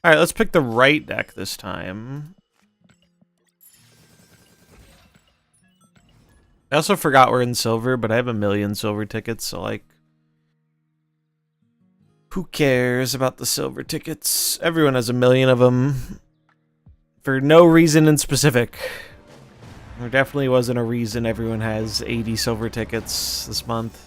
Alright, let's pick the right deck this time. I also forgot we're in silver, but I have 1,000,000 silver tickets, so like... Who cares about the silver tickets? Everyone has 1,000,000 of them. For no reason in specific. There definitely wasn't a reason everyone has 80 silver tickets this month.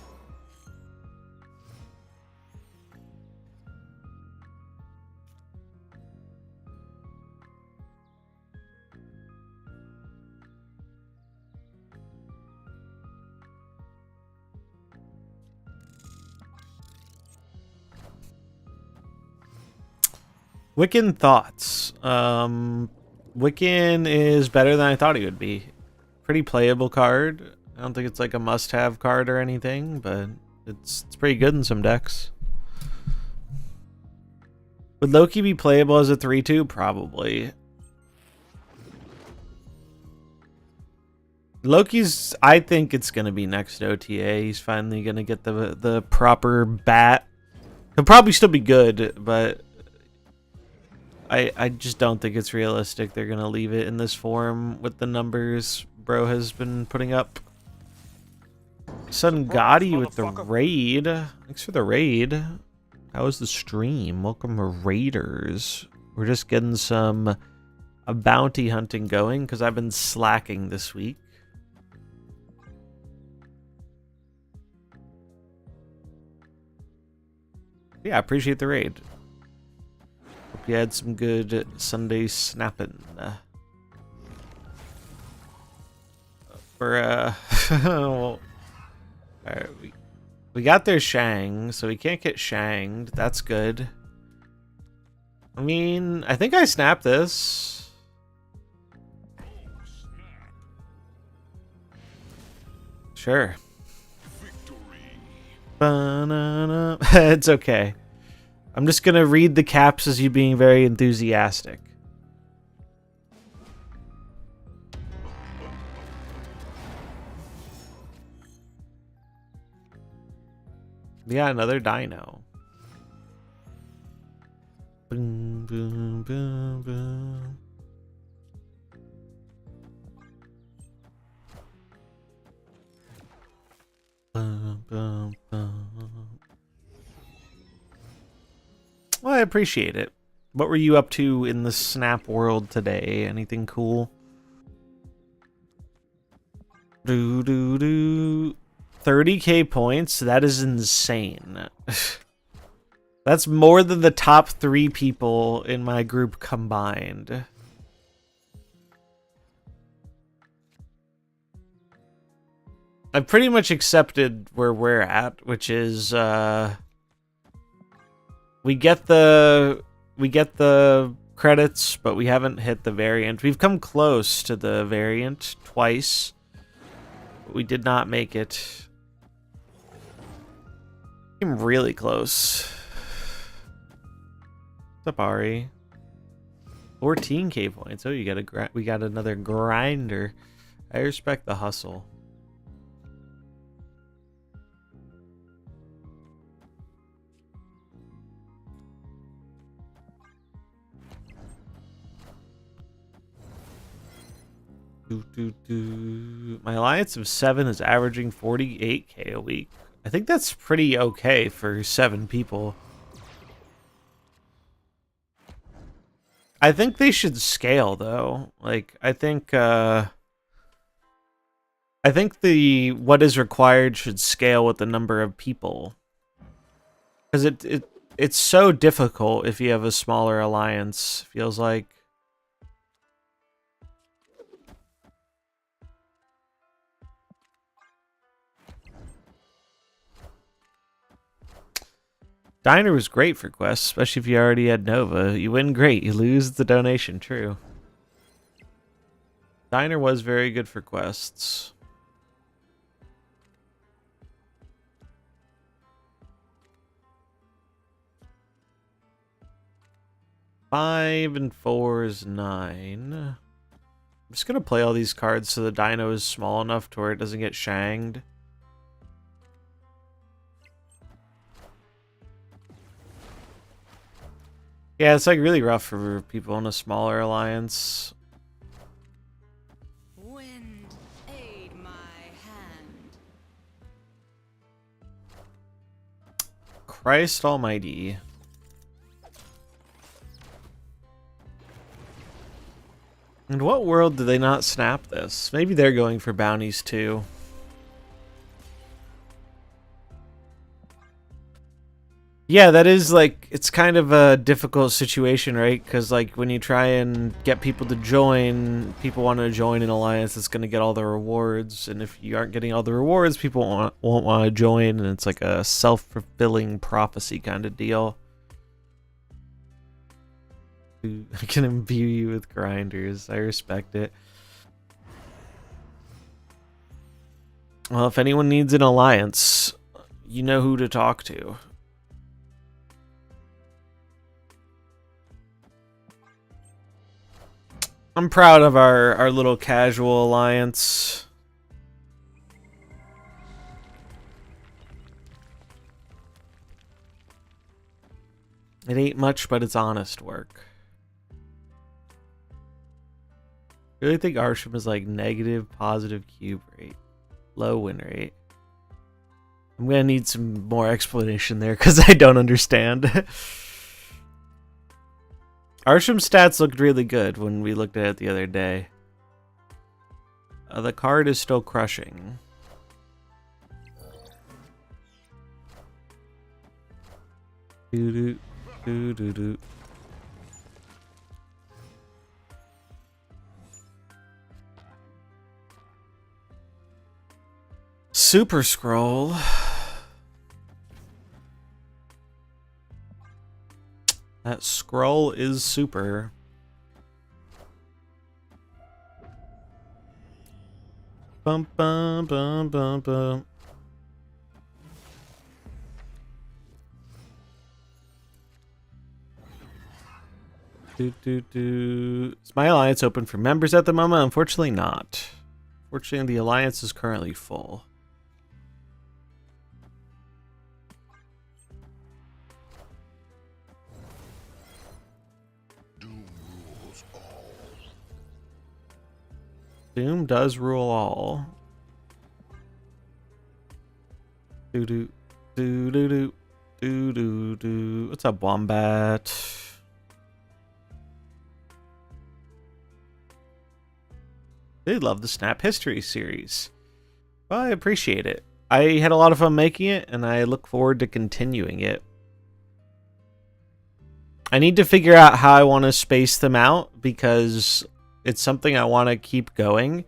Wiccan thoughts. Wiccan is better than I thought he would be. Pretty playable card. I don't think it's like a must-have card or anything, but it's pretty good in some decks. Would Loki be playable as a 3/2? Probably. Loki's, I think it's gonna be next OTA. He's finally gonna get the proper bat. He'll probably still be good, but I just don't think it's realistic they're gonna leave it in this form with the numbers bro has been putting up. Sudden Gotti with the raid. Thanks for the raid. How was the stream? Welcome to Raiders. We're just getting some bounty hunting going because I've been slacking this week. Yeah, I appreciate the raid. Hope you had some good Sunday snapping. Alright, we got their Shang, so we can't get Shanged. That's good. I mean, I think I snapped this. Sure. It's okay. I'm just gonna read the caps as you being very enthusiastic. We got another dino. Boom, boom, boom, boom. Boom, boom, boom. Well, I appreciate it. What were you up to in the Snap world today? Anything cool? 30k points? That is insane. That's more than the top 3 people in my group combined. I've pretty much accepted where we're at, which is we get the credits, but we haven't hit the variant. We've come close to the variant twice, but we did not make it. I'm really close. What's up, Ari? 14k points. Oh, we got another grinder. I respect the hustle. My alliance of 7 is averaging 48k a week. I think that's pretty okay for 7 people. I think they should scale though. Like I think the what is required should scale with the number of people. Cuz it's so difficult if you have a smaller alliance, feels like. Diner was great for quests, especially if you already had Nova. You win great, you lose the donation, true. Diner was very good for quests. Five and 4 is 9. I'm just gonna play all these cards so the dino is small enough to where it doesn't get shanged. Yeah, it's like really rough for people in a smaller alliance. Wind, aid my hand. Christ almighty. In what world did they not snap this? Maybe they're going for bounties too. Yeah, that is like, it's kind of a difficult situation, right? Because like when you try and get people to join, people want to join an alliance that's going to get all the rewards. And if you aren't getting all the rewards, people won't want to join. And it's like a self-fulfilling prophecy kind of deal. I can imbue you with grinders. I respect it. Well, if anyone needs an alliance, you know who to talk to. I'm proud of our little casual alliance. It ain't much, but it's honest work. I really think Arishem is like negative positive cube rate. Low win rate. I'm gonna need some more explanation there because I don't understand. Arishem's stats looked really good when we looked at it the other day. The card is still crushing. Doo-doo. Super Scroll. That scroll is super. Bum bum bum bum bum. Is my alliance open for members at the moment? Unfortunately not. Fortunately, the alliance is currently full. Doom does rule all. Do do do do do do do do. What's up, Wombat? They love the Snap History series. Well, I appreciate it. I had a lot of fun making it, and I look forward to continuing it. I need to figure out how I want to space them out, because it's something I want to keep going.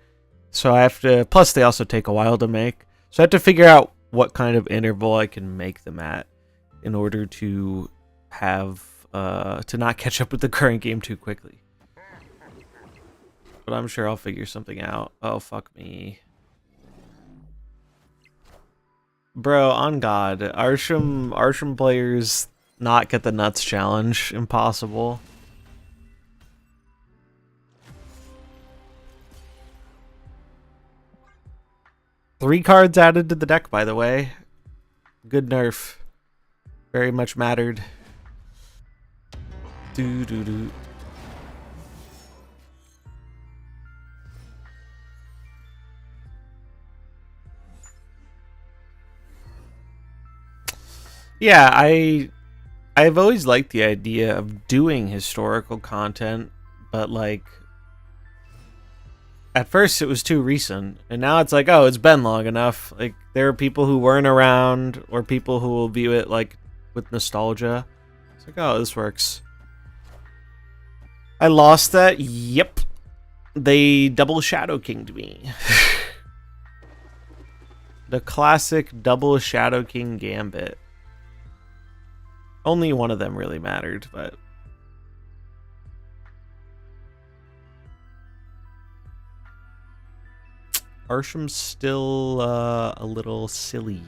So I have to, plus they also take a while to make. So I have to figure out what kind of interval I can make them at in order to have, to not catch up with the current game too quickly. But I'm sure I'll figure something out. Oh, fuck me. Bro, on God. Arishem players not get the nuts challenge. Impossible. Three cards added to the deck, by the way. Good nerf. Very much mattered. Do do do. Yeah, I've always liked the idea of doing historical content, but like at first it was too recent, and now it's like, oh, it's been long enough. Like there are people who weren't around or people who will view it like with nostalgia. It's like, oh, this works. I lost that. Yep. They double Shadow Kinged me. The classic double Shadow King Gambit. Only one of them really mattered, but Arishem's still a little silly.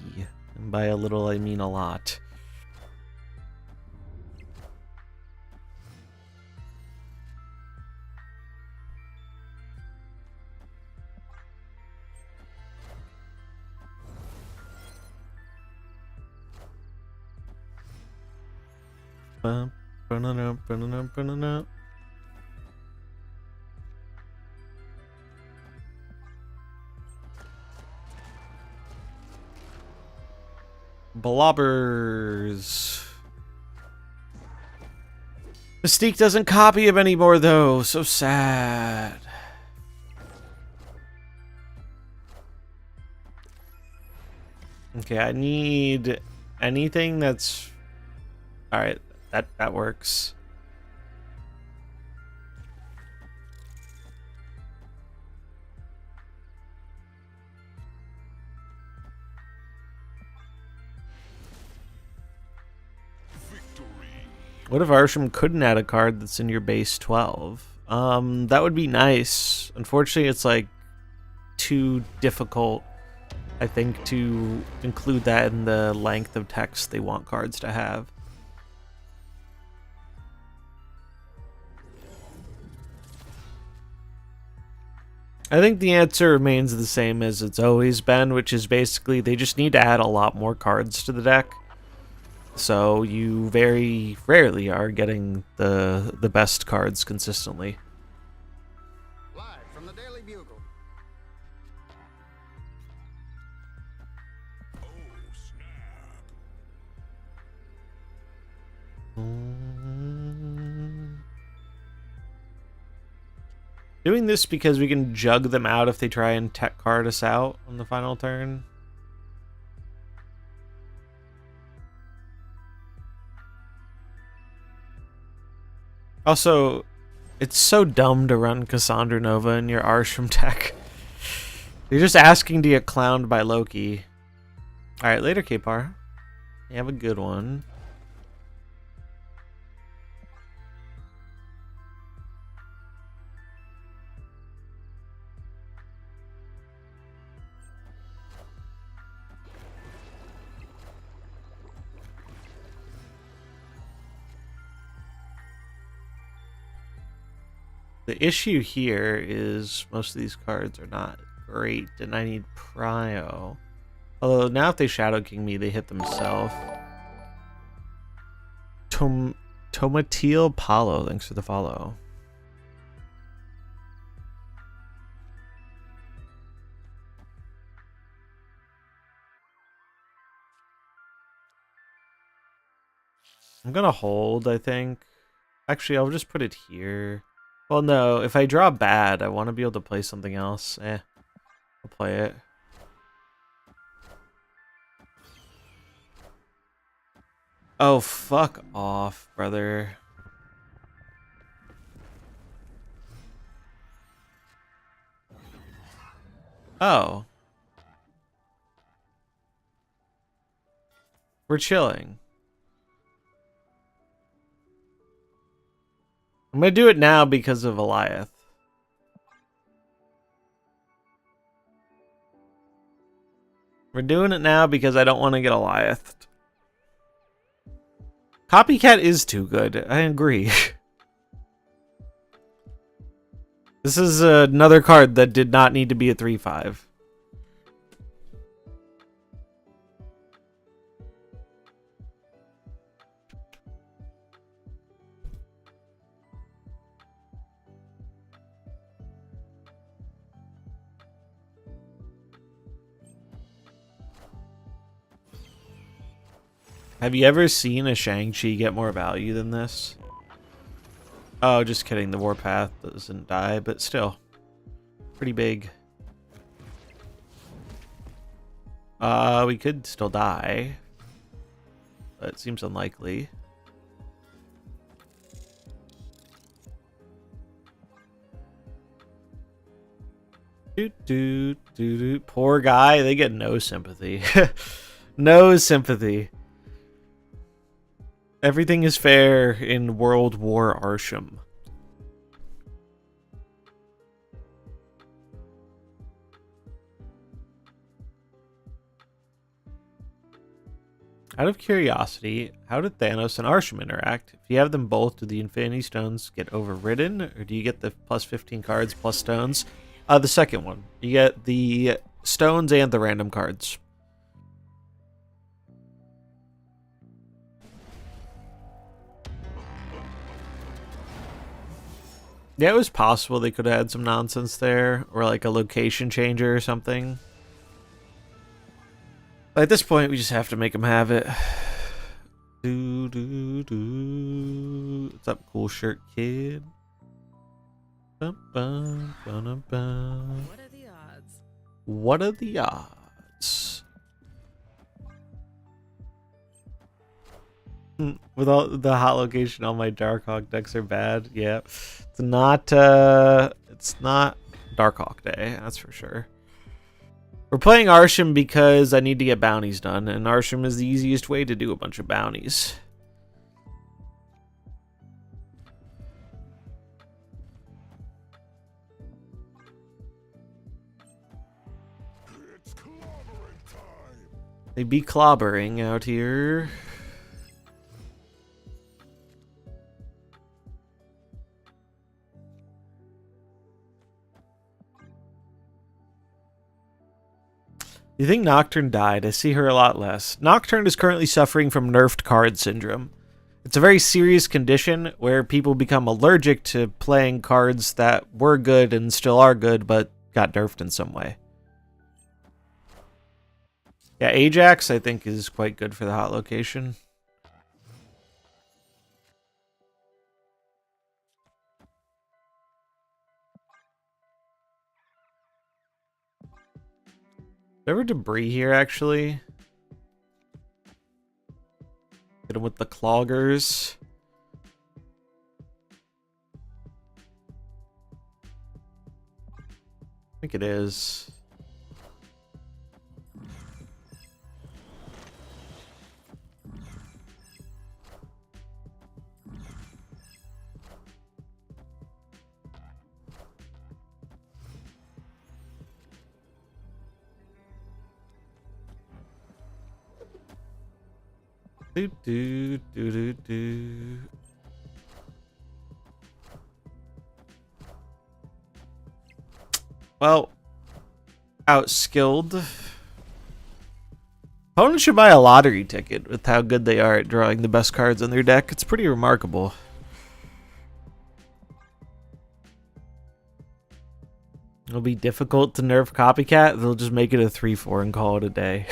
And by a little, I mean a lot. Bum, Blobbers. Mystique doesn't copy him anymore, though. So sad. Okay, I need anything that's... Alright, that works. What if Arishem couldn't add a card that's in your base 12? That would be nice. Unfortunately, it's like too difficult, I think, to include that in the length of text they want cards to have. I think the answer remains the same as it's always been, which is basically they just need to add a lot more cards to the deck. So you very rarely are getting the best cards consistently. Live from the Daily Bugle. Oh, snap. Doing this because we can jug them out if they try and tech card us out on the final turn. Also, it's so dumb to run Cassandra Nova in your Arishem tech. You're just asking to get clowned by Loki. Alright, later, K-Par. You have a good one. The issue here is most of these cards are not great, and I need Prio. Although now if they Shadow King me, they hit themselves. Tomatil Palo, thanks for the follow. I'm gonna hold, I think. Actually, I'll just put it here. Well, no, if I draw bad, I want to be able to play something else. I'll play it. Oh, fuck off, brother. Oh. We're chilling. I'm gonna do it now because of Eliath. We're doing it now because I don't want to get Eliath. Copycat is too good. I agree. This is another card that did not need to be a 3/5. Have you ever seen a Shang-Chi get more value than this? Oh, just kidding. The Warpath doesn't die, but still. Pretty big. We could still die. But it seems unlikely. Poor guy. They get no sympathy. No sympathy. Everything is fair in World War Arishem. Out of curiosity, how did Thanos and Arishem interact? If you have them both, do the Infinity Stones get overridden? Or do you get the plus 15 cards plus stones? The second one. You get the stones and the random cards. Yeah, it was possible they could have had some nonsense there, or like a location changer or something. But at this point, we just have to make them have it. What's up, cool shirt kid? What are the odds? What are the odds? With all the hot location, all my Darkhawk decks are bad. Yeah, it's not Darkhawk Day, that's for sure. We're playing Arishem because I need to get bounties done, and Arishem is the easiest way to do a bunch of bounties. They be clobbering out here. You think Nocturn died? I see her a lot less. Nocturn is currently suffering from nerfed card syndrome. It's a very serious condition where people become allergic to playing cards that were good and still are good, but got nerfed in some way. Yeah, Ajax, I think, is quite good for the hot location. Is there ever debris here, actually? Hit him with the cloggers. I think it is. Do do do do do. Well, outskilled. Opponents should buy a lottery ticket with how good they are at drawing the best cards on their deck. It's pretty remarkable. It'll be difficult to nerf Copycat. They'll just make it a 3-4 and call it a day.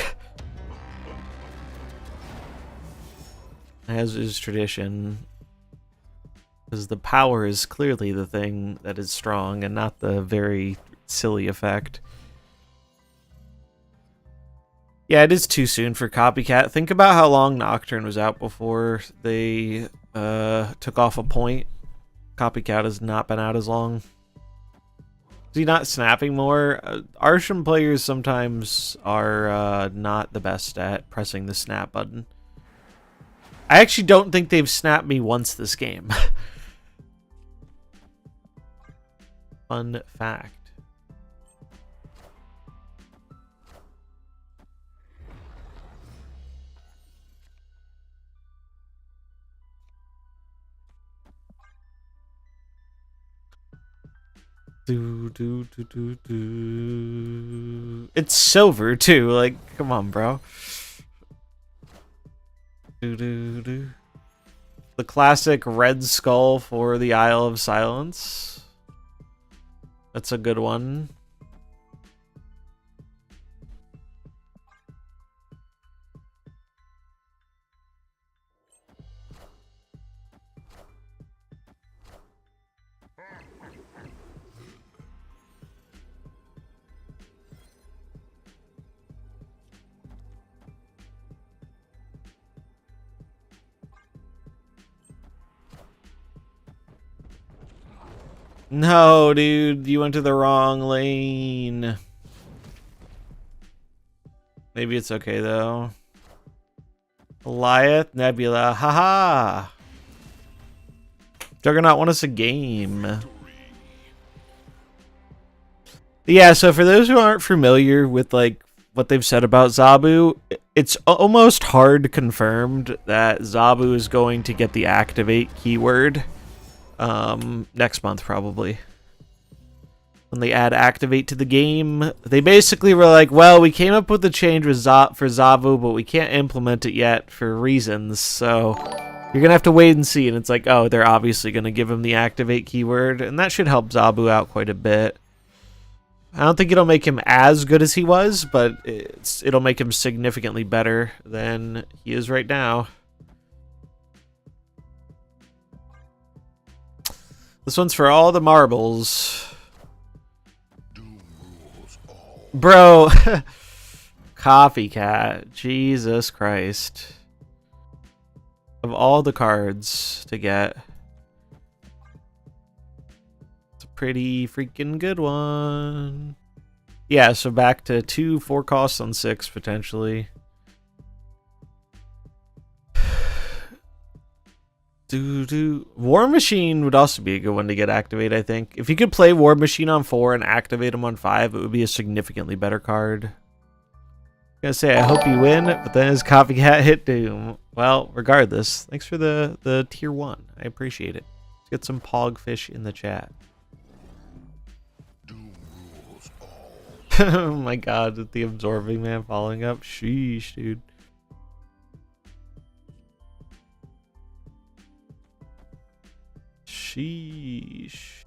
As is tradition, because the power is clearly the thing that is strong and not the very silly effect. Yeah, it is too soon for Copycat. Think about how long Nocturne was out before they took off a point. Copycat has not been out as long. Is he not snapping more? Arishem players sometimes are not the best at pressing the snap button. I actually don't think they've snapped me once this game. Fun fact. Do, do, do, do, do. It's silver too, like, come on, bro. Do, do, do. The classic red skull for the Isle of Silence. That's a good one. No, dude, you went to the wrong lane. Maybe it's okay, though. Goliath, Nebula, haha. Juggernaut won us a game. Yeah, so for those who aren't familiar with, like, what they've said about Zabu, it's almost hard confirmed that Zabu is going to get the activate keyword. Next month probably. When they add activate to the game, they basically were like, well, we came up with the change with for Zabu, but we can't implement it yet for reasons, so You're going to have to wait and see, and it's like, oh, they're obviously going to give him the activate keyword, and that should help Zabu out quite a bit. I don't think it'll make him as good as he was, but it'll make him significantly better than he is right now. This one's for all the marbles. Bro, Coffee Cat, Jesus Christ. Of all the cards to get, it's a pretty freaking good one. Yeah, so back to 2 4 costs on 6 potentially. War Machine would also be a good one to get activated, I think. If you could play War Machine on 4 and activate him on 5, it would be a significantly better card. I'm gonna say I hope you win, but then his Copycat hit Doom. Well, regardless, thanks for the tier 1. I appreciate it. Let's get some Pogfish in the chat. Doom rules all. Oh my god, the Absorbing Man following up. Sheesh, dude. Sheesh.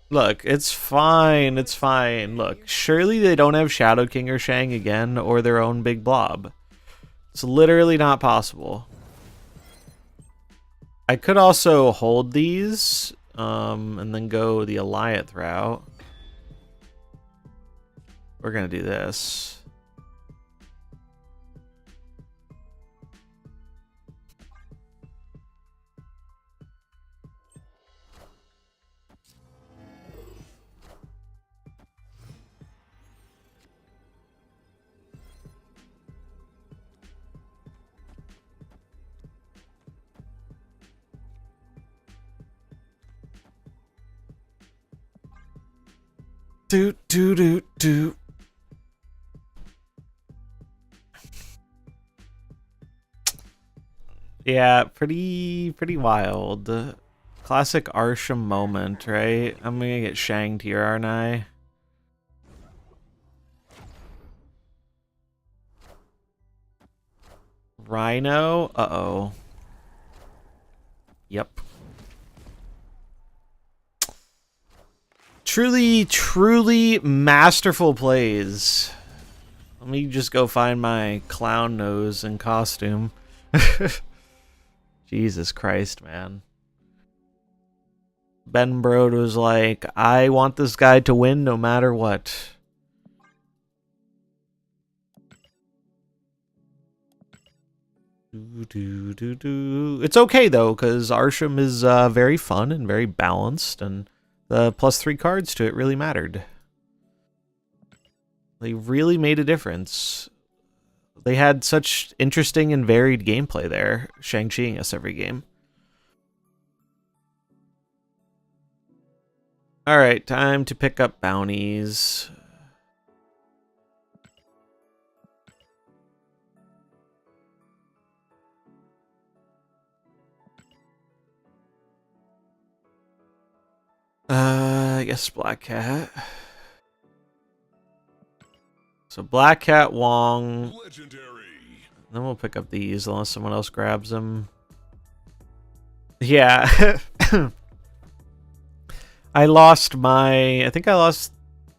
Look, it's fine. It's fine. Look, surely they don't have Shadow King or Shang again, or their own big blob. It's literally not possible. I could also hold these, and then go the Alliance route. We're gonna do this. Do. Yeah, pretty wild. Classic Arishem moment, right? I'm gonna get Shanged here, aren't I? Rhino? Uh-oh. Yep. Truly masterful plays. Let me just go find my clown nose and costume. Jesus Christ, man. Ben Brode was like, I want this guy to win no matter what. It's okay, though, because Arishem is very fun and very balanced, and the +3 cards to it really mattered. They really made a difference. They had such interesting and varied gameplay there, Shang-Chiing us every game. Alright, time to pick up bounties. I guess Black Cat. So Black Cat, Wong. Legendary. Then we'll pick up these unless someone else grabs them. Yeah. I think I lost my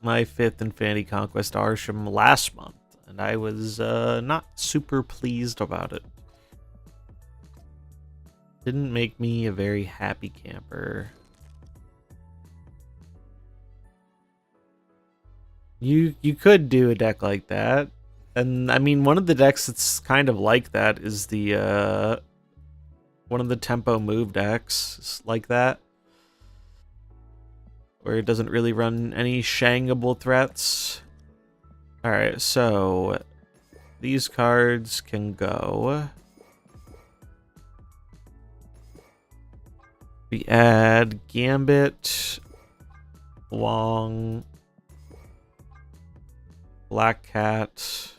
5th Infinity Conquest Arishem last month, and I was not super pleased about it. Didn't make me a very happy camper. You could do a deck like that. And I mean, one of the decks that's kind of like that is the one of the tempo move decks. It's like that, where it doesn't really run any shangable threats. Alright, so these cards can go. We add Gambit, Wong, Black Cat.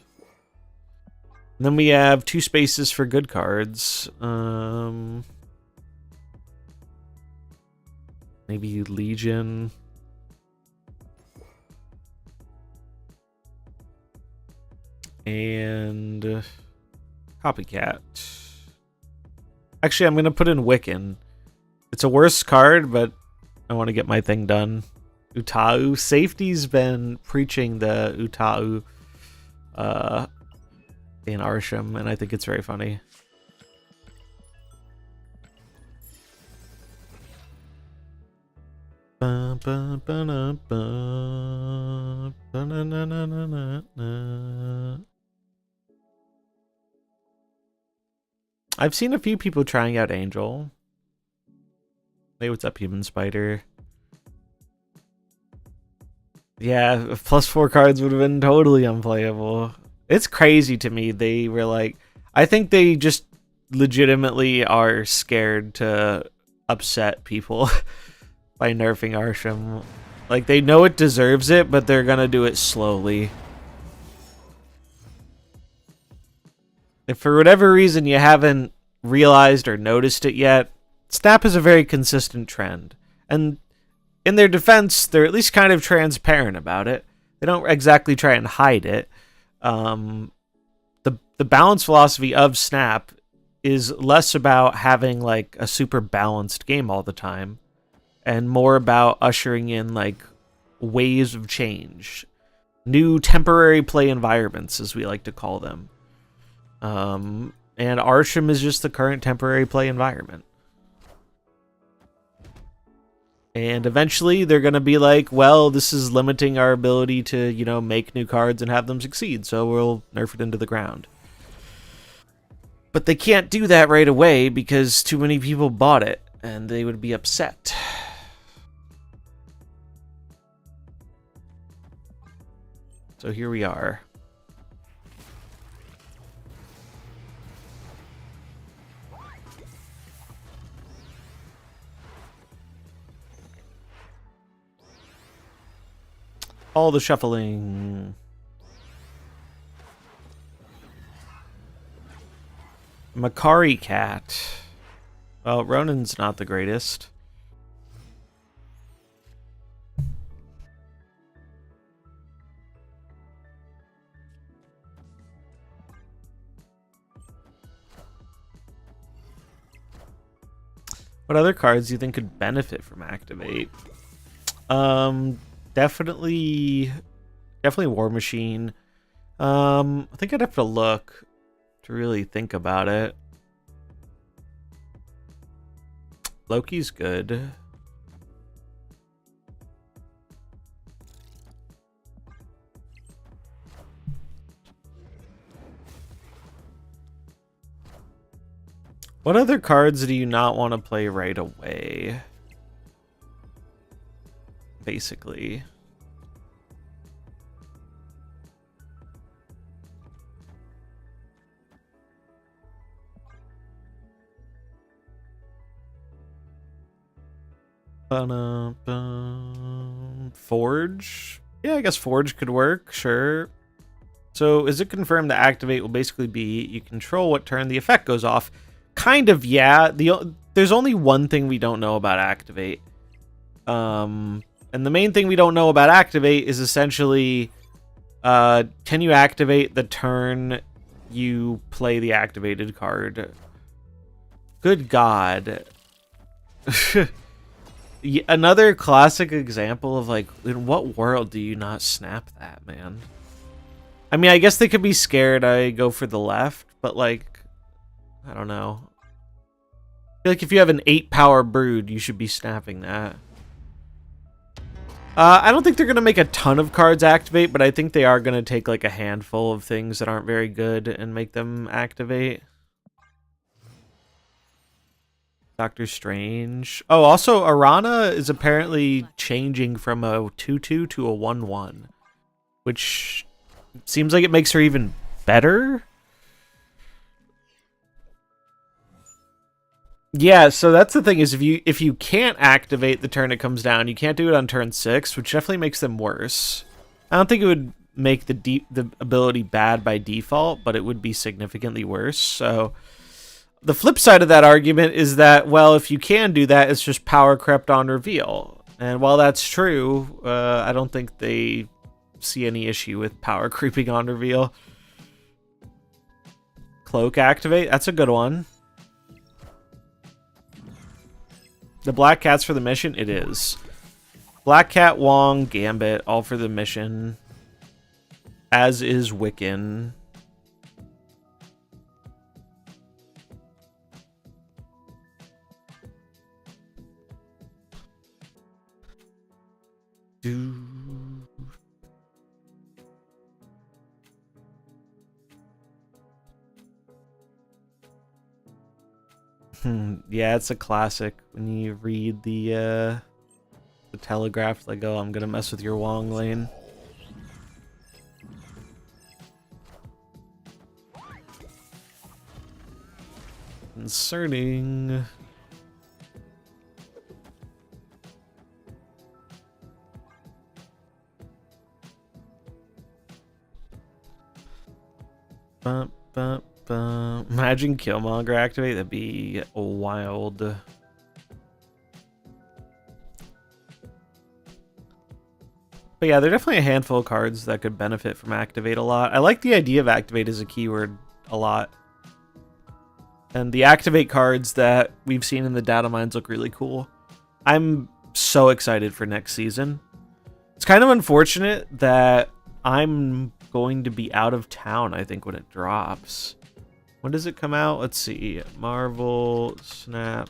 And then we have 2 spaces for good cards. Maybe Legion. And Copycat. Actually, I'm going to put in Wiccan. It's a worse card, but I want to get my thing done. Utau. Safety's been preaching the Utau in Arishem, and I think it's very funny. I've seen a few people trying out Angel. Hey, what's up, Human Spider? Yeah, +4 cards would have been totally unplayable. It's crazy to me. They were like, I think they just legitimately are scared to upset people by nerfing Arishem. Like, they know it deserves it, but they're gonna do it slowly. If for whatever reason you haven't realized or noticed it yet, Snap is a very consistent trend. And in their defense, they're at least kind of transparent about it. They don't exactly try and hide it. The balance philosophy of Snap is less about having like a super balanced game all the time and more about ushering in like waves of change, new temporary play environments, as we like to call them. And Arishem is just the current temporary play environment. And eventually they're going to be like, well, this is limiting our ability to, you know, make new cards and have them succeed, so we'll nerf it into the ground. But they can't do that right away because too many people bought it, and they would be upset. So here we are. All the shuffling. Makari Cat. Well, Ronin's not the greatest. What other cards do you think could benefit from Activate? Definitely War Machine. I think I'd have to look to really think about it. Loki's good. What other cards do you not want to play right away? Basically. Forge? Yeah, I guess Forge could work, sure. So is it confirmed that Activate will basically be you control what turn the effect goes off? Kind of, yeah. There's only one thing we don't know about Activate. And the main thing we don't know about Activate is essentially, can you activate the turn you play the activated card? Good God. Another classic example of, like, in what world do you not snap that, man? I mean, I guess they could be scared I go for the left, but, like, I don't know. I feel like if you have an 8-power brood, you should be snapping that. I don't think they're going to make a ton of cards activate, but I think they are going to take like a handful of things that aren't very good and make them activate. Doctor Strange. Oh, also Arana is apparently changing from a 2/2 to a 1/1, which seems like it makes her even better. Yeah, so that's the thing is if you can't activate the turn it comes down, you can't do it on turn 6, which definitely makes them worse. I don't think it would make the ability bad by default, but it would be significantly worse. So the flip side of that argument is that, well, if you can do that, it's just power crept on reveal. And while that's true, I don't think they see any issue with power creeping on reveal. Cloak activate. That's a good one. The Black Cat's for the mission? It is. Black Cat, Wong, Gambit, all for the mission. As is Wiccan. Yeah, it's a classic when you read the Telegraph, like, oh, I'm gonna mess with your Wong lane. Inserting. Bum, bum, bum. Imagine Killmonger activate. That'd be wild. But yeah, there are definitely a handful of cards that could benefit from Activate a lot. I like the idea of Activate as a keyword a lot. And the Activate cards that we've seen in the data mines look really cool. I'm so excited for next season. It's kind of unfortunate that I'm going to be out of town, I think, when it drops. When does it come out? Let's see. Marvel Snap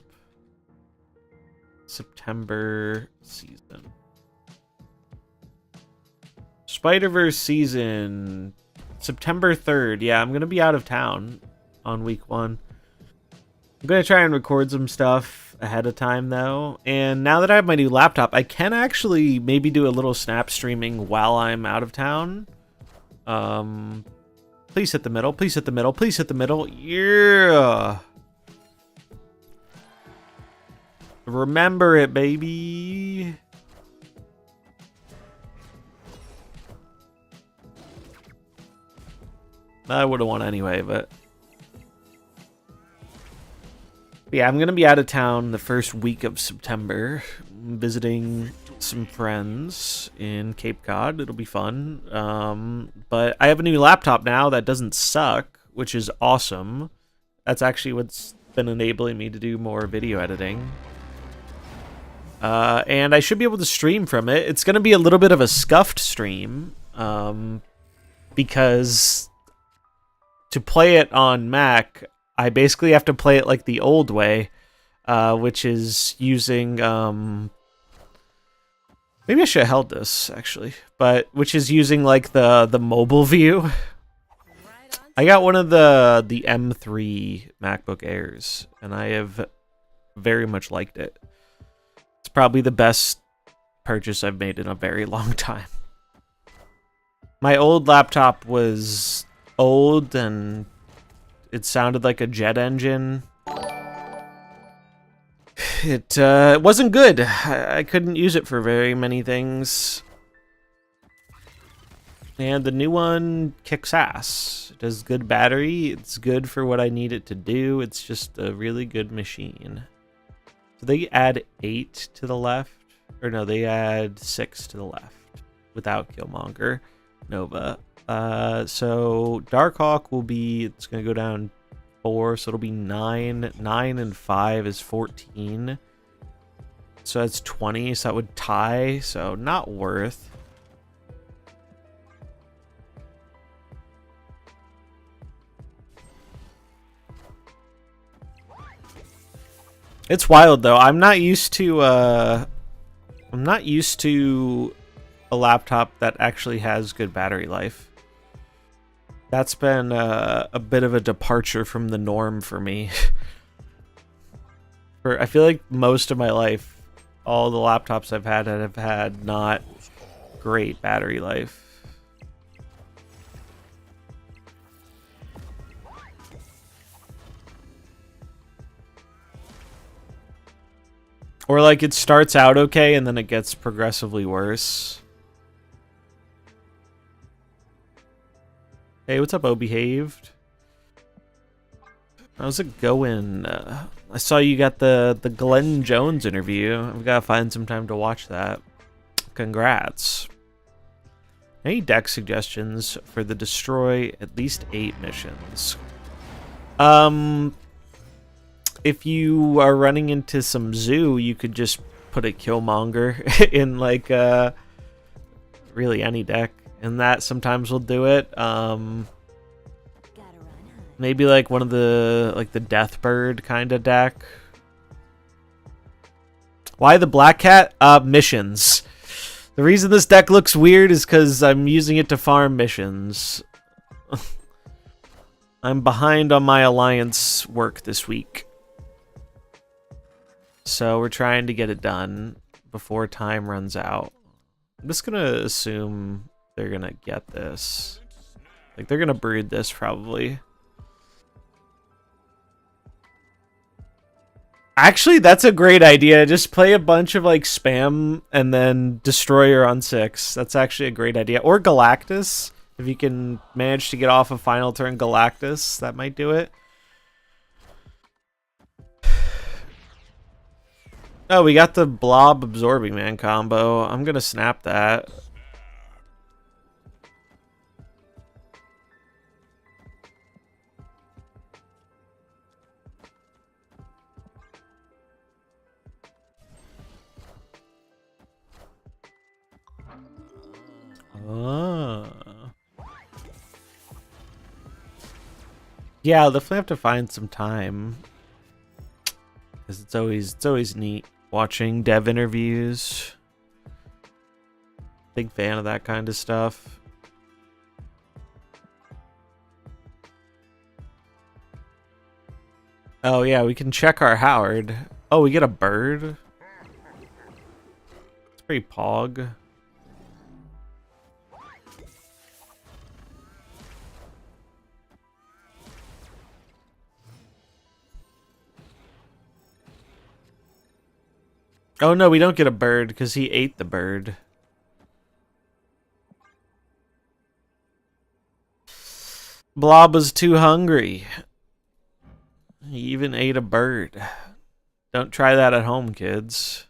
September season. Spider-Verse season September 3rd. Yeah, I'm going to be out of town on week 1. I'm going to try and record some stuff ahead of time, though. And now that I have my new laptop, I can actually maybe do a little snap streaming while I'm out of town. Please hit the middle. Please hit the middle. Please hit the middle. Yeah. Remember it, baby. I would have won anyway, but yeah, I'm gonna be out of town the first week of September, visiting some friends in Cape Cod. It'll be fun. But I have a new laptop now that doesn't suck, which is awesome. That's actually what's been enabling me to do more video editing. And I should be able to stream from it. It's gonna be a little bit of a scuffed stream, because to play it on Mac, I basically have to play it like the old way, which is using, maybe I should have held this, actually, but which is using like the mobile view. I got one of the M3 MacBook Airs, and I have very much liked it. It's probably the best purchase I've made in a very long time. My old laptop was old and it sounded like a jet engine. It wasn't good. I couldn't use it for very many things. And the new one kicks ass. It has good battery. It's good for what I need it to do. It's just a really good machine. So they add 8 to the left. Or no, they add 6 to the left without Killmonger Nova. So Darkhawk will be, it's going to go down 4, so it'll be 9. 9 and 5 is 14. So that's 20, so that would tie, so not worth. It's wild though. I'm not used to a laptop that actually has good battery life. That's been a bit of a departure from the norm for me. I feel like most of my life, all the laptops I've had have had not great battery life. Or like it starts out okay and then it gets progressively worse. Hey, what's up, O Behaved? How's it going? I saw you got the Glenn Jones interview. I've got to find some time to watch that. Congrats. Any deck suggestions for the destroy at least 8 missions? If you are running into some zoo, you could just put a Killmonger in like really any deck, and that sometimes will do it. Maybe like one of the the Deathbird kind of deck. Why the Black Cat? Missions. The reason this deck looks weird is because I'm using it to farm missions. I'm behind on my alliance work this week. So we're trying to get it done before time runs out. I'm just gonna assume they're gonna get this. Like, they're gonna brood this probably. Actually, that's a great idea. Just play a bunch of like spam and then Destroyer on 6. That's actually a great idea. Or Galactus. If you can manage to get off a final turn Galactus, that might do it. Oh, we got the Blob Absorbing Man combo. I'm gonna snap that. Oh. Yeah, I'll definitely have to find some time. Because it's always neat watching dev interviews. Big fan of that kind of stuff. Oh yeah, we can check our Howard. Oh, we get a bird. It's pretty pog. Oh no, we don't get a bird because he ate the bird. Blob was too hungry. He even ate a bird. Don't try that at home, kids.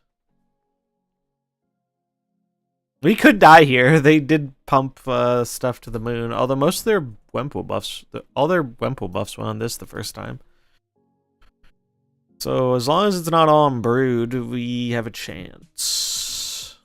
We could die here. They did pump stuff to the moon. Although most of their Wemple buffs, all their Wemple buffs went on this the first time. So as long as it's not all on Brood, we have a chance.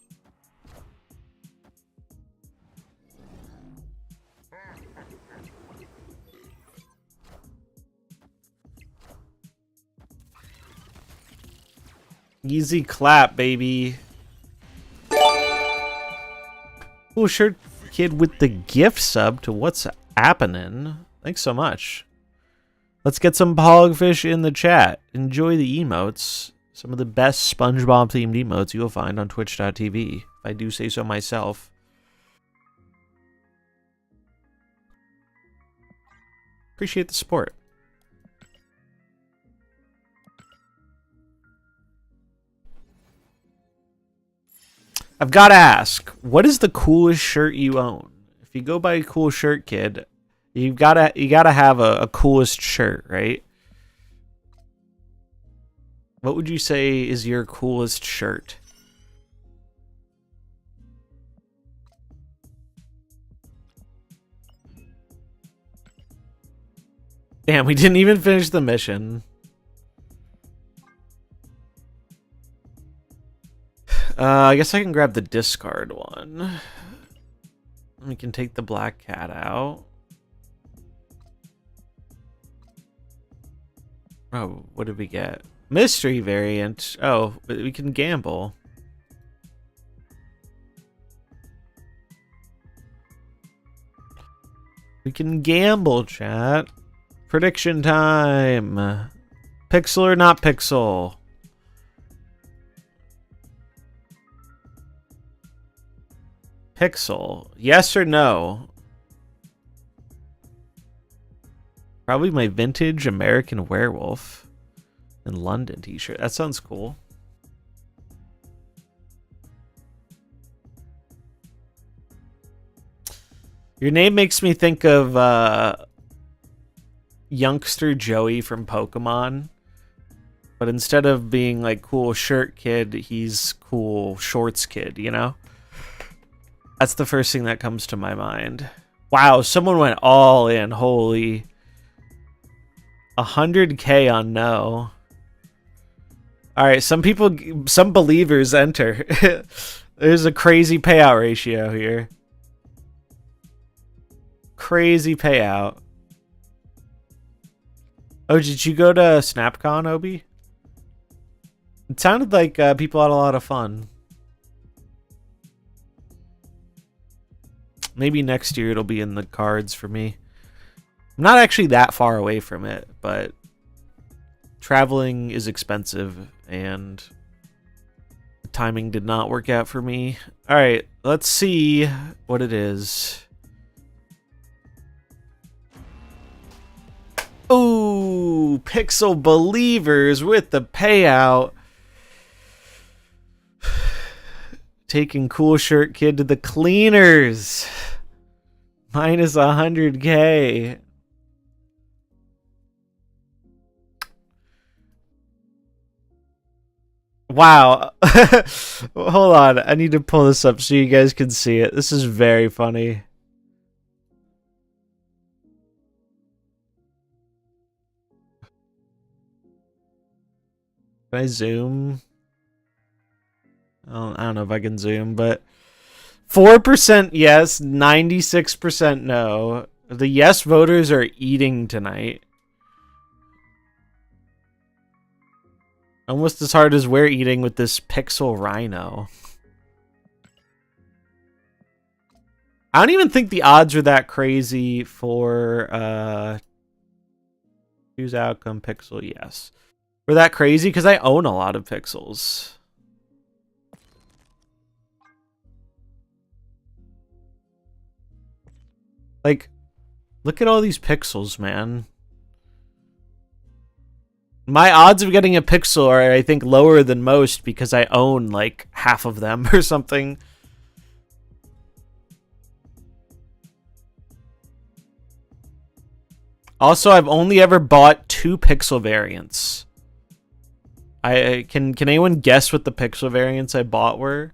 Easy clap, baby. Cool shirt kid with the gift sub to what's happening. Thanks so much. Let's get some Pogfish in the chat. Enjoy the emotes. Some of the best SpongeBob themed emotes you'll find on twitch.tv, if I do say so myself. Appreciate the support. I've got to ask, what is the coolest shirt you own? If you go by a cool shirt kid, you gotta have a coolest shirt, right? What would you say is your coolest shirt? Damn, we didn't even finish the mission. I guess I can grab the discard one. We can take the Black Cat out. Oh, what did we get? Mystery variant. Oh, but we can gamble. We can gamble, chat. Prediction time. Pixel or not pixel? Pixel. Yes or no? Probably my vintage American Werewolf in London t-shirt. That sounds cool. Your name makes me think of youngster Joey from Pokemon. But instead of being like cool shirt kid, he's cool shorts kid, you know? That's the first thing that comes to my mind. Wow, someone went all in. Holy. 100K on no. All right, some believers enter. There's a crazy payout ratio here. Crazy payout. Oh, did you go to SnapCon, Obi? It sounded like people had a lot of fun. Maybe next year it'll be in the cards for me. I'm not actually that far away from it, but traveling is expensive and the timing did not work out for me. All right, let's see what it is. Ooh, Pixel Believers with the payout. Taking Cool Shirt Kid to the cleaners. Minus 100K. Wow. Hold on. I need to pull this up so you guys can see it. This is very funny. Can I zoom? I don't know if I can zoom, but 4% yes, 96% no. The yes voters are eating tonight. Almost as hard as we're eating with this Pixel Rhino. I don't even think the odds are that crazy for choose outcome Pixel, yes. We're that crazy because I own a lot of pixels. Like, look at all these pixels, man. My odds of getting a pixel are, I think, lower than most because I own, like, half of them or something. Also, I've only ever bought 2 pixel variants. Can anyone guess what the pixel variants I bought were?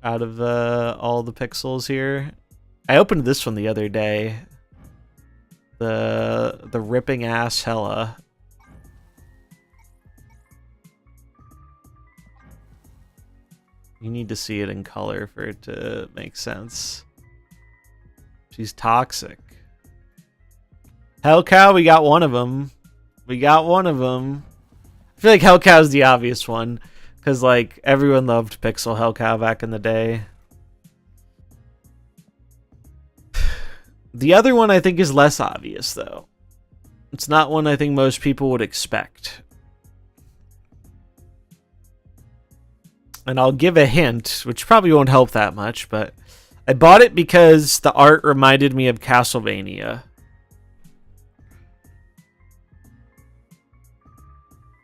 Out of all the pixels here? I opened this one the other day. The ripping ass hella. You need to see it in color for it to make sense. She's toxic. Hellcow, we got one of them. We got one of them. I feel like Hellcow's the obvious one. Because, like, everyone loved Pixel Hellcow back in the day. The other one I think is less obvious, though. It's not one I think most people would expect. And I'll give a hint, which probably won't help that much, but I bought it because the art reminded me of Castlevania.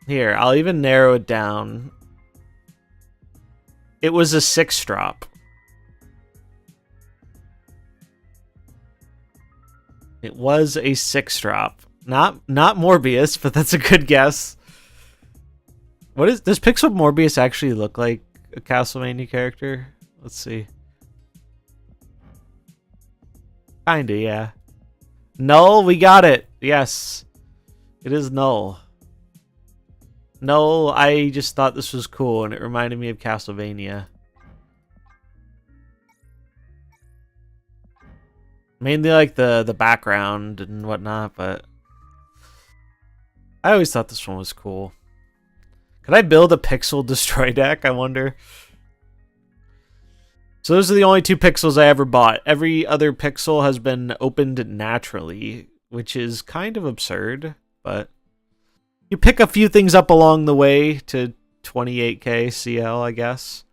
Here, I'll even narrow it down. It was a 6-drop. It was a 6-drop. Not Morbius, but that's a good guess. Does Pixel Morbius actually look like a Castlevania character? Let's see. Kinda, yeah. Null, we got it. Yes. It is Null. Null, I just thought this was cool and it reminded me of Castlevania. Mainly like the background and whatnot, but I always thought this one was cool. Could I build a Pixel Destroy deck, I wonder? So those are the only 2 pixels I ever bought. Every other pixel has been opened naturally, which is kind of absurd, but you pick a few things up along the way to 28k CL, I guess.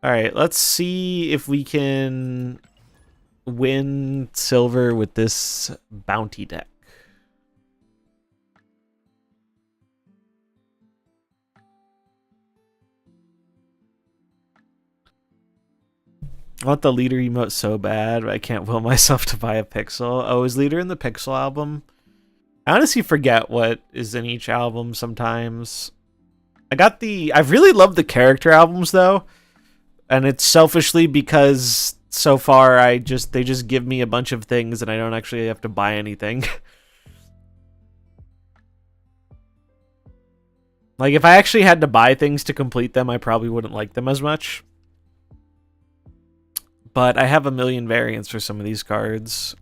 Alright, let's see if we can win silver with this bounty deck. I want the leader emote so bad, but I can't will myself to buy a pixel. Oh, is leader in the Pixel album? I honestly forget what is in each album sometimes. I've really loved the character albums though. And it's selfishly because so far they just give me a bunch of things and I don't actually have to buy anything. Like, if I actually had to buy things to complete them, I probably wouldn't like them as much. But I have a million variants for some of these cards.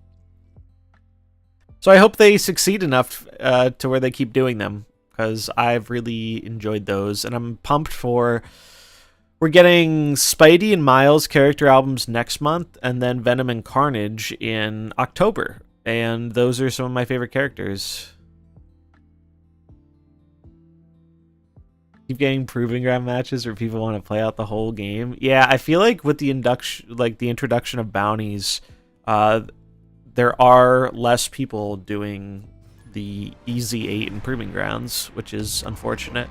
So I hope they succeed enough to where they keep doing them, because I've really enjoyed those. And I'm pumped for... We're getting Spidey and Miles character albums next month, and then Venom and Carnage in October. And those are some of my favorite characters. Keep getting proving ground matches where people want to play out the whole game. Yeah, I feel like with the introduction of bounties, there are less people doing the easy 8 and proving grounds, which is unfortunate.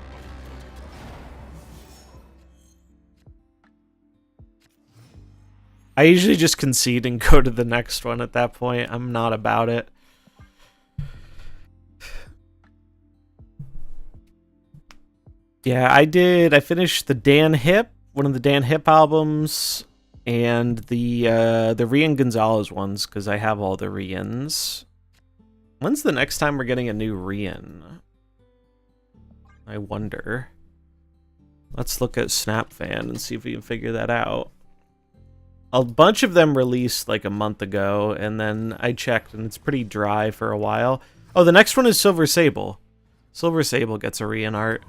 I usually just concede and go to the next one at that point. I'm not about it. Yeah, I finished the Dan Hip, one of the Dan Hip albums, and the Rian Gonzalez ones, because I have all the Rians. When's the next time we're getting a new Rian? I wonder. Let's look at SnapFan and see if we can figure that out. A bunch of them released like a month ago, and then I checked, and it's pretty dry for a while. Oh, the next one is Silver Sable. Silver Sable gets a Rian art.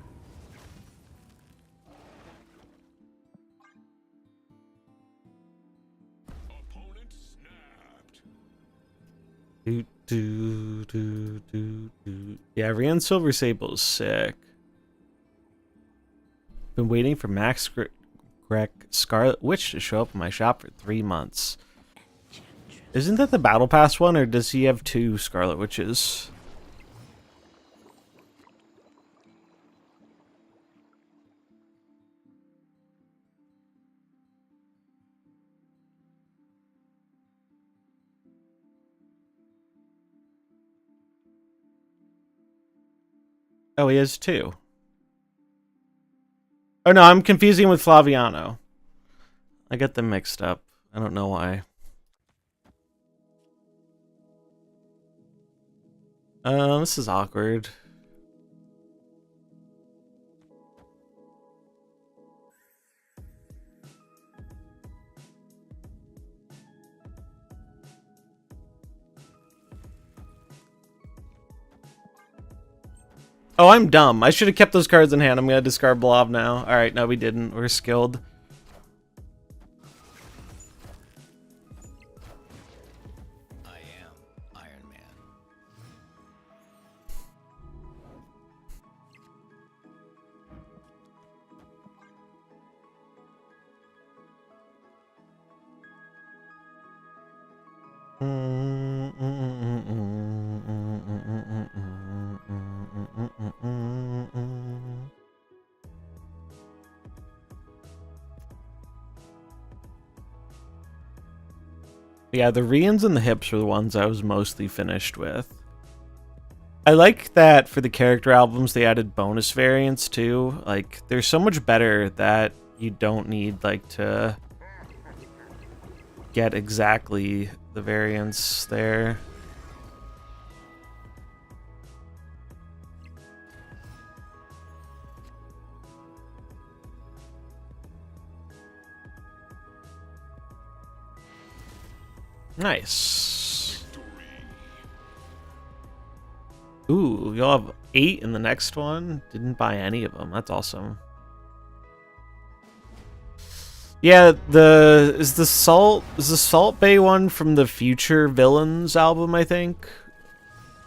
Yeah, Rian Silver Sable is sick. Been waiting for Max Greg Scarlet Witch to show up in my shop for 3 months. Isn't that the Battle Pass one, or does he have 2 Scarlet Witches? Oh, he has 2. Oh no, I'm confusing with Flaviano. I get them mixed up. I don't know why. This is awkward. Oh, I'm dumb. I should have kept those cards in hand. I'm gonna discard Blob now. Alright, no, we didn't. We're skilled. I am Iron Man. Yeah, the Rians and the Hips were the ones I was mostly finished with. I like that for the character albums they added bonus variants too. Like, they're so much better that you don't need like to get exactly the variants there. Nice. Ooh, you'll have 8 in the next one. Didn't buy any of them. That's awesome. Yeah, is the Salt Bay one from the Future Villains album, I think.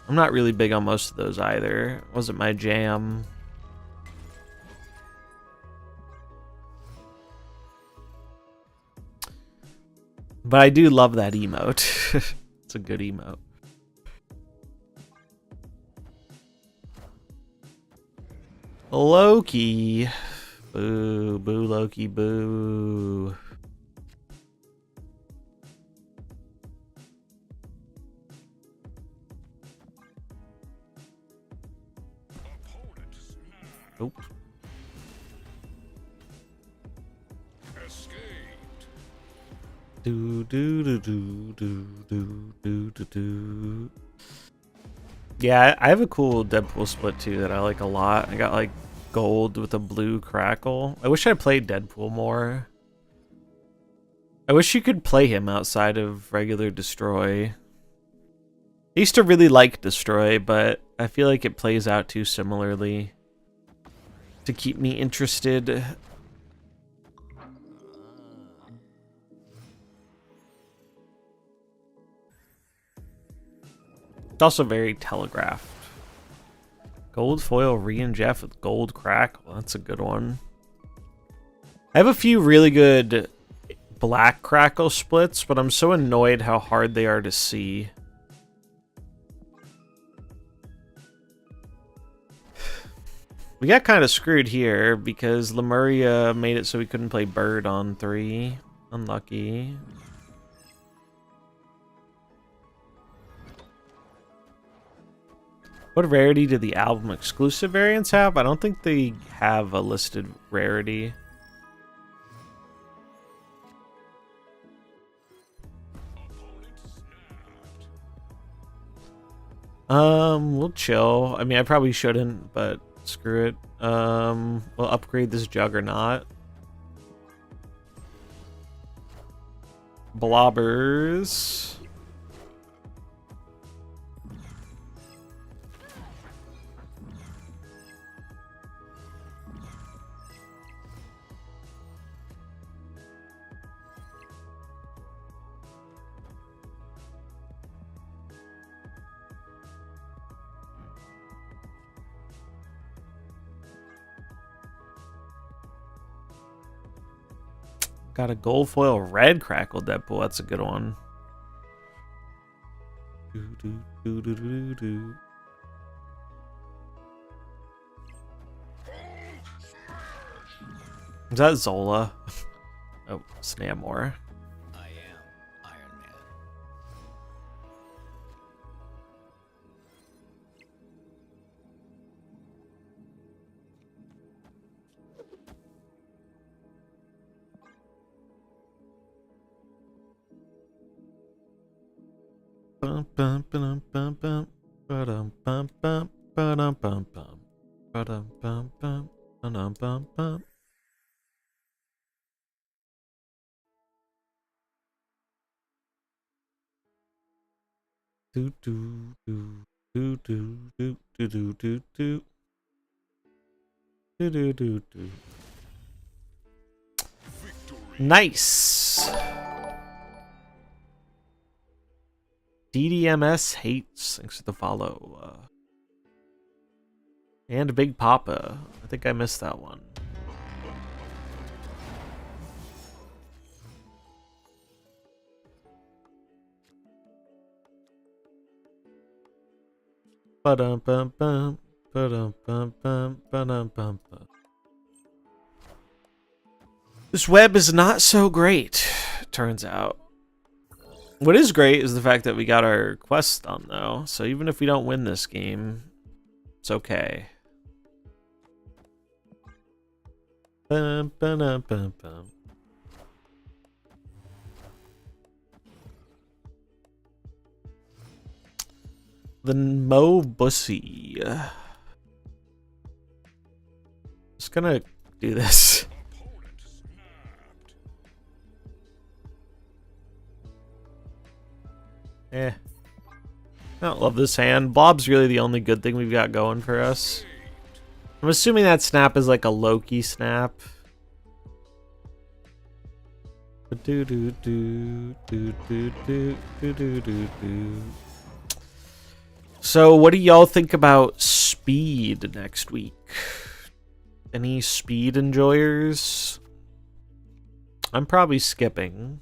I'm not really big on most of those either. It wasn't my jam. But I do love that emote. It's a good emote. Loki. Boo, boo, Loki, boo. Oop. Do do do do do do do do do. Yeah, I have a cool Deadpool split too that I like a lot. I got like gold with a blue crackle. I wish I played Deadpool more. I wish you could play him outside of regular Destroy. I used to really like Destroy, but I feel like it plays out too similarly to keep me interested. It's also very telegraphed. Gold foil re-inject with gold crackle. That's a good one. I have a few really good black crackle splits, but I'm so annoyed how hard they are to see. We got kind of screwed here because Lemuria made it so we couldn't play Bird on 3. Unlucky. What rarity do the album exclusive variants have? I don't think they have a listed rarity. We'll chill. I mean, I probably shouldn't, but screw it. We'll upgrade this Juggernaut. Blobbers. Got a gold foil red crackle Deadpool. That's a good one. Is that Zola? Oh, Snamore. I am Iron Man. Bum bum bum bum bum bum bum bum bum bum bum bum bum bum bum bum bum. Do do do do do do do do do do do do do do. Nice. DDMS hates. Thanks for the follow. And Big Papa. I think I missed that one. Ba-dum-bum-bum. Ba-dum-bum-bum. Ba-dum-bum-bum. This web is not so great, turns out. What is great is the fact that we got our quests done, though. So even if we don't win this game, it's okay. Bum, ba-dum, bum, bum. The Mo Bussy. Just gonna do this. I don't love this hand. Blob's really the only good thing we've got going for us. I'm assuming that snap is like a Loki snap. Do do do do do do do do do do. So, what do y'all think about speed next week? Any speed enjoyers? I'm probably skipping.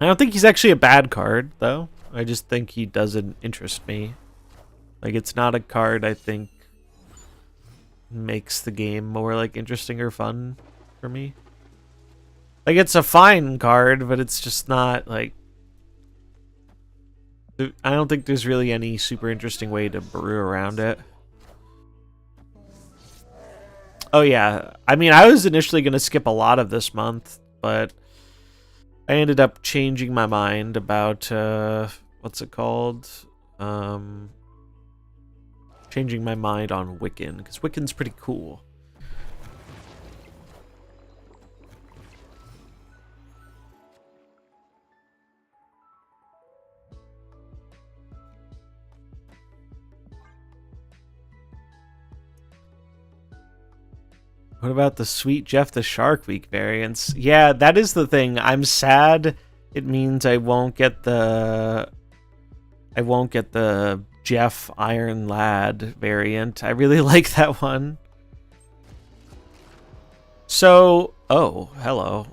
I don't think he's actually a bad card, though. I just think he doesn't interest me. Like, it's not a card I think makes the game more, like, interesting or fun for me. Like, it's a fine card, but it's just not, like... I don't think there's really any super interesting way to brew around it. Oh, yeah. I mean, I was initially going to skip a lot of this month, but... I ended up changing my mind about what's it called? Changing my mind on Wiccan, because Wiccan's pretty cool. What about the Sweet Jeff the Shark Week variants? Yeah, that is the thing. I'm sad. It means I won't get the Jeff Iron Lad variant. I really like that one. So, oh, hello.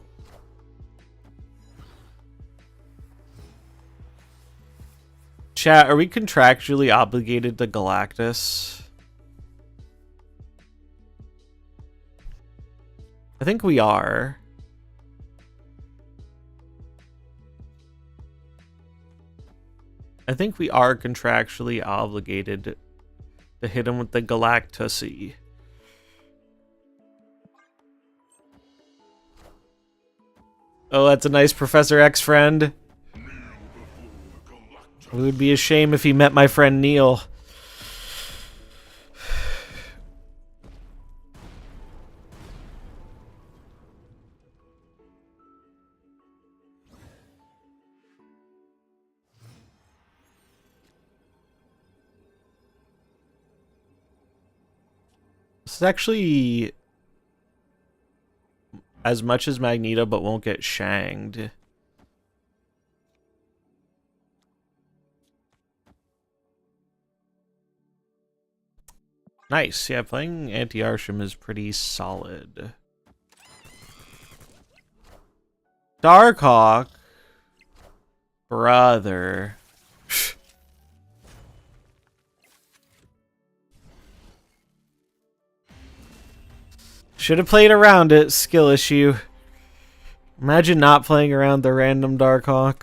Chat, are we contractually obligated to Galactus? I think we are. I think we are contractually obligated to hit him with the Galactus-y. Oh, that's a nice Professor X friend. It would be a shame if he met my friend Neil. This is actually as much as Magneto, but won't get shanged. Nice. Yeah, playing anti-Arishem is pretty solid. Darkhawk. Brother. Should have played around it. Skill issue. Imagine not playing around the random Darkhawk.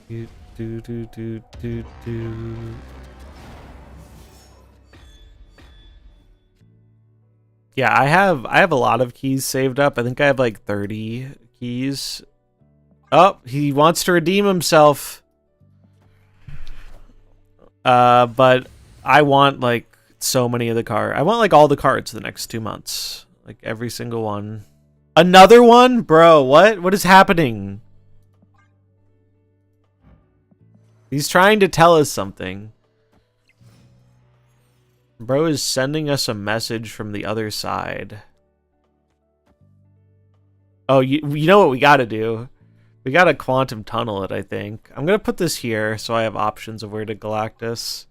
Do, do, do, do, do, do. Yeah, I have a lot of keys saved up. I think I have like 30 keys. Oh, he wants to redeem himself. But I want like so many of the cards. I want like all the cards for the next 2 months. Like every single one. Another one? Bro, what? What is happening? He's trying to tell us something. Bro is sending us a message from the other side. Oh, you know what we gotta do? We gotta quantum tunnel it, I think. I'm gonna put this here so I have options of where to Galactus.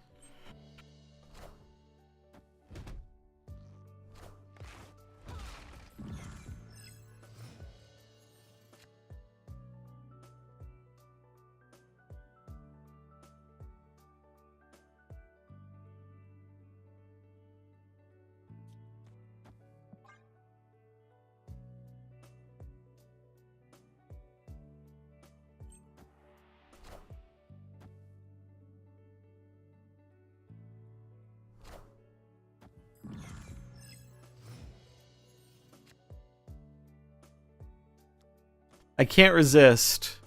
I can't resist.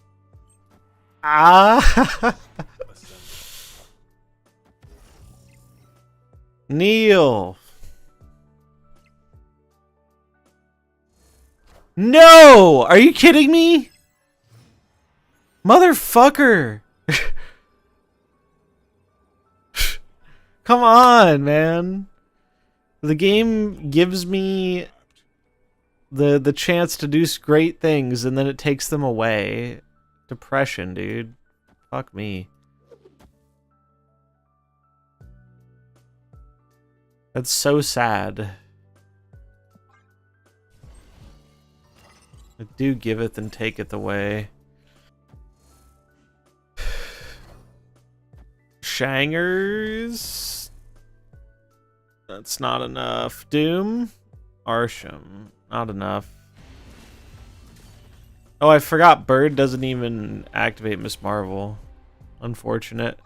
Ah! Neil! No! Are you kidding me? Motherfucker! Come on, man. The game gives me the chance to do great things, and then it takes them away. Depression, dude. Fuck me. That's so sad. I do giveth and taketh away. Shangers. That's not enough. Doom. Arishem. Not enough. Oh, I forgot Bird doesn't even activate Miss Marvel. Unfortunate.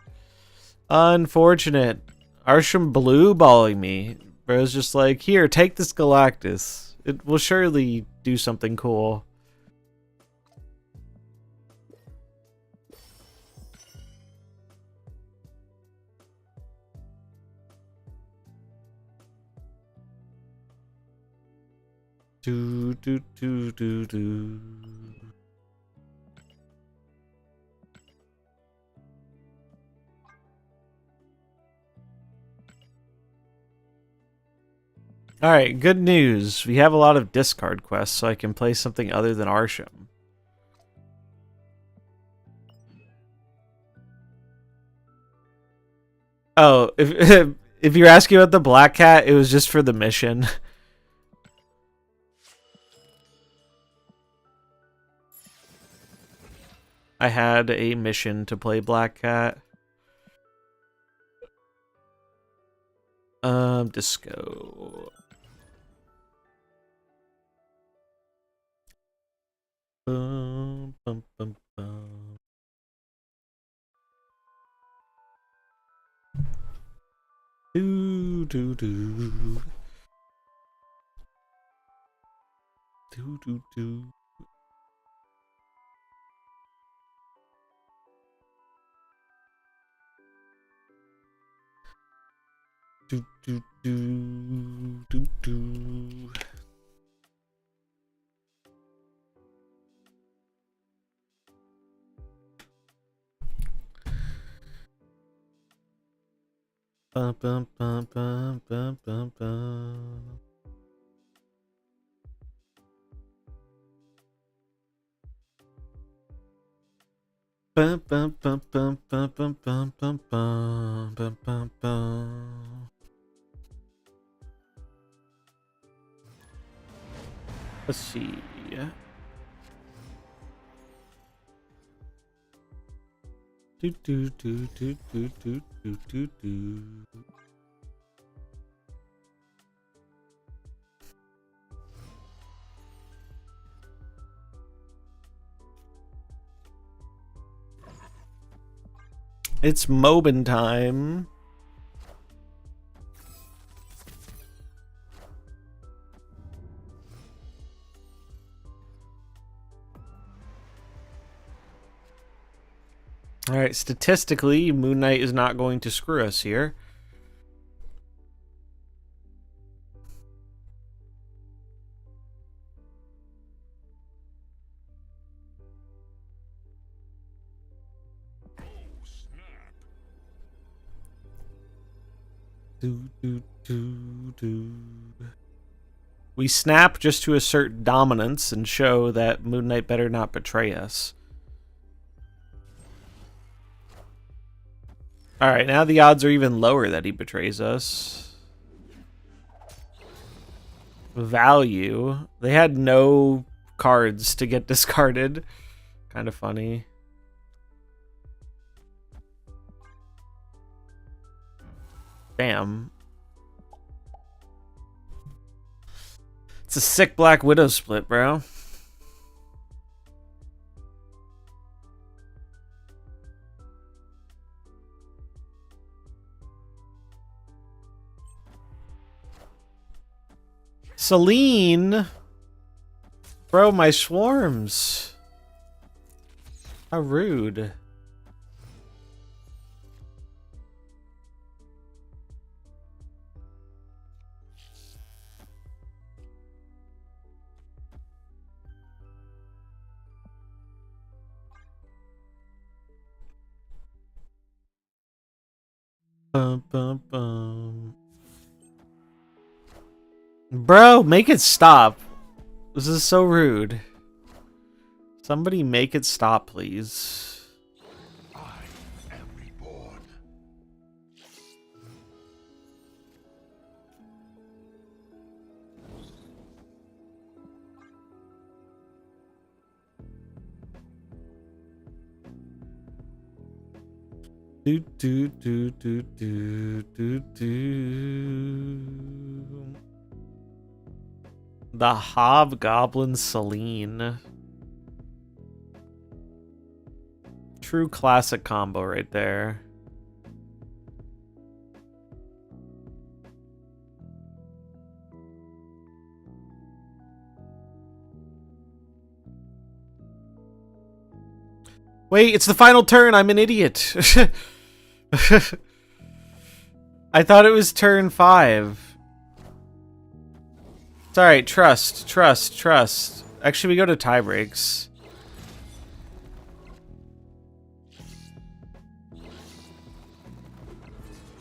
Unfortunate. Arishem blue balling me. Bro's just like, here, take this Galactus. It will surely do something cool. Do do do do do. Alright, good news. We have a lot of discard quests, so I can play something other than Arishem. Oh, if if you're asking about the Black Cat, it was just for the mission. I had a mission to play Black Cat. Disco. Bum, bum, bum, bum. Do do do. Do do do. Do do do do do. Bum bum bum bum bum bum bum. Bum bum bum bum bum bum bum bum bum bum bum bum. Let's see. Do do do do do do do do do. It's Mobin time. Alright, statistically, Moon Knight is not going to screw us here. Do, do, do, do. We snap just to assert dominance and show that Moon Knight better not betray us. Alright, now the odds are even lower that he betrays us. Value. They had no cards to get discarded. Kind of funny. Damn. It's a sick Black Widow split, bro. Celine! Bro, my swarms. How rude. Bum, bum, bum. Bro, make it stop. This is so rude. Somebody make it stop, please. I am reborn. Do do do do do do do. The Hobgoblin Celine. True classic combo right there. Wait, it's the final turn. I'm an idiot. I thought it was turn 5. It's alright. Trust. Actually, we go to tie breaks.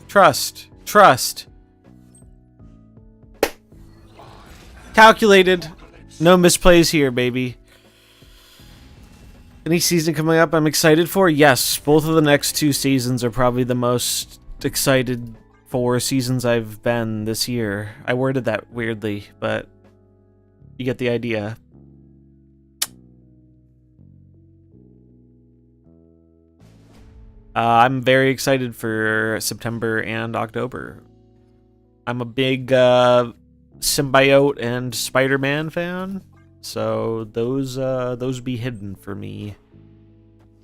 Trust. Calculated. No misplays here, baby. Any season coming up I'm excited for? Yes, both of the next 2 seasons are probably the most excited for seasons I've been this year. I worded that weirdly, but you get the idea. I'm very excited for September and October. I'm a big Symbiote and Spider-Man fan, so those be hidden for me.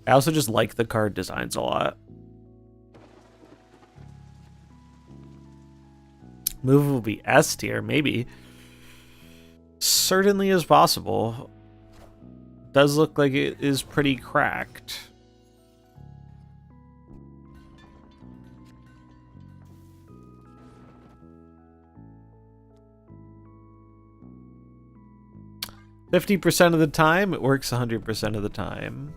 I also just like the card designs a lot. Move will be S tier, maybe. Certainly is possible. Does look like it is pretty cracked. %50 of the time, it works 100% of the time.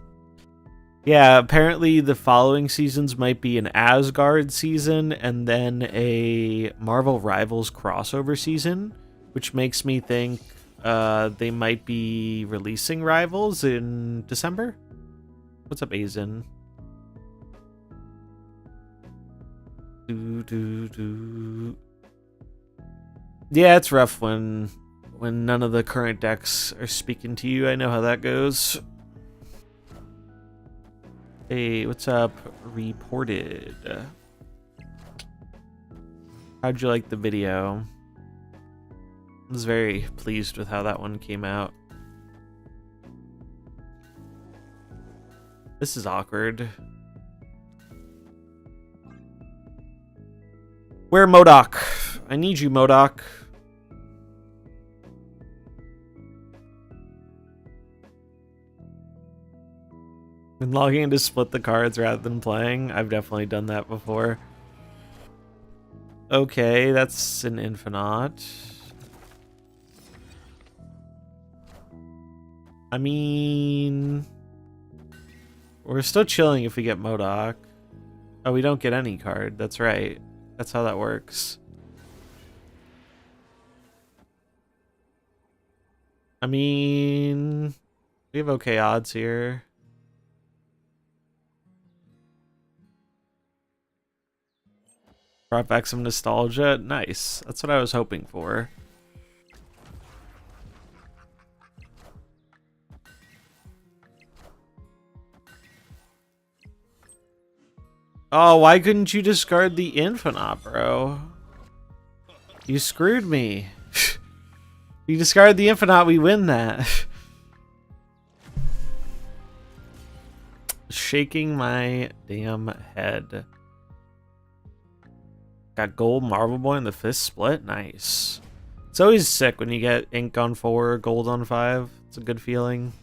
Yeah, apparently the following seasons might be an Asgard season and then a Marvel Rivals crossover season, which makes me think they might be releasing Rivals in December. What's up, Azen? Yeah, it's rough when none of the current decks are speaking to you. I know how that goes. Hey, what's up? Reported. How'd you like the video? I was very pleased with how that one came out. This is awkward. Where Modok? I need you, Modok. Been logging in to split the cards rather than playing. I've definitely done that before. Okay, that's an Infinite. I mean, we're still chilling if we get Modok. Oh, we don't get any card. That's right. That's how that works. I mean, we have okay odds here. Brought back some nostalgia. Nice. That's what I was hoping for. Oh, why couldn't you discard the Infinite, bro? You screwed me. You discard the Infinite, we win that. Shaking my damn head. Got gold Marvel Boy in the 5th split. Nice. It's always sick when you get ink on 4, gold on 5. It's a good feeling.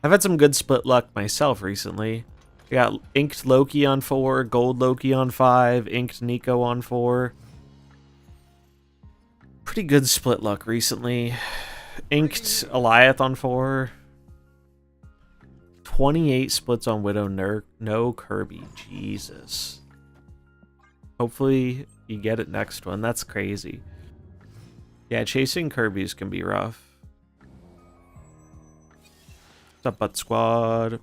I've had some good split luck myself recently. I got inked Loki on 4, gold Loki on 5, inked Nico on 4. Pretty good split luck recently. Inked Eliath on 4. 28 splits on Widow, no Kirby. Jesus. Hopefully you get it next one. That's crazy. Yeah, chasing Kirby's can be rough. What's up, Butt Squad?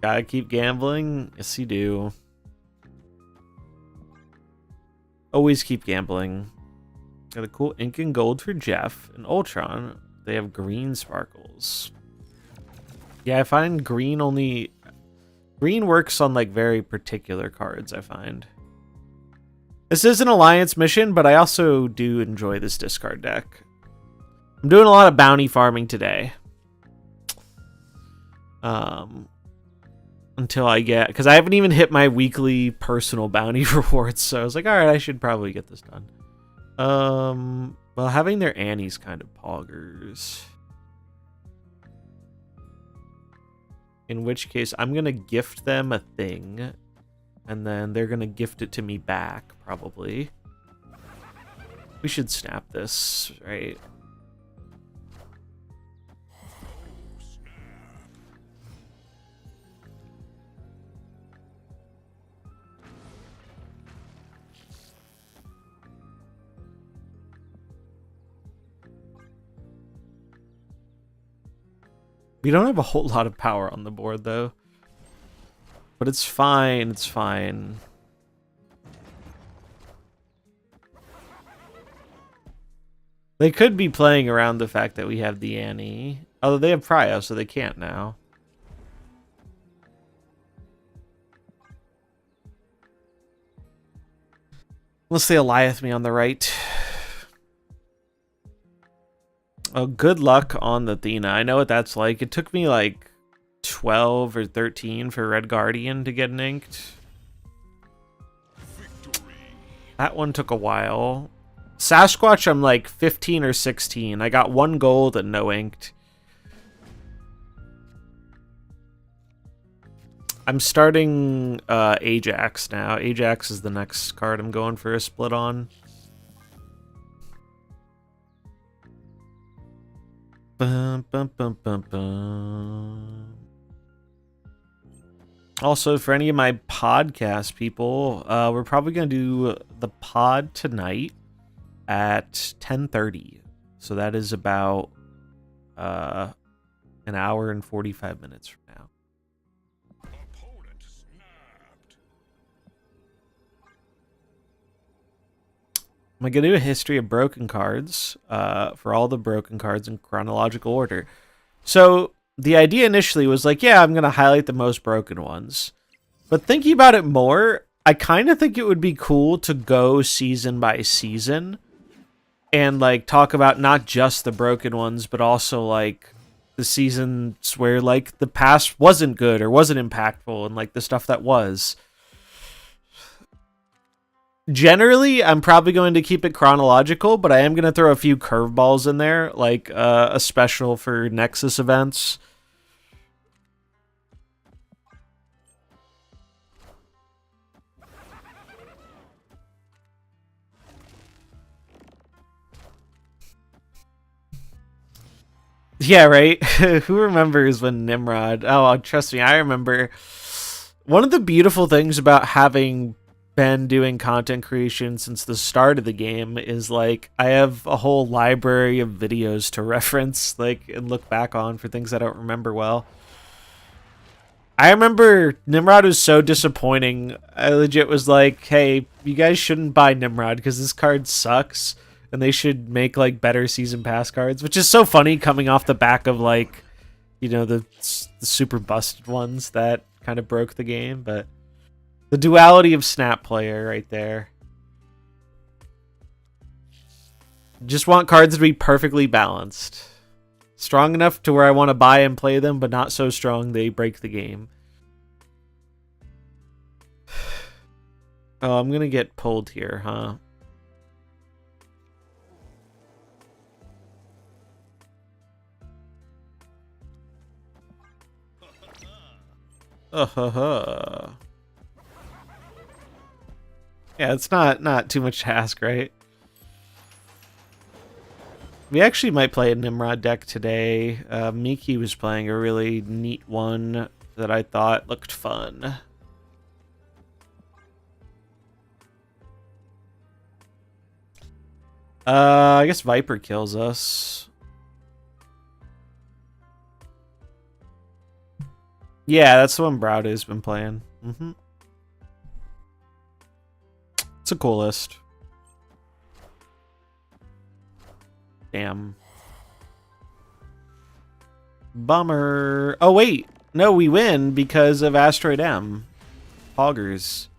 Gotta keep gambling? Yes, you do. Always keep gambling. Got a cool ink and gold for Jeff and Ultron. They have green sparkles. Yeah, I find green only... Green works on, like, very particular cards, I find. This is an Alliance mission, but I also do enjoy this discard deck. I'm doing a lot of bounty farming today. Until I get... Because I haven't even hit my weekly personal bounty rewards, so I was like, alright, I should probably get this done. Well, having their Annie's kind of poggers. In which case, I'm going to gift them a thing. And then they're going to gift it to me back, probably. We should snap this, right? We don't have a whole lot of power on the board, though. But it's fine, it's fine. They could be playing around the fact that we have the Annie. Although they have Prio, so they can't now. Unless they Eliath me on the right. Oh, good luck on the Athena. I know what that's like. It took me like 12 or 13 for Red Guardian to get inked. That one took a while. Sasquatch, I'm like 15 or 16. I got 1 gold and no inked. I'm starting Ajax now. Ajax is the next card I'm going for a split on. Bum, bum, bum, bum, bum. Also, for any of my podcast people, we're probably going to do the pod tonight at 10:30. So that is about an hour and 45 minutes from now. Opponent snapped. I'm going to do a history of broken cards for all the broken cards in chronological order. So the idea initially was like, yeah, I'm going to highlight the most broken ones. But thinking about it more, I kind of think it would be cool to go season by season and like talk about not just the broken ones, but also like the seasons where like the past wasn't good or wasn't impactful and like the stuff that was. Generally, I'm probably going to keep it chronological, but I am going to throw a few curveballs in there, like a special for Nexus events. Yeah, right? Who remembers when Nimrod... Oh, trust me, I remember. One of the beautiful things about having been doing content creation since the start of the game is, like, I have a whole library of videos to reference, like, and look back on for things I don't remember well. I remember Nimrod was so disappointing. I legit was like, hey, you guys shouldn't buy Nimrod because this card sucks. And they should make like better season pass cards, which is so funny coming off the back of like, you know, the super busted ones that kind of broke the game. But the duality of Snap player right there. Just want cards to be perfectly balanced. Strong enough to where I want to buy and play them, but not so strong they break the game. Oh, I'm going to get pulled here, huh? Yeah, it's not too much to ask, right? We actually might play a Nimrod deck today. Miki was playing a really neat one that I thought looked fun. I guess Viper kills us. Yeah, that's the one Browder's been playing. It's a cool list. Damn. Bummer. Oh, wait. No, we win because of Asteroid M. Hoggers.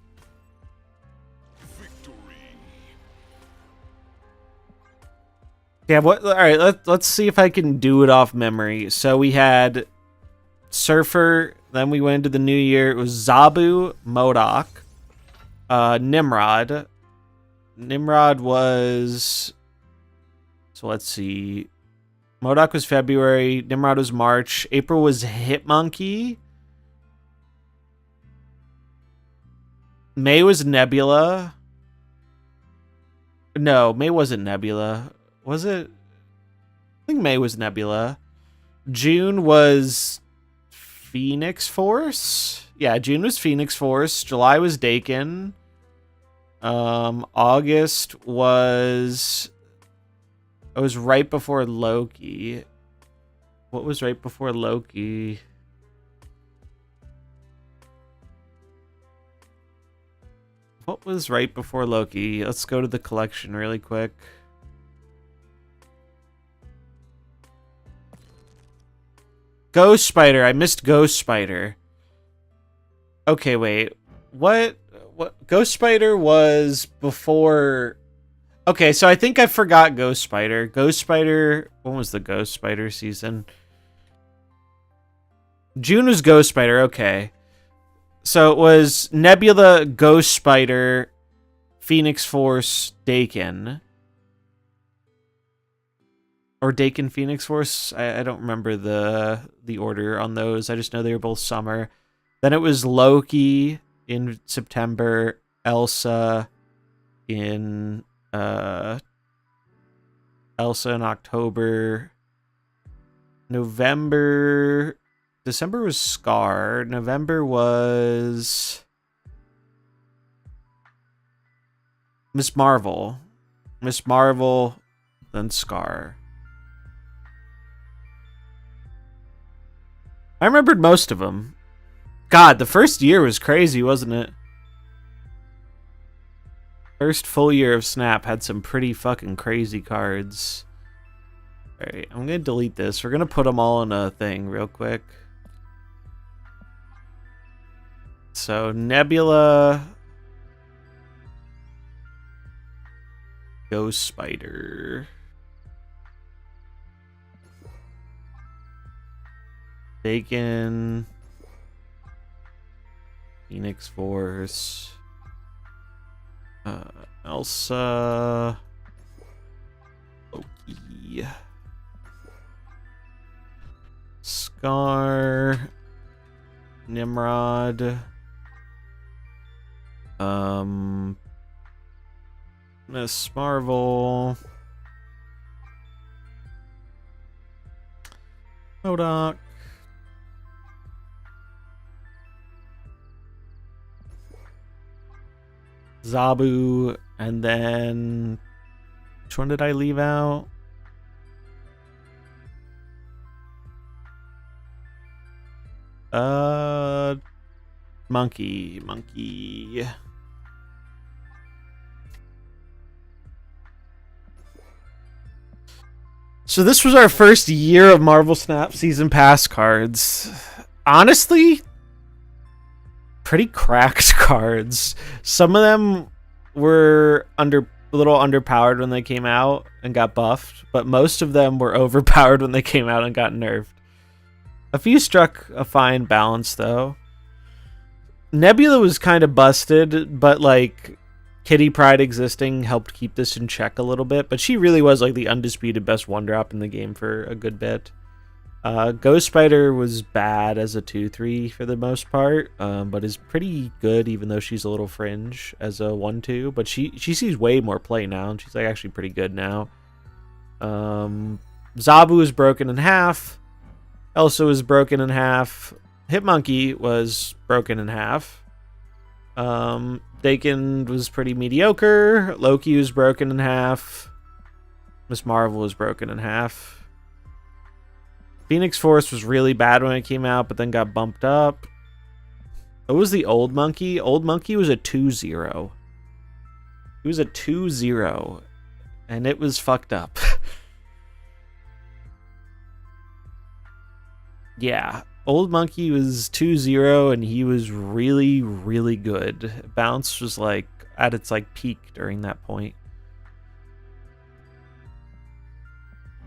Victory. Yeah, what? All right, let's see if I can do it off memory. So we had Surfer, then we went into the new year. It was Zabu, Modok, Nimrod. Nimrod was... So let's see. Modok was February. Nimrod was March. April was Hitmonkey. May was Nebula. No, May wasn't Nebula. Was it? I think May was Nebula. June was Phoenix Force. Yeah, June was Phoenix Force. July was Dakin. August was... It was right before Loki. What was right before Loki? What was right before Loki? Let's go to the collection really quick. Ghost Spider. I missed Ghost Spider. Okay, wait. What Ghost Spider was before... Okay, so I think I forgot Ghost Spider. Ghost Spider... When was the Ghost Spider season? June was Ghost Spider, okay. So it was Nebula, Ghost Spider, Phoenix Force, Dakin. Or Dakin, Phoenix Force? I don't remember the order on those. I just know they were both summer. Then it was Loki in September, Elsa in October, November, December was Scar, November was Miss Marvel, then Scar. I remembered most of them. God, the first year was crazy, wasn't it? First full year of Snap had some pretty fucking crazy cards. Alright, I'm gonna delete this. We're gonna put them all in a thing real quick. So, Nebula... Ghost Spider... Dakin... Phoenix Force... Elsa... Loki... Scar... Nimrod... Miss Marvel... Modok... Zabu, and then which one did I leave out? Monkey. So this was our first year of Marvel Snap Season Pass cards. Honestly, pretty cracked cards. Some of them were a little underpowered when they came out and got buffed, but most of them were overpowered when they came out and got nerfed. A few struck a fine balance though. Nebula was kind of busted, but like Kitty Pryde existing helped keep this in check a little bit, but she really was like the undisputed best one drop in the game for a good bit. Ghost Spider was bad as a 2-3 for the most part, but is pretty good even though she's a little fringe as a 1-2. But she sees way more play now, and she's like actually pretty good now. Zabu is broken in half. Elsa was broken in half. Hitmonkey was broken in half. Dakin was pretty mediocre. Loki was broken in half. Miss Marvel was broken in half. Phoenix Force was really bad when it came out, but then got bumped up. What was the Old Monkey? Old Monkey was a 2-0. It was a 2-0, and it was fucked up. Yeah, Old Monkey was 2-0, and he was really, really good. Bounce was like at its like peak during that point.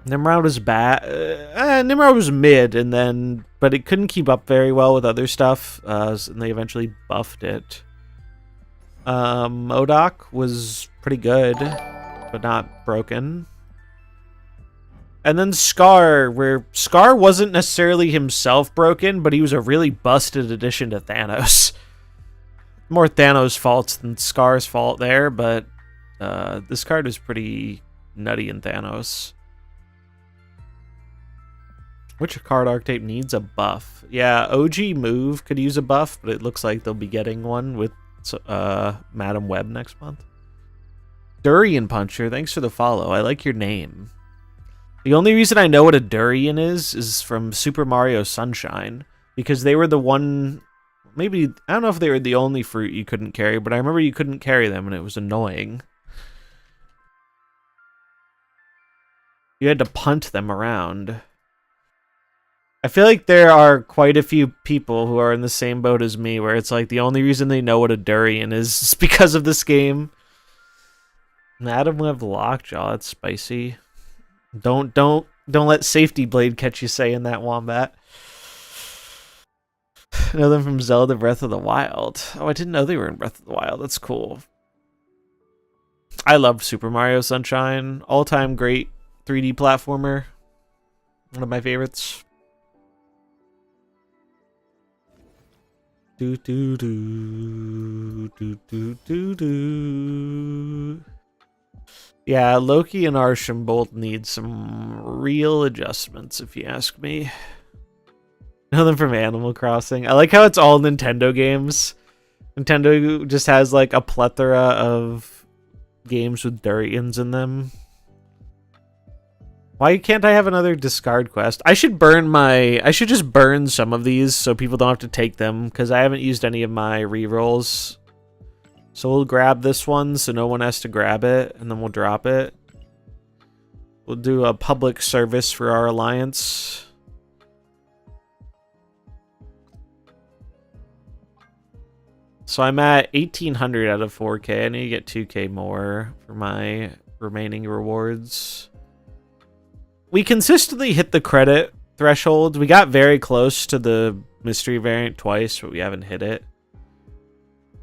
Nimrod was bad. Nimrod was mid, but it couldn't keep up very well with other stuff, and they eventually buffed it. Modok was pretty good, but not broken. And then Scar, where Scar wasn't necessarily himself broken, but he was a really busted addition to Thanos. More Thanos' faults than Scar's fault there, but this card is pretty nutty in Thanos. Which card archetype needs a buff? Yeah, OG Move could use a buff, but it looks like they'll be getting one with Madam Web next month. Durian Puncher, thanks for the follow. I like your name. The only reason I know what a durian is from Super Mario Sunshine, because they were the one... Maybe, I don't know if they were the only fruit you couldn't carry, but I remember you couldn't carry them, and it was annoying. You had to punt them around. I feel like there are quite a few people who are in the same boat as me, where it's like the only reason they know what a durian is because of this game. Madam Web Lockjaw, that's spicy. Don't let Safety Blade catch you saying that, Wombat. Another from Zelda Breath of the Wild. Oh, I didn't know they were in Breath of the Wild. That's cool. I love Super Mario Sunshine. All-time great 3D platformer. One of my favorites. Do do do do do do do. Yeah, Loki and Arishem both need some real adjustments, if you ask me. Know them from Animal Crossing. I like how it's all Nintendo games. Nintendo just has like a plethora of games with durians in them. Why can't I have another discard quest? I should just burn some of these so people don't have to take them, because I haven't used any of my rerolls. So we'll grab this one so no one has to grab it, and then we'll drop it. We'll do a public service for our alliance. So I'm at 1,800 out of 4K. I need to get 2K more for my remaining rewards. We consistently hit the credit threshold. We got very close to the mystery variant twice, but we haven't hit it.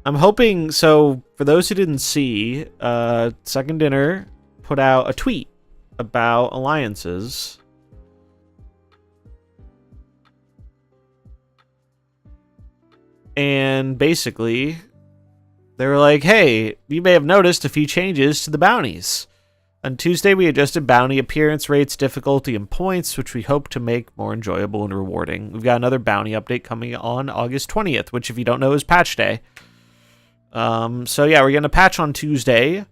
I'm hoping, so for those who didn't see, Second Dinner put out a tweet about alliances. And basically, they were like, hey, you may have noticed a few changes to the bounties. On Tuesday, we adjusted bounty appearance rates, difficulty, and points, which we hope to make more enjoyable and rewarding. We've got another bounty update coming on August 20th, which, if you don't know, is patch day. So yeah, we're going to patch on Tuesday.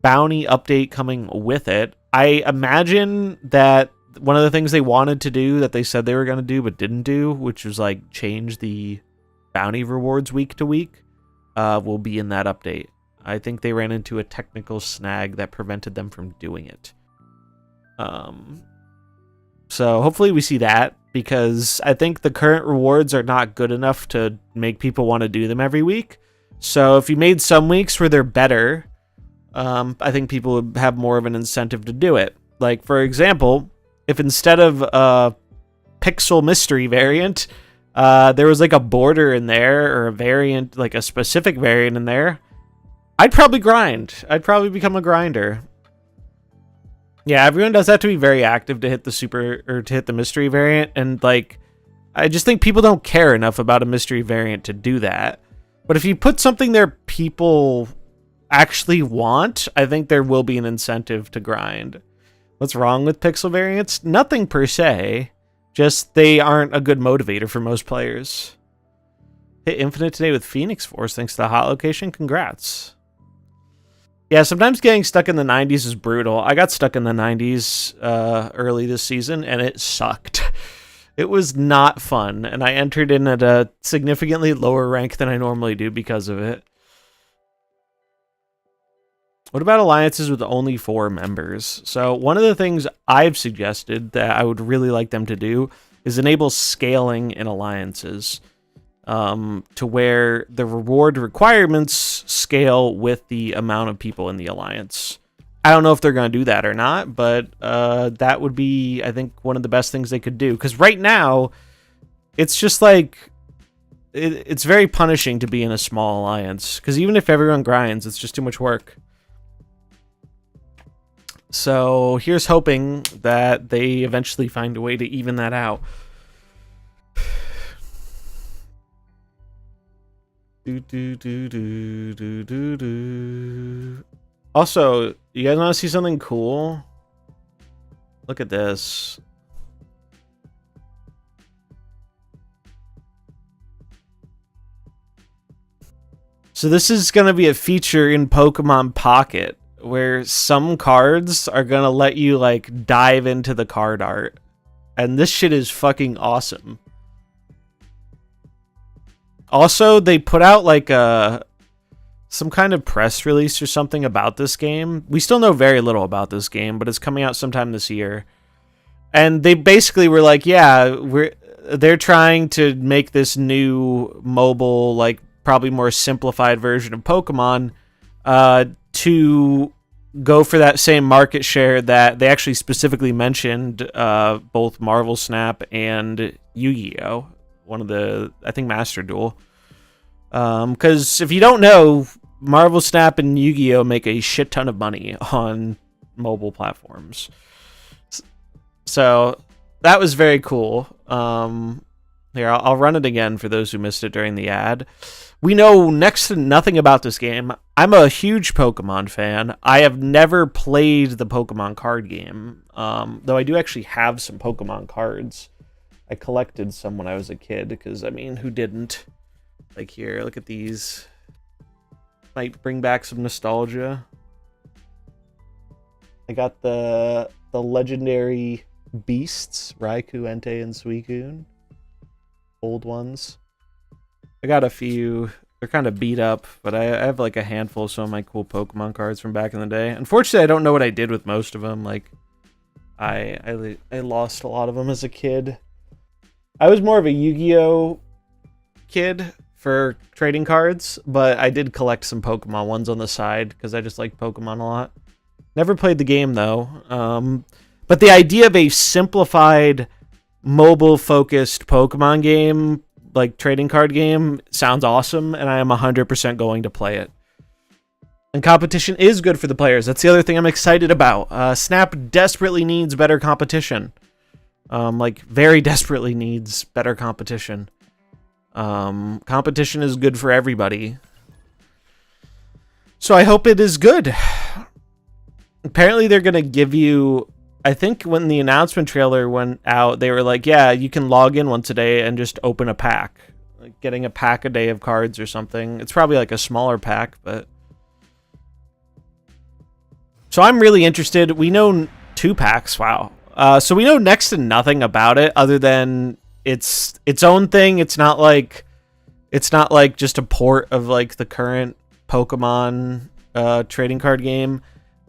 Bounty update coming with it. I imagine that one of the things they wanted to do that they said they were going to do but didn't do, which was like change the bounty rewards week to week, will be in that update. I think they ran into a technical snag that prevented them from doing it. So hopefully we see that, because I think the current rewards are not good enough to make people want to do them every week. So if you made some weeks where they're better, I think people would have more of an incentive to do it. Like, for example, if instead of a pixel mystery variant, there was like a border in there, or a variant, like a specific variant in there, I'd probably grind. I'd probably become a grinder. Yeah, everyone does have to be very active to hit the to hit the mystery variant, and like, I just think people don't care enough about a mystery variant to do that. But if you put something there people actually want, I think there will be an incentive to grind. What's wrong with pixel variants? Nothing per se. Just they aren't a good motivator for most players. Hit Infinite today with Phoenix Force thanks to the hot location. Congrats. Yeah, sometimes getting stuck in the 90s is brutal. I got stuck in the 90s early this season, and it sucked. It was not fun, and I entered in at a significantly lower rank than I normally do because of it. What about alliances with only 4 members? So one of the things I've suggested that I would really like them to do is enable scaling in alliances, to where the reward requirements scale with the amount of people in the alliance. I don't know if they're going to do that or not, but that would be, I think, one of the best things they could do. Because right now, it's just like, it's very punishing to be in a small alliance. Because even if everyone grinds, it's just too much work. So here's hoping that they eventually find a way to even that out. Do, do, do, do, do, do, do. Also, you guys want to see something cool? Look at this. So this is going to be a feature in Pokemon Pocket where some cards are going to let you like dive into the card art. And this shit is fucking awesome. Also, they put out like some kind of press release or something about this game. We still know very little about this game, but it's coming out sometime this year. And they basically were like, yeah, they're trying to make this new mobile, like probably more simplified version of Pokemon to go for that same market share that they actually specifically mentioned both Marvel Snap and Yu-Gi-Oh! One of the, I think, Master Duel. Because if you don't know, Marvel Snap and Yu-Gi-Oh! Make a shit ton of money on mobile platforms. So that was very cool. Here, I'll run it again for those who missed it during the ad. We know next to nothing about this game. I'm a huge Pokemon fan. I have never played the Pokemon card game, though I do actually have some Pokemon cards. I collected some when I was a kid, because, I mean, who didn't? Like, here, look at these. Might bring back some nostalgia. I got the legendary beasts, Raikou, Entei, and Suicune. Old ones. I got a few. They're kind of beat up, but I have like a handful of some of my cool Pokemon cards from back in the day. Unfortunately, I don't know what I did with most of them. Like, I lost a lot of them as a kid. I was more of a Yu-Gi-Oh! Kid for trading cards, but I did collect some Pokemon ones on the side because I just like Pokemon a lot. Never played the game though. But the idea of a simplified, mobile-focused Pokemon game, like trading card game, sounds awesome, and I am 100% going to play it. And competition is good for the players. That's the other thing I'm excited about. Snap desperately needs better competition. Like, very desperately needs better competition. Competition is good for everybody. So I hope it is good. Apparently they're going to give you... I think when the announcement trailer went out, they were like, yeah, you can log in once a day and just open a pack. Like getting a pack a day of cards or something. It's probably like a smaller pack, but... So I'm really interested. We know 2 packs, wow. So we know next to nothing about it other than it's its own thing. It's not like just a port of like the current Pokemon trading card game.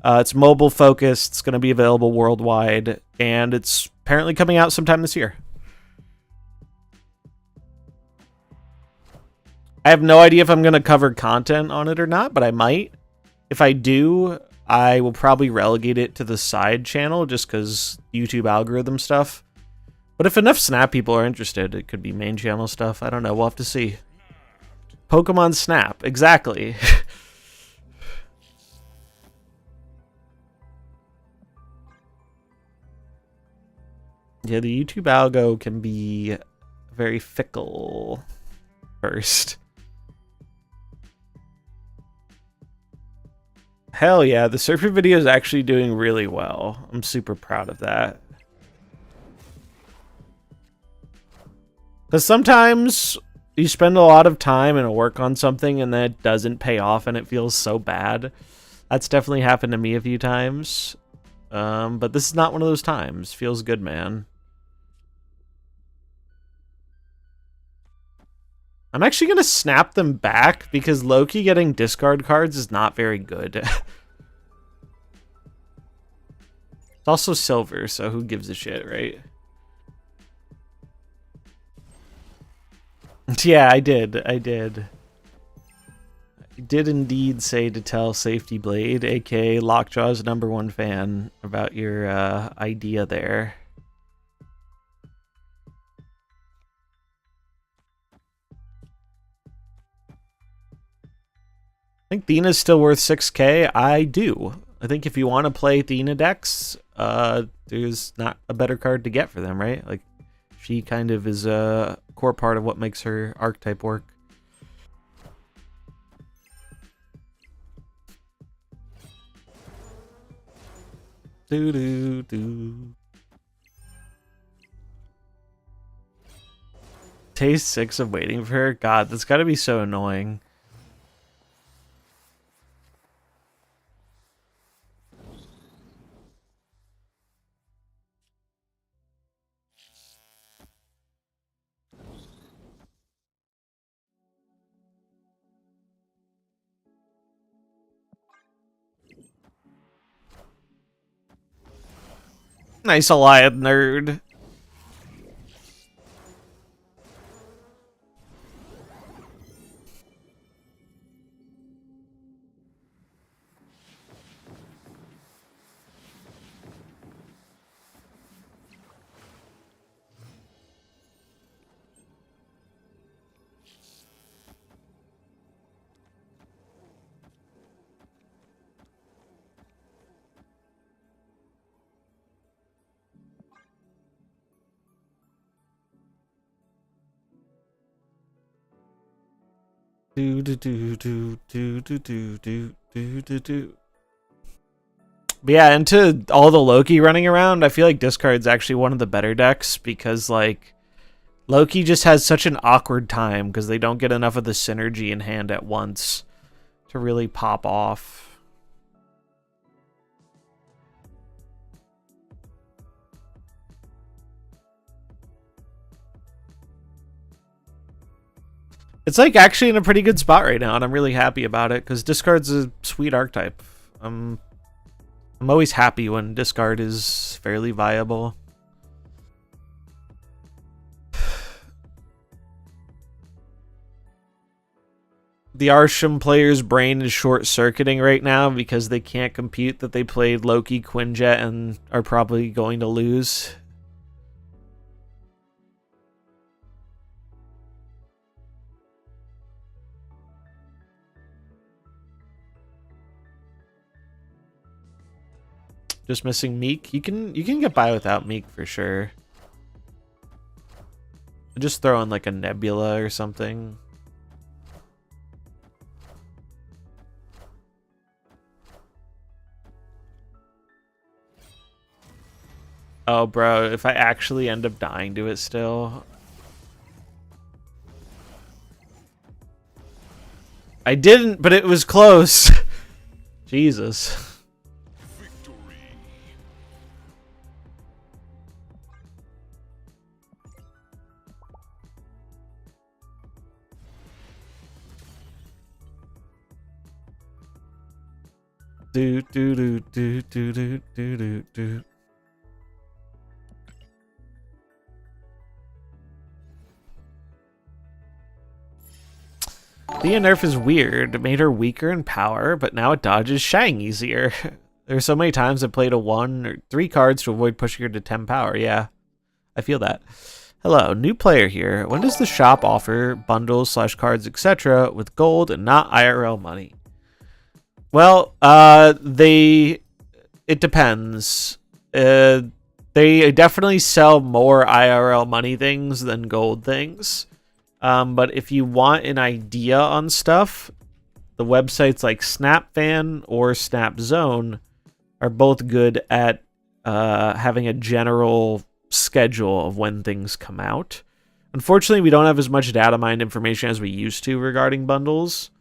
It's mobile focused. It's going to be available worldwide, and it's apparently coming out sometime this year. I have no idea if I'm going to cover content on it or not, but I might. If I do, I will probably relegate it to the side channel just because YouTube algorithm stuff. But if enough Snap people are interested, it could be main channel stuff. I don't know. We'll have to see. Pokemon Snap. Exactly. Yeah, the YouTube algo can be very fickle first. Hell yeah, the surfer video is actually doing really well. I'm super proud of that. Because sometimes you spend a lot of time and work on something and then it doesn't pay off and it feels so bad. That's definitely happened to me a few times. But this is not one of those times. Feels good, man. I'm actually going to snap them back because Loki getting discard cards is not very good. It's also silver, so who gives a shit, right? Yeah, I did. I did indeed say to tell Safety Blade, aka Lockjaw's #1 fan, about your idea there. I think Thena's still worth 6k. I do. I think if you want to play Thena decks, there's not a better card to get for them, right? Like, she kind of is a core part of what makes her archetype work. Do do do. Taste 6 of waiting for her. God, that's got to be so annoying. Nice Allied nerd. Do do do do do do do do do do do. But yeah, into all the Loki running around, I feel like discard's actually one of the better decks because like Loki just has such an awkward time because they don't get enough of the synergy in hand at once to really pop off. It's like actually in a pretty good spot right now, and I'm really happy about it because discard's a sweet archetype. I'm always happy when discard is fairly viable. The Arishem player's brain is short-circuiting right now because they can't compute that they played Loki, Quinjet, and are probably going to lose. Just missing Meek. You can get by without Meek for sure. Just throw in like a Nebula or something. Oh, bro, if I actually end up dying to it still. I didn't, but it was close. Jesus. Do do do do do do do do do. The nerf is weird. It made her weaker in power, but now it dodges Shang easier. There's so many times I played a 1 or 3 cards to avoid pushing her to 10 power. Yeah, I feel that. Hello, new player here. When does the shop offer bundles / cards, etc. with gold and not IRL money? Well, it depends. They definitely sell more IRL money things than gold things. But if you want an idea on stuff, the websites like SnapFan or SnapZone are both good at having a general schedule of when things come out. Unfortunately, we don't have as much data mined information as we used to regarding bundles.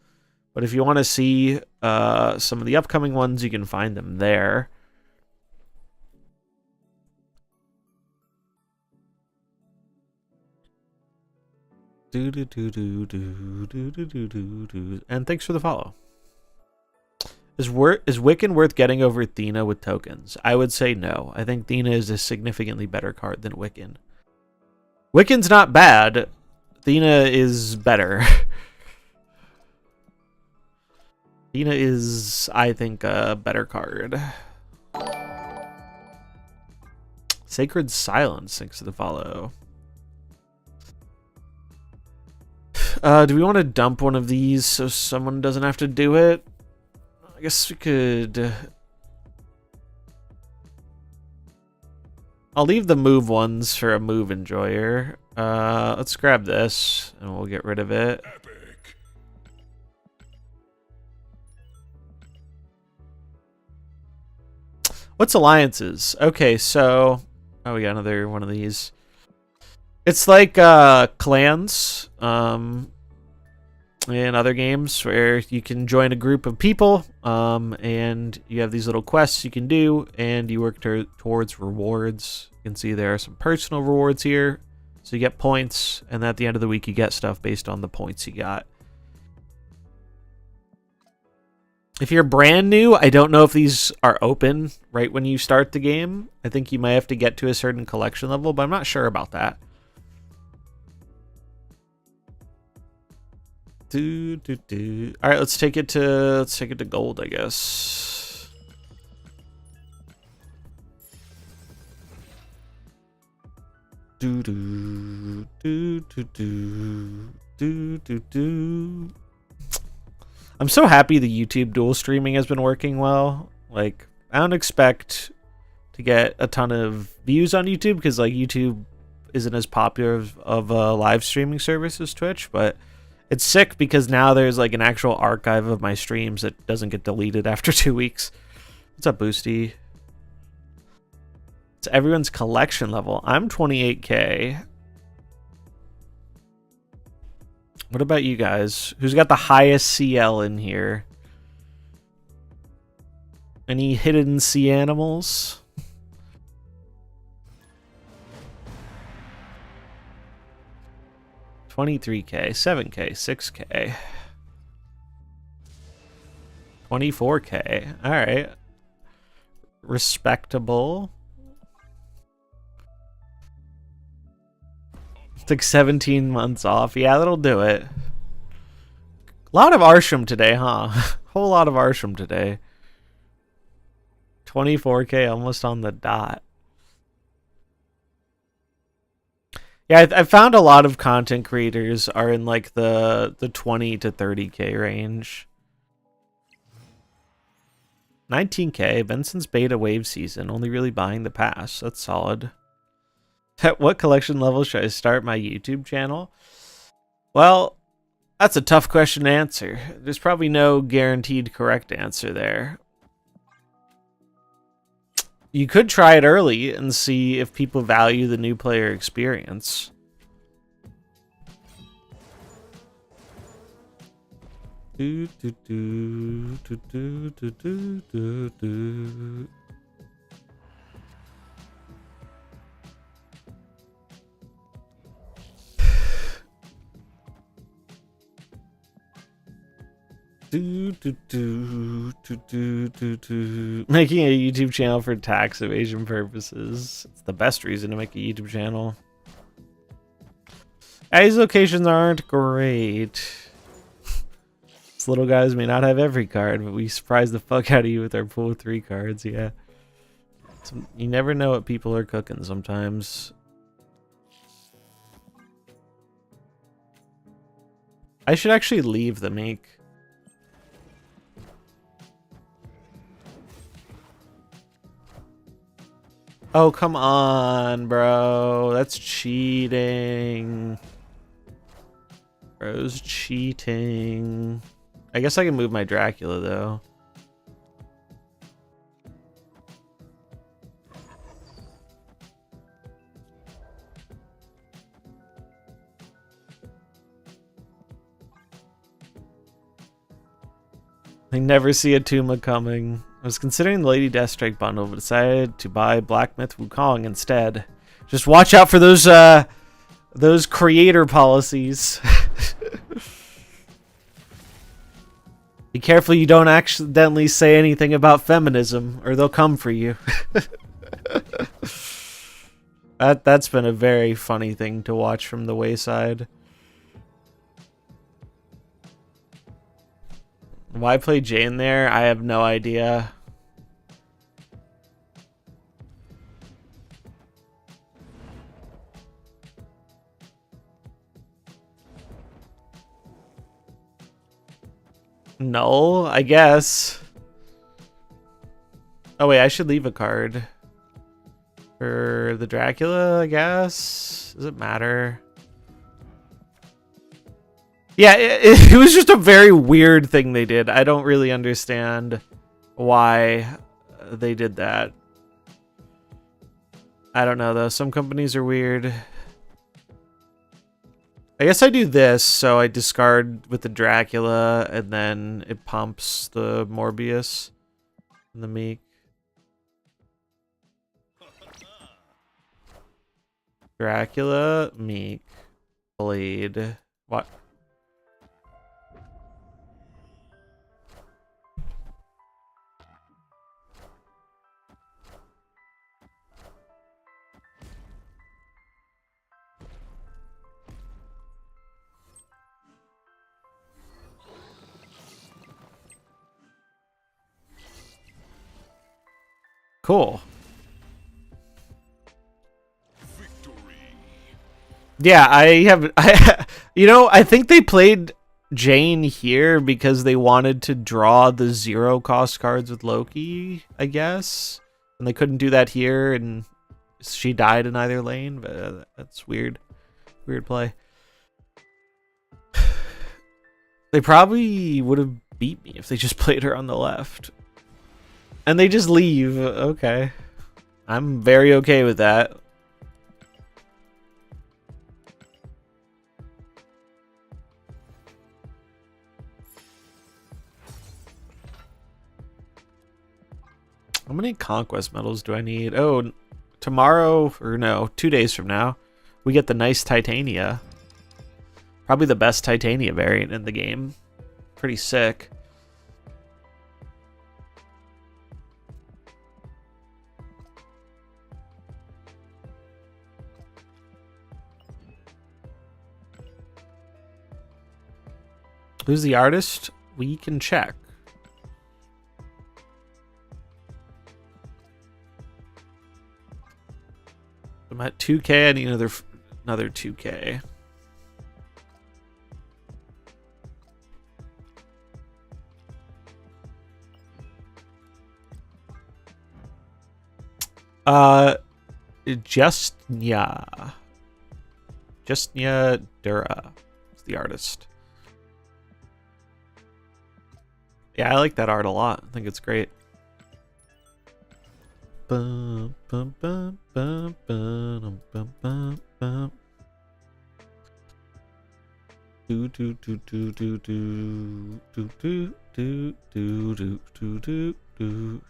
But if you want to see some of the upcoming ones, you can find them there. And thanks for the follow. Is Wiccan worth getting over Athena with tokens? I would say no. I think Athena is a significantly better card than Wiccan. Wiccan's not bad. Athena is better. Athena is, I think, a better card. Sacred Silence, thanks for the follow. Do we want to dump one of these so someone doesn't have to do it? I guess we could. I'll leave the move ones for a move enjoyer. Let's grab this and we'll get rid of it. Epic. What's alliances? Okay, so we got another one of these. It's like clans in other games where you can join a group of people and you have these little quests you can do and you work towards rewards. You can see there are some personal rewards here. So you get points, and at the end of the week you get stuff based on the points you got. If you're brand new, I don't know if these are open right when you start the game. I think you might have to get to a certain collection level, but I'm not sure about that. All right, let's take it to gold, I guess. I'm so happy the YouTube dual streaming has been working well. Like, I don't expect to get a ton of views on YouTube because like YouTube isn't as popular of a live streaming service as Twitch, but it's sick because now there's like an actual archive of my streams that doesn't get deleted after 2 weeks. What's up, Boosty? It's everyone's collection level. I'm 28k. What about you guys? Who's got the highest CL in here? Any hidden sea animals? $23k, 7k, 6k, 24k. All right, respectable. Took 17 months off. Yeah, that'll do it. A lot of Arishem today, huh? Whole lot of Arishem today. 24k, almost on the dot. Yeah, I found a lot of content creators are in like the 20 to 30k range. 19k, Benson's beta wave season, only really buying the pass. That's solid. At what collection level should I start my YouTube channel? Well, that's a tough question to answer. There's probably no guaranteed correct answer there. You could try it early and see if people value the new player experience. Do, do, do, do, do, do, do, do, do. Making a YouTube channel for tax evasion purposes. It's the best reason to make a YouTube channel. These locations aren't great. These little guys may not have every card, but we surprise the fuck out of you with our pool of 3 cards, yeah. You never know what people are cooking sometimes. I should actually leave the make. Oh, come on, bro. That's cheating. Bro's cheating. I guess I can move my Dracula, though. I never see a Tuma coming. I was considering the Lady Deathstrike bundle, but decided to buy Black Myth Wukong instead. Just watch out for those creator policies. Be careful you don't accidentally say anything about feminism, or they'll come for you. That's been a very funny thing to watch from the wayside. Why play Jane there? I have no idea. Null, I guess. Oh wait, I should leave a card. For the Dracula, I guess? Does it matter? Yeah, it was just a very weird thing they did. I don't really understand why they did that. I don't know though. Some companies are weird. I guess I do this, so I discard with the Dracula, and then it pumps the Morbius and the Meek. Dracula, Meek, Blade. What? Cool. Victory. Yeah, I have. I think they played Jane here because they wanted to draw the 0 cost cards with Loki, I guess, and they couldn't do that here, and she died in either lane. But that's weird. Weird play. They probably would have beat me if they just played her on the left. And they just leave. Okay. I'm very okay with that. How many conquest medals do I need? Oh, tomorrow, or no, 2 days from now, we get the nice Titania. Probably the best Titania variant in the game. Pretty sick. Who's the artist? We can check. I'm at 2K. I need another 2K. Justnya Dura is the artist. Yeah, I like that art a lot. I think it's great. Bum, bum, bum, bum, bum, bum, bum, bum. Do do do do do do do do do do do do do do.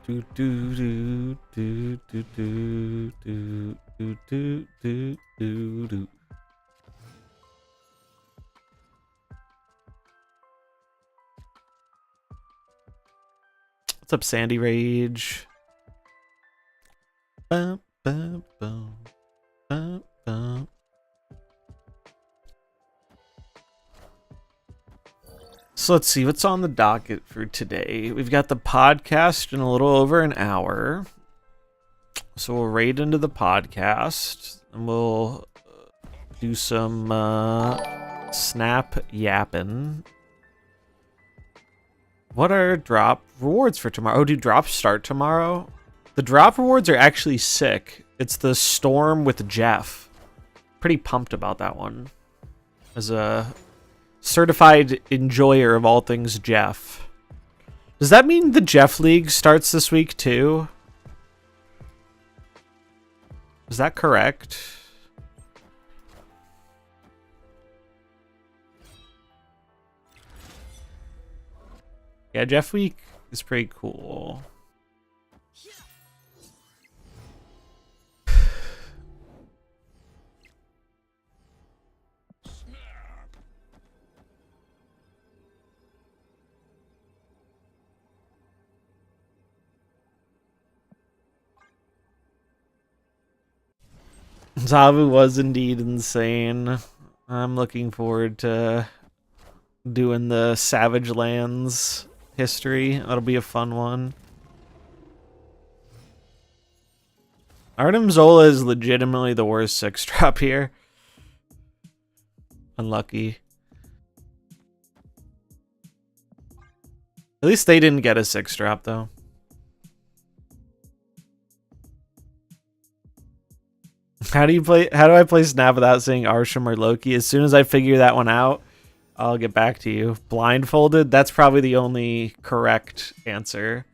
Do do do do do do. Do do do do do do do do do do do do. What's up, Sandy Rage? Bum, bum, bum, bum, bum. So let's see what's on the docket for today. We've got the podcast in a little over an hour. So we'll raid into the podcast and we'll do some snap yapping. What are drop rewards for tomorrow? Oh, do drops start tomorrow? The drop rewards are actually sick. It's the Storm with Jeff. Pretty pumped about that one. As a certified enjoyer of all things Jeff. Does that mean the Jeff League starts this week too? Is that correct? Yeah, Jeff Week is pretty cool. Zabu was indeed insane. I'm looking forward to doing the Savage Lands history. That'll be a fun one. Artem Zola is legitimately the worst 6-drop here. Unlucky. At least they didn't get a 6-drop though. How do I play Snap without saying Arishem or Loki? As soon as I figure that one out, I'll get back to you. Blindfolded, that's probably the only correct answer.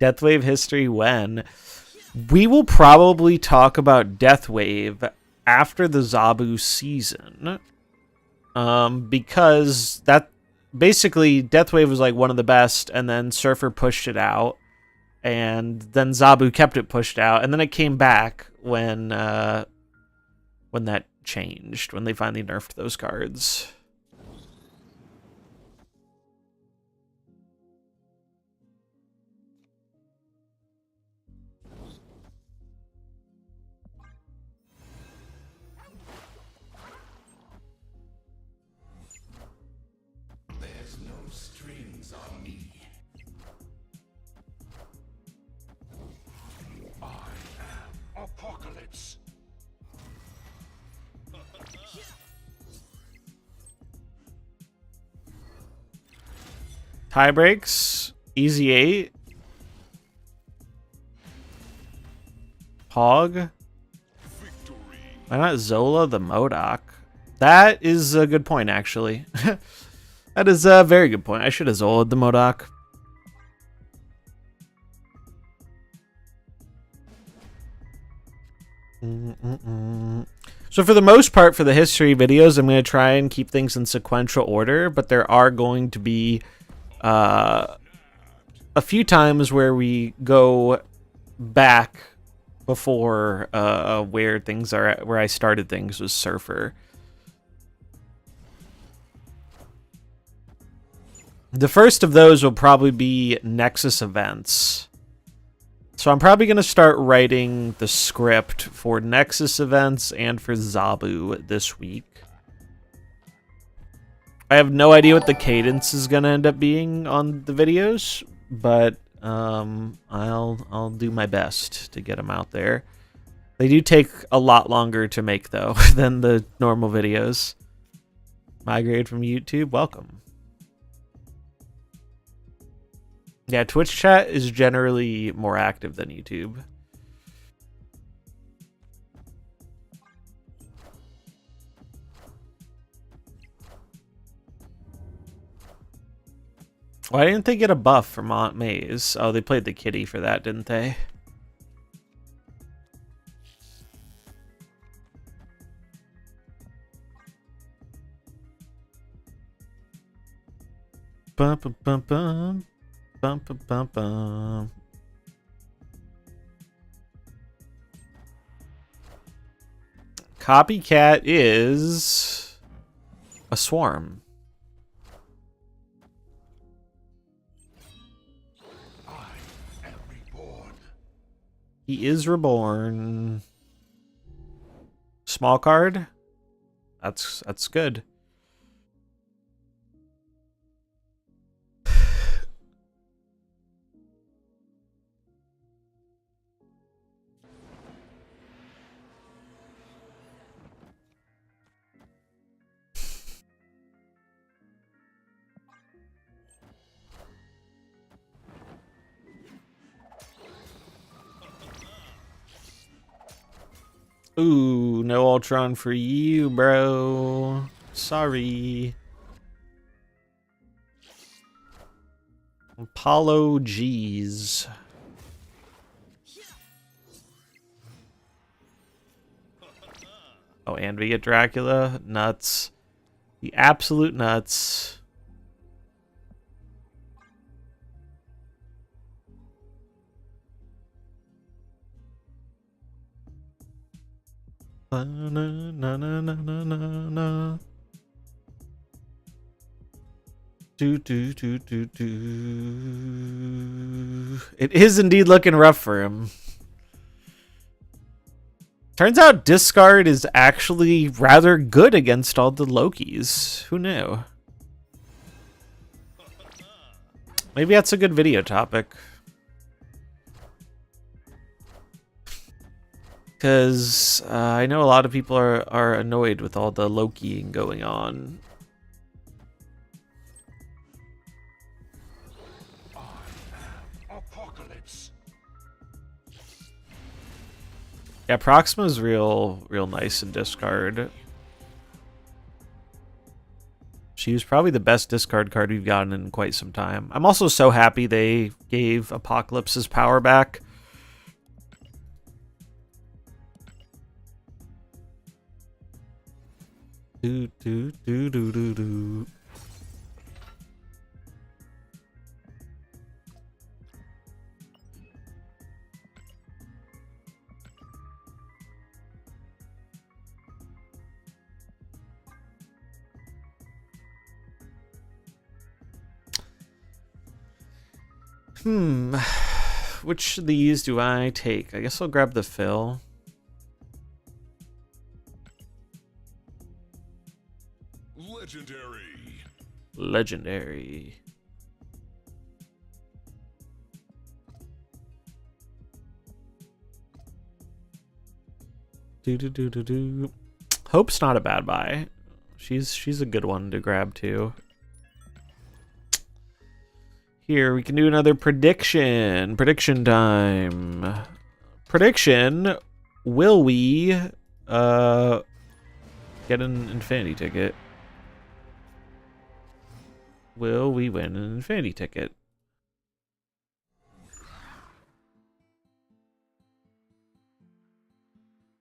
Deathwave history when? We will probably talk about Deathwave after the Zabu season. Because that basically Deathwave was like one of the best, and then Surfer pushed it out, and then Zabu kept it pushed out, and then it came back when that changed, when they finally nerfed those cards. There's no strings on me. I am Apocalypse. Tie breaks, easy 8. Hog. Victory. Why not Zola the Modok? That is a good point, actually. That is a very good point. I should have Zola'd the Modok. So for the most part, for the history videos, I'm going to try and keep things in sequential order, but there are going to be a few times where we go back before where things are at, where I started things was Surfer. The first of those will probably be Nexus events. So I'm probably going to start writing the script for Nexus events and for Zabu this week. I have no idea what the cadence is going to end up being on the videos, but I'll do my best to get them out there. They do take a lot longer to make, though, than the normal videos. Migrated from YouTube, welcome. Yeah, Twitch chat is generally more active than YouTube. Why didn't they get a buff from Aunt May's? Oh, they played the kitty for that, didn't they? Bum, bum, bum, bum. Bum, bum, bum, bum. Copycat is a swarm. I am reborn. He is reborn. Small card. That's good. Ooh, no Ultron for you, bro. Sorry. Apollo G's. Oh, and we get Dracula. Nuts. The absolute nuts. Na, na, na, na, na, na, na. Do, do, do, do, do. It is indeed looking rough for him. Turns out discard is actually rather good against all the Lokis. Who knew? Maybe that's a good video topic. Because I know a lot of people are annoyed with all the Lokiing going on. Apocalypse. Yeah, Proxima's real nice in discard. She was probably the best discard card we've gotten in quite some time. I'm also so happy they gave Apocalypse's power back. Do do do do do do. Which of these do I take? I guess I'll grab the fill. Legendary. Legendary. Do. Hope's not a bad buy. She's a good one to grab too. Here, we can do another prediction. Prediction time. Prediction. Will we get an Infinity ticket? Will we win an Infinity ticket?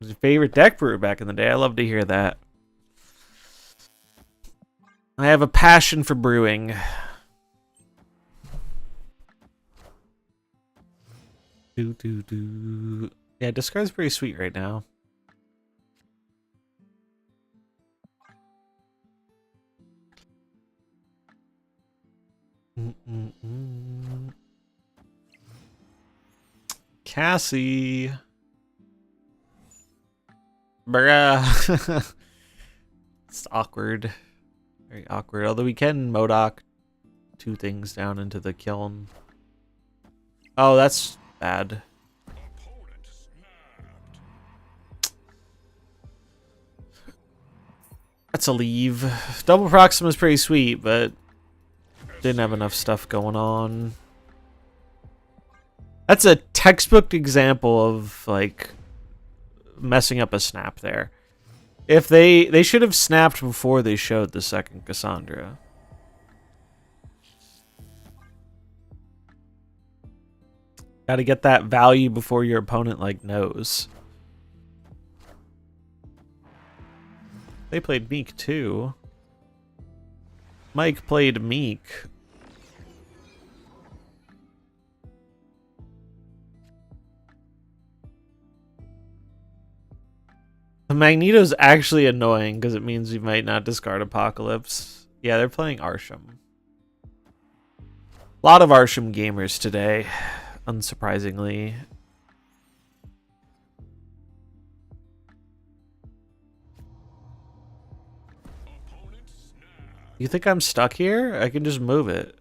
Was your favorite deck brewer back in the day? I love to hear that. I have a passion for brewing. Yeah, discard's pretty sweet right now. Cassie. Bruh. It's awkward. Very awkward. Although we can Modok 2 things down into the kiln. Oh, that's bad. Opponent snapped. That's a leave. Double Proxima is pretty sweet, but didn't have enough stuff going on. That's a textbook example of, like, messing up a snap there. If they should have snapped before they showed the second Cassandra. Gotta get that value before your opponent, like, knows. They played Meek, too. Mike played Meek. The Magneto's actually annoying because it means we might not discard Apocalypse. Yeah, they're playing Arishem. A lot of Arishem gamers today, unsurprisingly. You think I'm stuck here? I can just move it.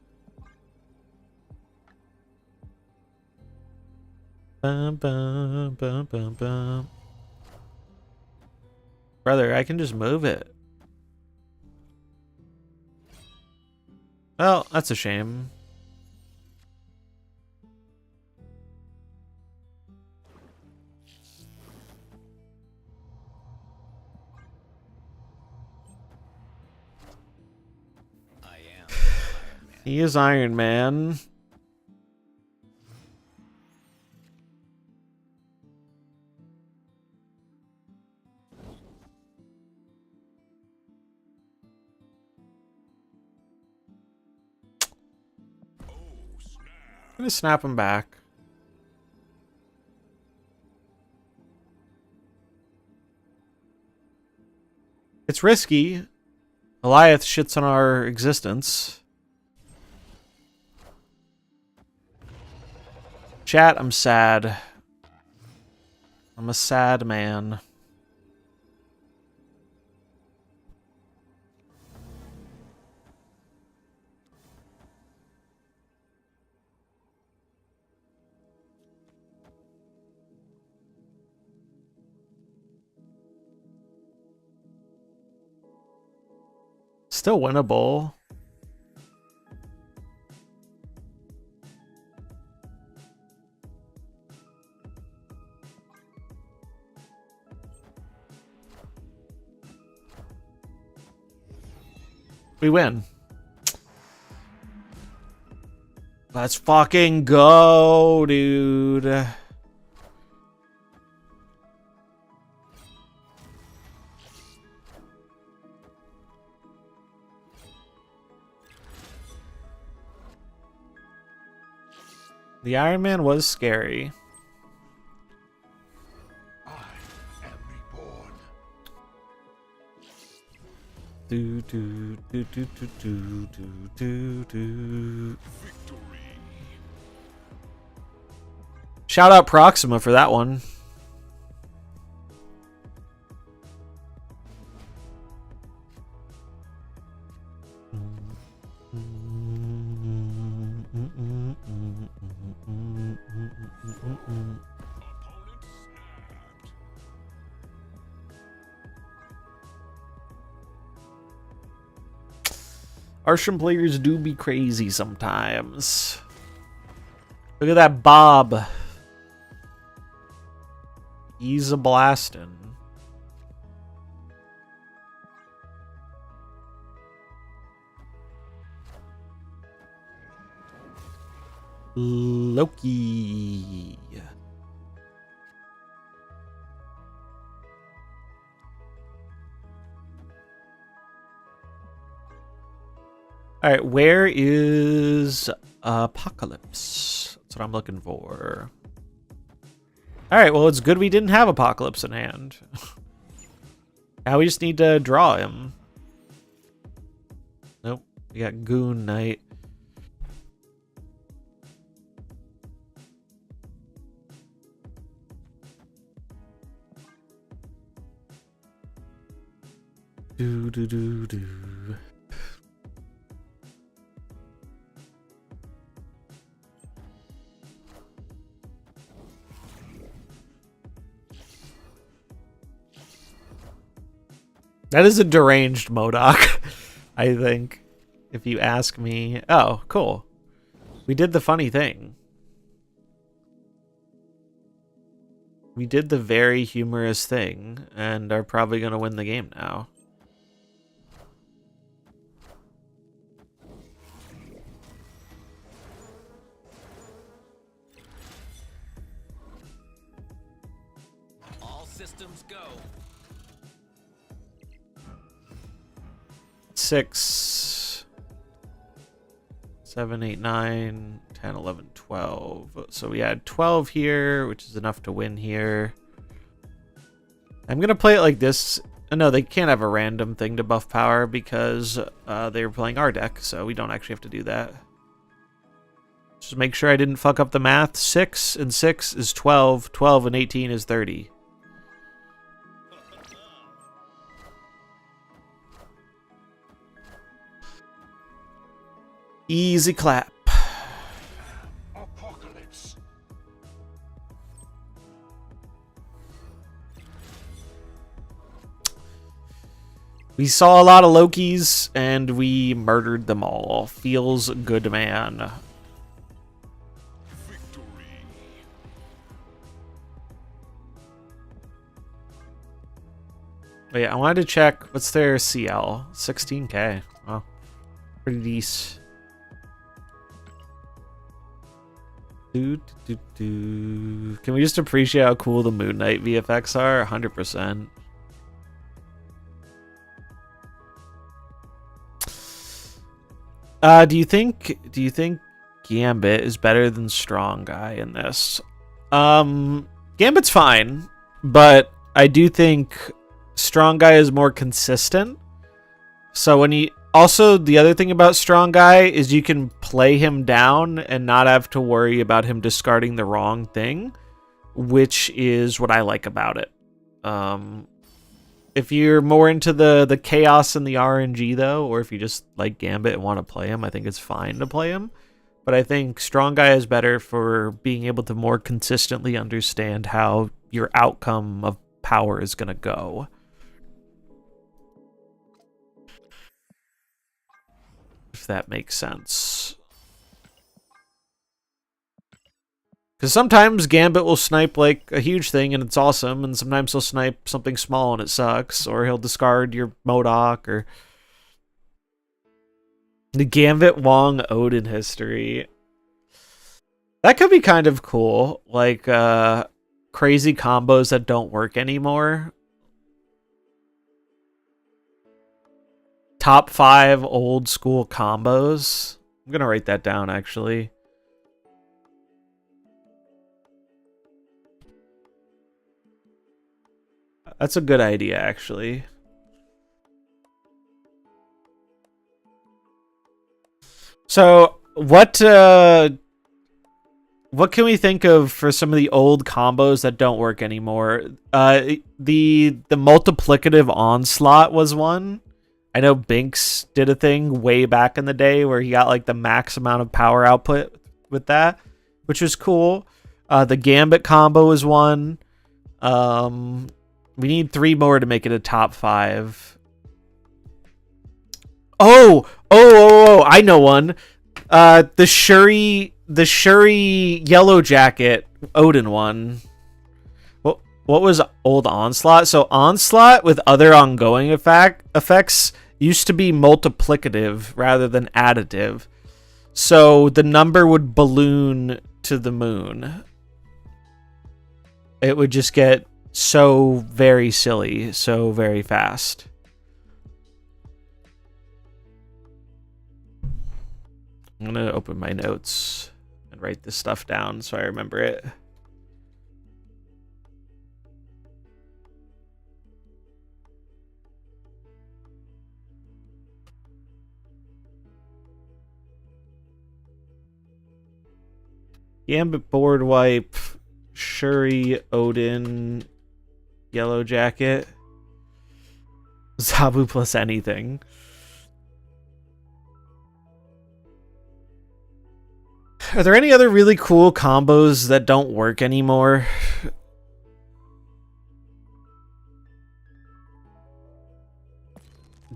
Bum, bum, bum, bum, bum. Brother, I can just move it. Well, that's a shame. I am Iron Man. He is Iron Man. I'm gonna snap him back. It's risky. Goliath shits on our existence. Chat, I'm sad. I'm a sad man. Still winnable. We win. Let's fucking go, dude. The Iron Man was scary. I am reborn. Do do do do do do do do do. Victory. Shout out Proxima for that one. Arishem players do be crazy sometimes. Look at that Bob. He's a blastin'. Loki. All right, where is Apocalypse? That's what I'm looking for. All right, well, it's good we didn't have Apocalypse in hand. Now we just need to draw him. Nope, we got Goon Knight. Do do do do. That is a deranged Modok, I think, if you ask me. Oh, cool. We did the funny thing. We did the very humorous thing and are probably going to win the game now. All systems go. 6, 7, 8, 9, 10, 11, 12. So we had 12 here, which is enough to win here. I'm going to play it like this. No, they can't have a random thing to buff power because they were playing our deck, so we don't actually have to do that. Just make sure I didn't fuck up the math. 6 and 6 is 12. 12 and 18 is 30. Easy clap. Apocalypse. We saw a lot of Lokis and we murdered them all. Feels good, man. Victory. Wait, I wanted to check what's their CL. 16k. Wow. Pretty decent. Can we just appreciate how cool the Moon Knight VFX are? 100%. Do you think Gambit is better than Strong Guy in this? Gambit's fine, but I do think Strong Guy is more consistent. So when he also, the other thing about Strong Guy is you can play him down and not have to worry about him discarding the wrong thing, which is what I like about it. If you're more into the chaos and the RNG, though, or if you just like Gambit and want to play him, I think it's fine to play him. But I think Strong Guy is better for being able to more consistently understand how your outcome of power is going to go. If that makes sense. Because sometimes Gambit will snipe like a huge thing and it's awesome, and sometimes he'll snipe something small and it sucks, or he'll discard your Modok, or... The Gambit Wong Odin history. That could be kind of cool. Like, crazy combos that don't work anymore. Top 5 old school combos. I'm gonna write that down, actually. That's a good idea, actually. So, what can we think of for some of the old combos that don't work anymore? The multiplicative onslaught was one. I know Binks did a thing way back in the day where he got like the max amount of power output with that, which was cool. The Gambit combo is one. We need 3 more to make it a top 5. Oh, I know one. The Shuri Yellow Jacket Odin one. What was old Onslaught? So Onslaught with other ongoing effects used to be multiplicative rather than additive. So the number would balloon to the moon. It would just get so very silly, so very fast. I'm gonna open my notes and write this stuff down so I remember it. Gambit board wipe, Shuri, Odin, Yellow Jacket, Zabu plus anything. Are there any other really cool combos that don't work anymore?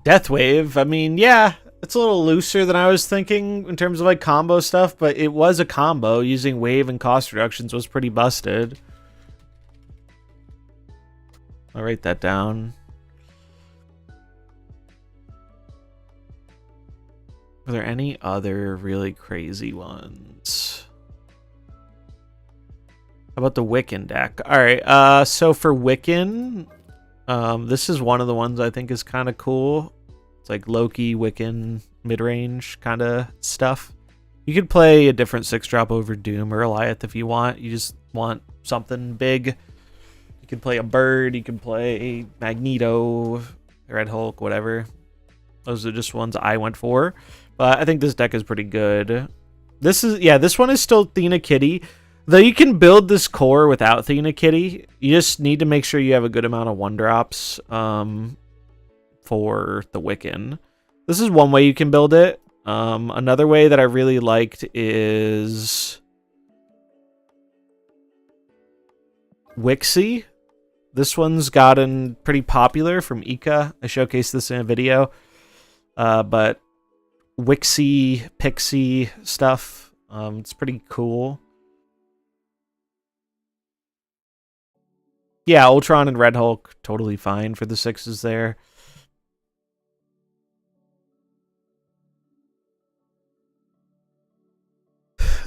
Deathwave, I mean, yeah, it's a little looser than I was thinking in terms of like combo stuff, but it was a combo. Using wave and cost reductions was pretty busted. I'll write that down. Are there any other really crazy ones? How about the Wiccan deck? Alright, so for Wiccan, this is one of the ones I think is kind of cool. It's like Loki, Wiccan, mid-range kind of stuff. You could play a different 6-drop over Doom or Goliath if you want. You just want something big. You can play a bird, you can play Magneto, Red Hulk, whatever. Those are just ones I went for. But I think this deck is pretty good. This one is still Athena Kitty. Though you can build this core without Athena Kitty. You just need to make sure you have a good amount of 1-drops for the Wiccan. This is one way you can build it. Another way that I really liked is Wixie. This one's gotten pretty popular from Ika. I showcased this in a video. But Wixie, Pixie stuff, it's pretty cool. Yeah, Ultron and Red Hulk, totally fine for the 6s there.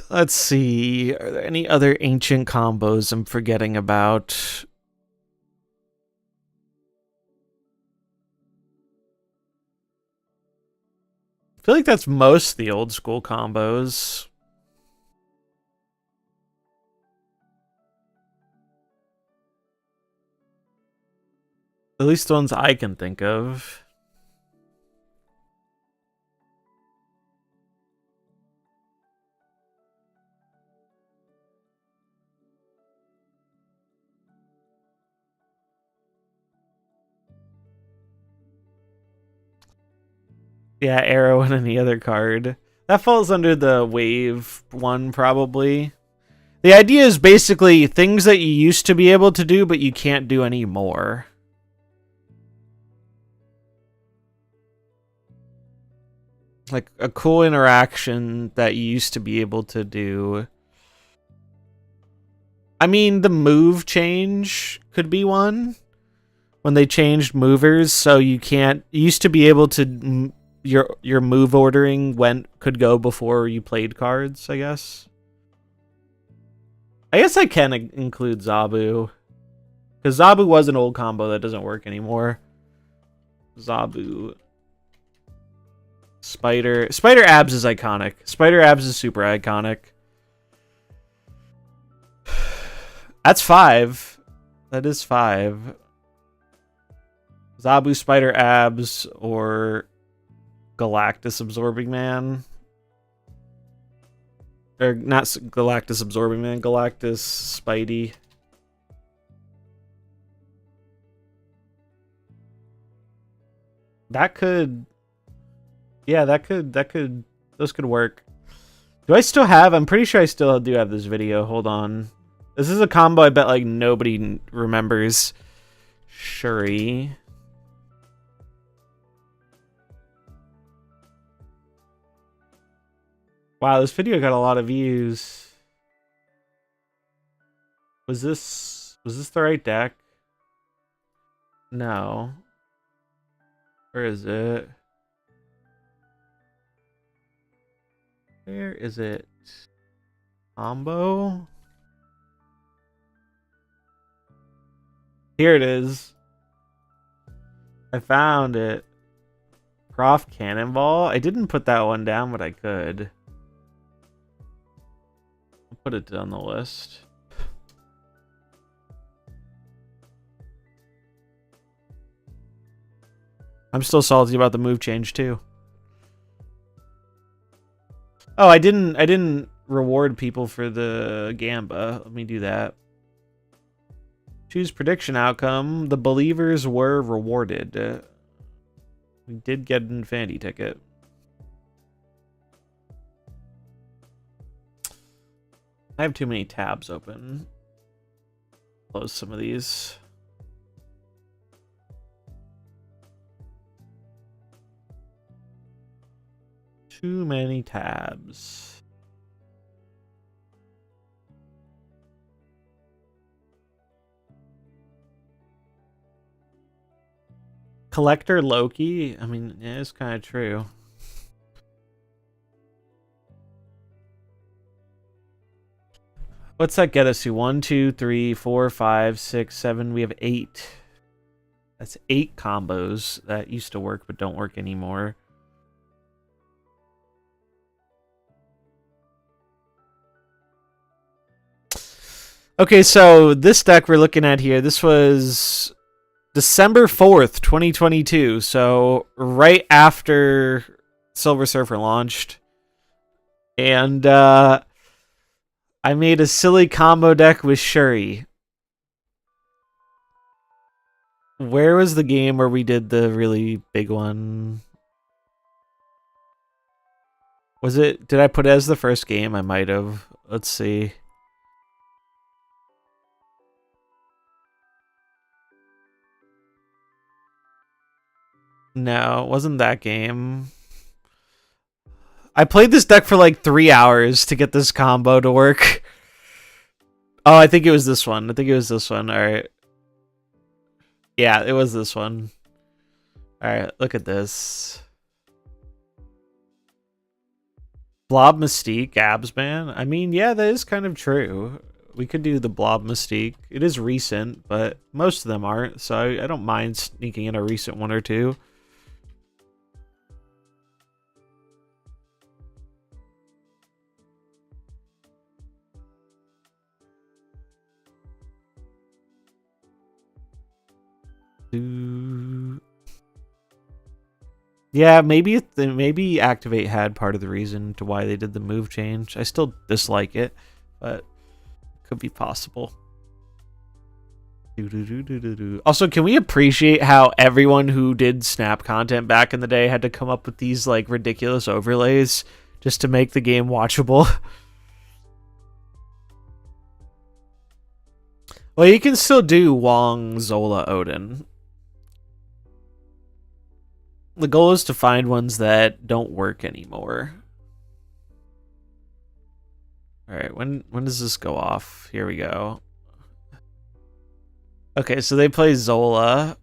Let's see, are there any other ancient combos I'm forgetting about? I feel like that's most of the old school combos. At least the ones I can think of. Yeah, Arrow and any other card. That falls under the wave one, probably. The idea is basically things that you used to be able to do, but you can't do anymore. like a cool interaction that you used to be able to do. I mean, the move change could be one. When they changed movers, so you used to be able to your move ordering could go before you played cards, I guess. I guess I can include Zabu, because Zabu was an old combo that doesn't work anymore. Zabu. Spider Abs is iconic. Spider Abs is super iconic. That's 5. That is 5. Zabu, Spider Abs, or Galactus Absorbing Man. Or not Galactus Absorbing Man, Galactus Spidey. That could... Yeah, those could work. Do I still have... I'm pretty sure I still do have this video. Hold on. This is a combo I bet like nobody remembers. Shuri. Wow, this video got a lot of views. Was this the right deck? No. Where is it? Where is it? Combo? Here it is. I found it. Prof Cannonball. I didn't put that one down, but I could. I'll put it on the list. I'm still salty about the move change too. Oh, I didn't reward people for the Gamba. Let me do that. Choose prediction outcome. The believers were rewarded. We did get an Infinity ticket. I have too many tabs open. Close some of these. Too many tabs. Collector Loki? I mean, yeah, it's kind of true. What's that get us to? 1, 2, 3, 4, 5, 6, 7. We have 8. That's 8 combos that used to work but don't work anymore. Okay, so this deck we're looking at here, this was December 4th, 2022. So right after Silver Surfer launched. And I made a silly combo deck with Shuri. Where was the game where we did the really big one? Was it... Did I put it as the first game? I might have. Let's see. No, it wasn't that game. I played this deck for like 3 hours to get this combo to work. Oh, I think it was this one. Alright. Yeah, it was this one. Alright, look at this. Blob Mystique, Absman. I mean, yeah, that is kind of true. We could do the Blob Mystique. It is recent, but most of them aren't, so I don't mind sneaking in a recent one or two. Yeah, maybe Activate had part of the reason to why they did the move change. I still dislike it, but it could be possible. Also, can we appreciate how everyone who did Snap content back in the day had to come up with these like ridiculous overlays just to make the game watchable? Well, you can still do Wong, Zola, Odin. The goal is to find ones that don't work anymore. All right, when does this go off? Here we go. Okay, so they play Zola.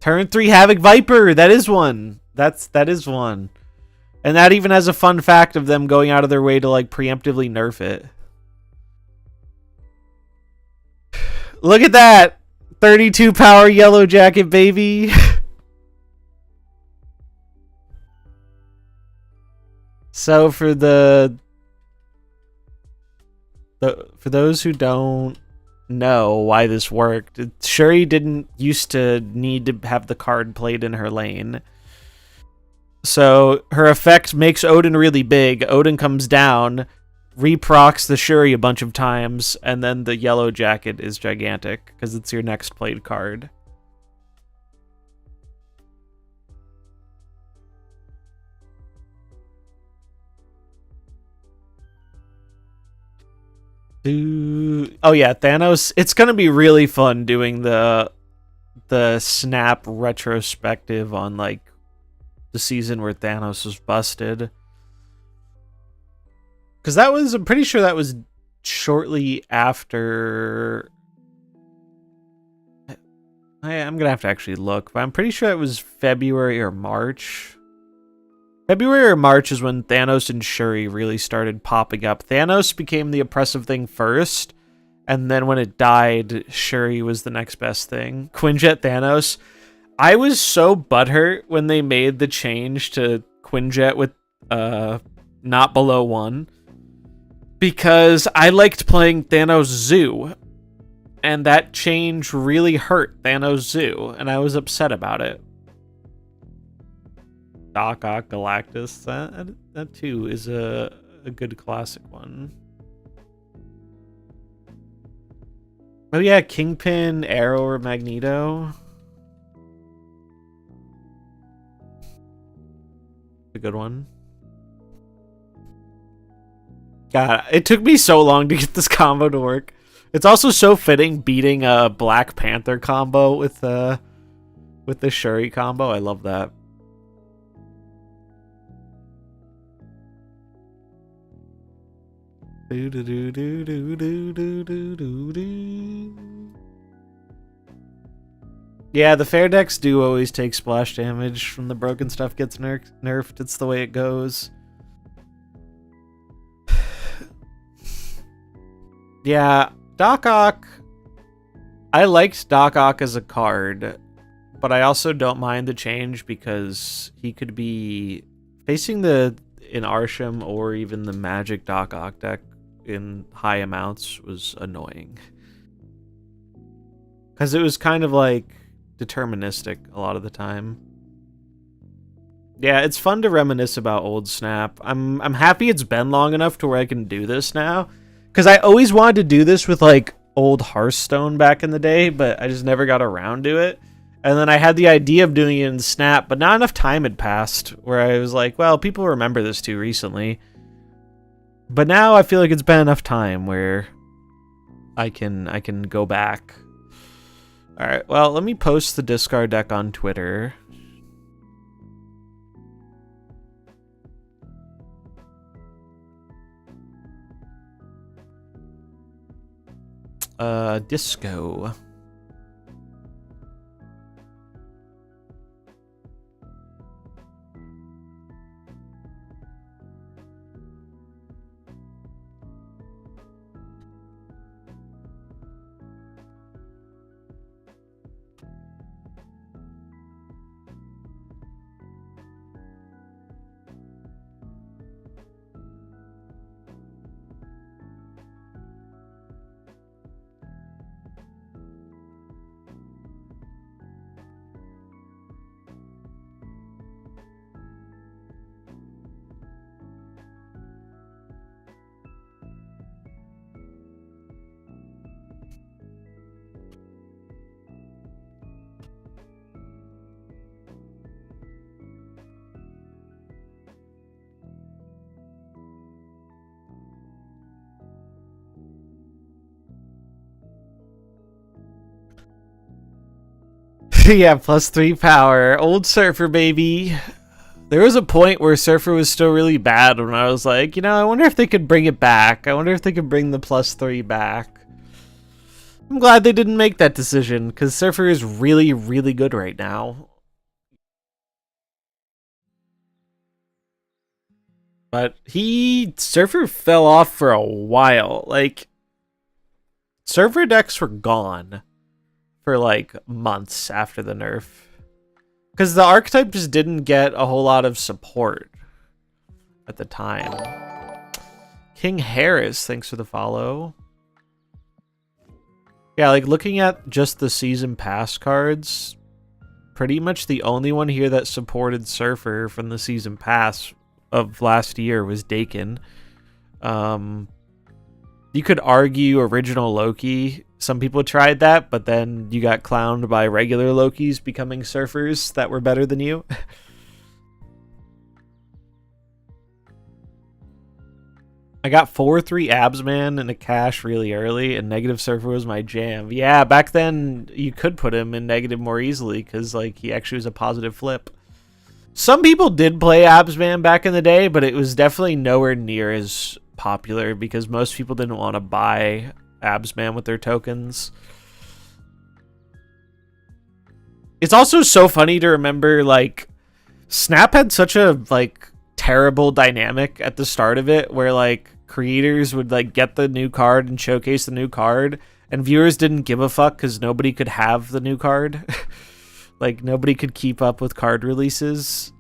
Turn 3 Havoc Viper. That is one. That is one. And that even has a fun fact of them going out of their way to like preemptively nerf it. Look at that. 32 power Yellow Jacket, baby. So for for those who don't know why this worked, Shuri didn't used to need to have the card played in her lane. So her effect makes Odin really big. Odin comes down, reprocs the Shuri a bunch of times, and then the Yellow Jacket is gigantic because it's your next played card. Oh yeah, Thanos. It's gonna be really fun doing the snap retrospective on like the season where Thanos was busted. Because that was, I'm pretty sure that was shortly after. I'm gonna have to actually look, but I'm pretty sure it was February or March. February or March is when Thanos and Shuri really started popping up. Thanos became the oppressive thing first, and then when it died, Shuri was the next best thing. Quinjet Thanos. I was so butthurt when they made the change to Quinjet with not below 1, because I liked playing Thanos Zoo, and that change really hurt Thanos Zoo, and I was upset about it. Doc Ock Galactus, that too is a good classic one. Oh yeah, Kingpin, Arrow, or Magneto. A good one. God, it took me so long to get this combo to work. It's also so fitting beating a Black Panther combo with the Shuri combo. I love that. Yeah, the fair decks do always take splash damage from the broken stuff gets nerfed. It's the way it goes. Yeah, Doc Ock. I liked Doc Ock as a card, but I also don't mind the change because he could be facing in Arishem or even the Magic Doc Ock deck in high amounts was annoying. Because it was kind of like deterministic a lot of the time. Yeah, it's fun to reminisce about old Snap. I'm happy it's been long enough to where I can do this now. Because I always wanted to do this with like old Hearthstone back in the day, but I just never got around to it. And then I had the idea of doing it in Snap, but not enough time had passed where I was like, well, people remember this too recently. But now I feel like it's been enough time where I can go back. All right, well, let me post the discard deck on Twitter. Disco. Yeah, +3 power. Old Surfer, baby. There was a point where Surfer was still really bad when I was like, you know, I wonder if they could bring it back. I wonder if they could bring the +3 back. I'm glad they didn't make that decision, because Surfer is really, really good right now. But Surfer fell off for a while. Like, Surfer decks were gone for like months after the nerf. Because the archetype just didn't get a whole lot of support at the time. King Harris, thanks for the follow. Yeah, like looking at just the season pass cards, pretty much the only one here that supported Surfer from the season pass of last year was Dakin. You could argue original Loki. Some people tried that, but then you got clowned by regular Lokis becoming Surfers that were better than you. I got 4-3 Absman in a cache really early, and negative Surfer was my jam. Yeah, back then you could put him in negative more easily because like he actually was a positive flip. Some people did play Absman back in the day, but it was definitely nowhere near as popular because most people didn't want to buy Absman with their tokens. It's also so funny to remember, like, Snap had such a like terrible dynamic at the start of it where like creators would like get the new card and showcase the new card, and viewers didn't give a fuck because nobody could have the new card. Like nobody could keep up with card releases.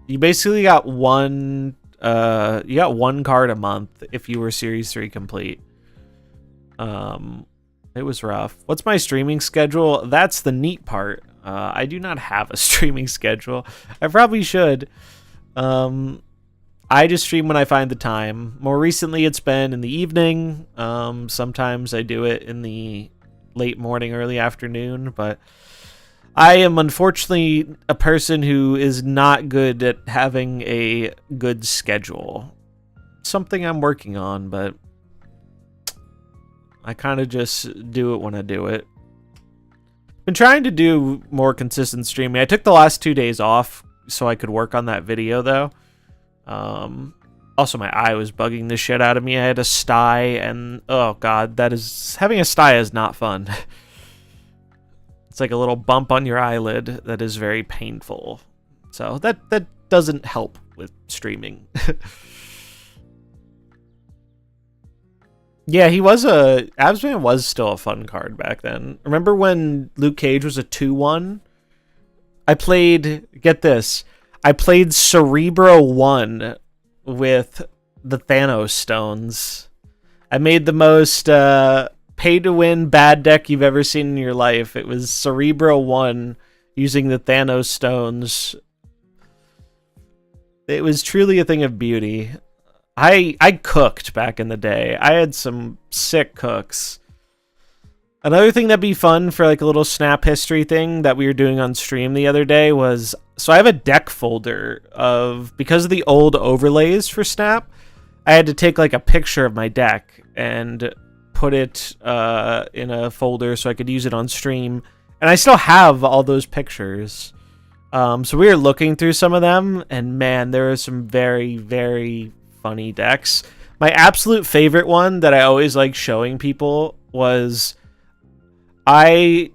You basically got one card a month if you were Series 3 complete. It was rough. What's my streaming schedule? That's the neat part. I do not have a streaming schedule. I probably should. I just stream when I find the time. More recently, it's been in the evening. Sometimes I do it in the late morning, early afternoon, but I am unfortunately a person who is not good at having a good schedule. Something I'm working on, but I kind of just do it when I do it. Been trying to do more consistent streaming. I took the last 2 days off so I could work on that video, though. Also, my eye was bugging the shit out of me. I had a sty, and oh god, having a sty is not fun. It's like a little bump on your eyelid that is very painful. So that doesn't help with streaming. Yeah, Absman was still a fun card back then. Remember when Luke Cage was a 2/1? Get this, I played Cerebro 1 with the Thanos stones. I made the most pay-to-win bad deck you've ever seen in your life. It was Cerebro 1 using the Thanos stones. It was truly a thing of beauty. I cooked back in the day. I had some sick cooks. Another thing that'd be fun for like a little Snap history thing that we were doing on stream the other day was, so I have a deck folder because of the old overlays for Snap, I had to take like a picture of my deck and put it in a folder so I could use it on stream. And I still have all those pictures. So we were looking through some of them, and man, there are some very, very funny decks. My absolute favorite one that I always like showing people was I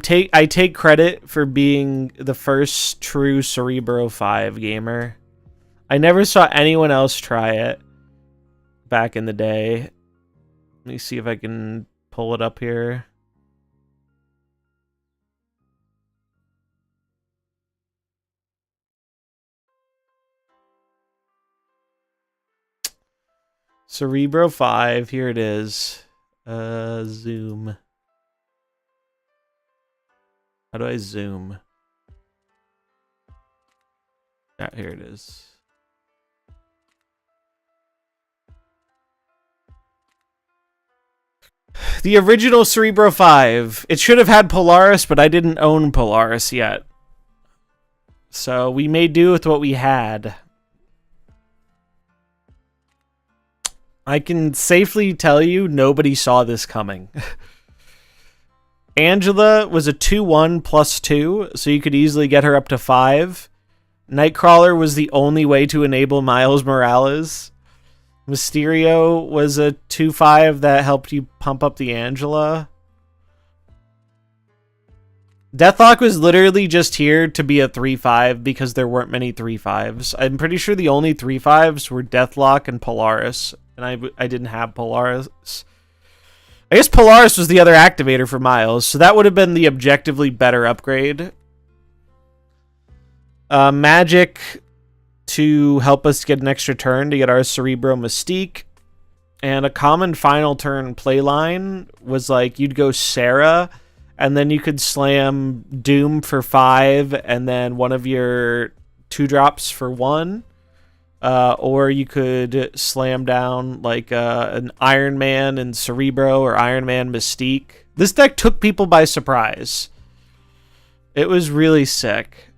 take credit for being the first true Cerebro 5 gamer. I never saw anyone else try it back in the day. Let me see if I can pull it up here. Cerebro 5, here it is. Zoom. How do I zoom? Yeah, here it is. The original Cerebro 5. It should have had Polaris, but I didn't own Polaris yet. So we made do with what we had. I can safely tell you nobody saw this coming. Angela was a 2/1 +2, so you could easily get her up to 5. Nightcrawler was the only way to enable Miles Morales. Mysterio was a 2/5 that helped you pump up the Angela. Deathlock was literally just here to be a 3/5 because there weren't many 3/5s. I'm pretty sure the only 3/5s were Deathlock and Polaris, and I didn't have Polaris. I guess Polaris was the other activator for Miles, so that would have been the objectively better upgrade. Magic to help us get an extra turn to get our Cerebro Mystique. And a common final turn playline was like you'd go Sarah, and then you could slam Doom for 5, and then one of your 2-drops for 1. Or you could slam down like an Iron Man and Cerebro or Iron Man Mystique. This deck took people by surprise. It was really sick.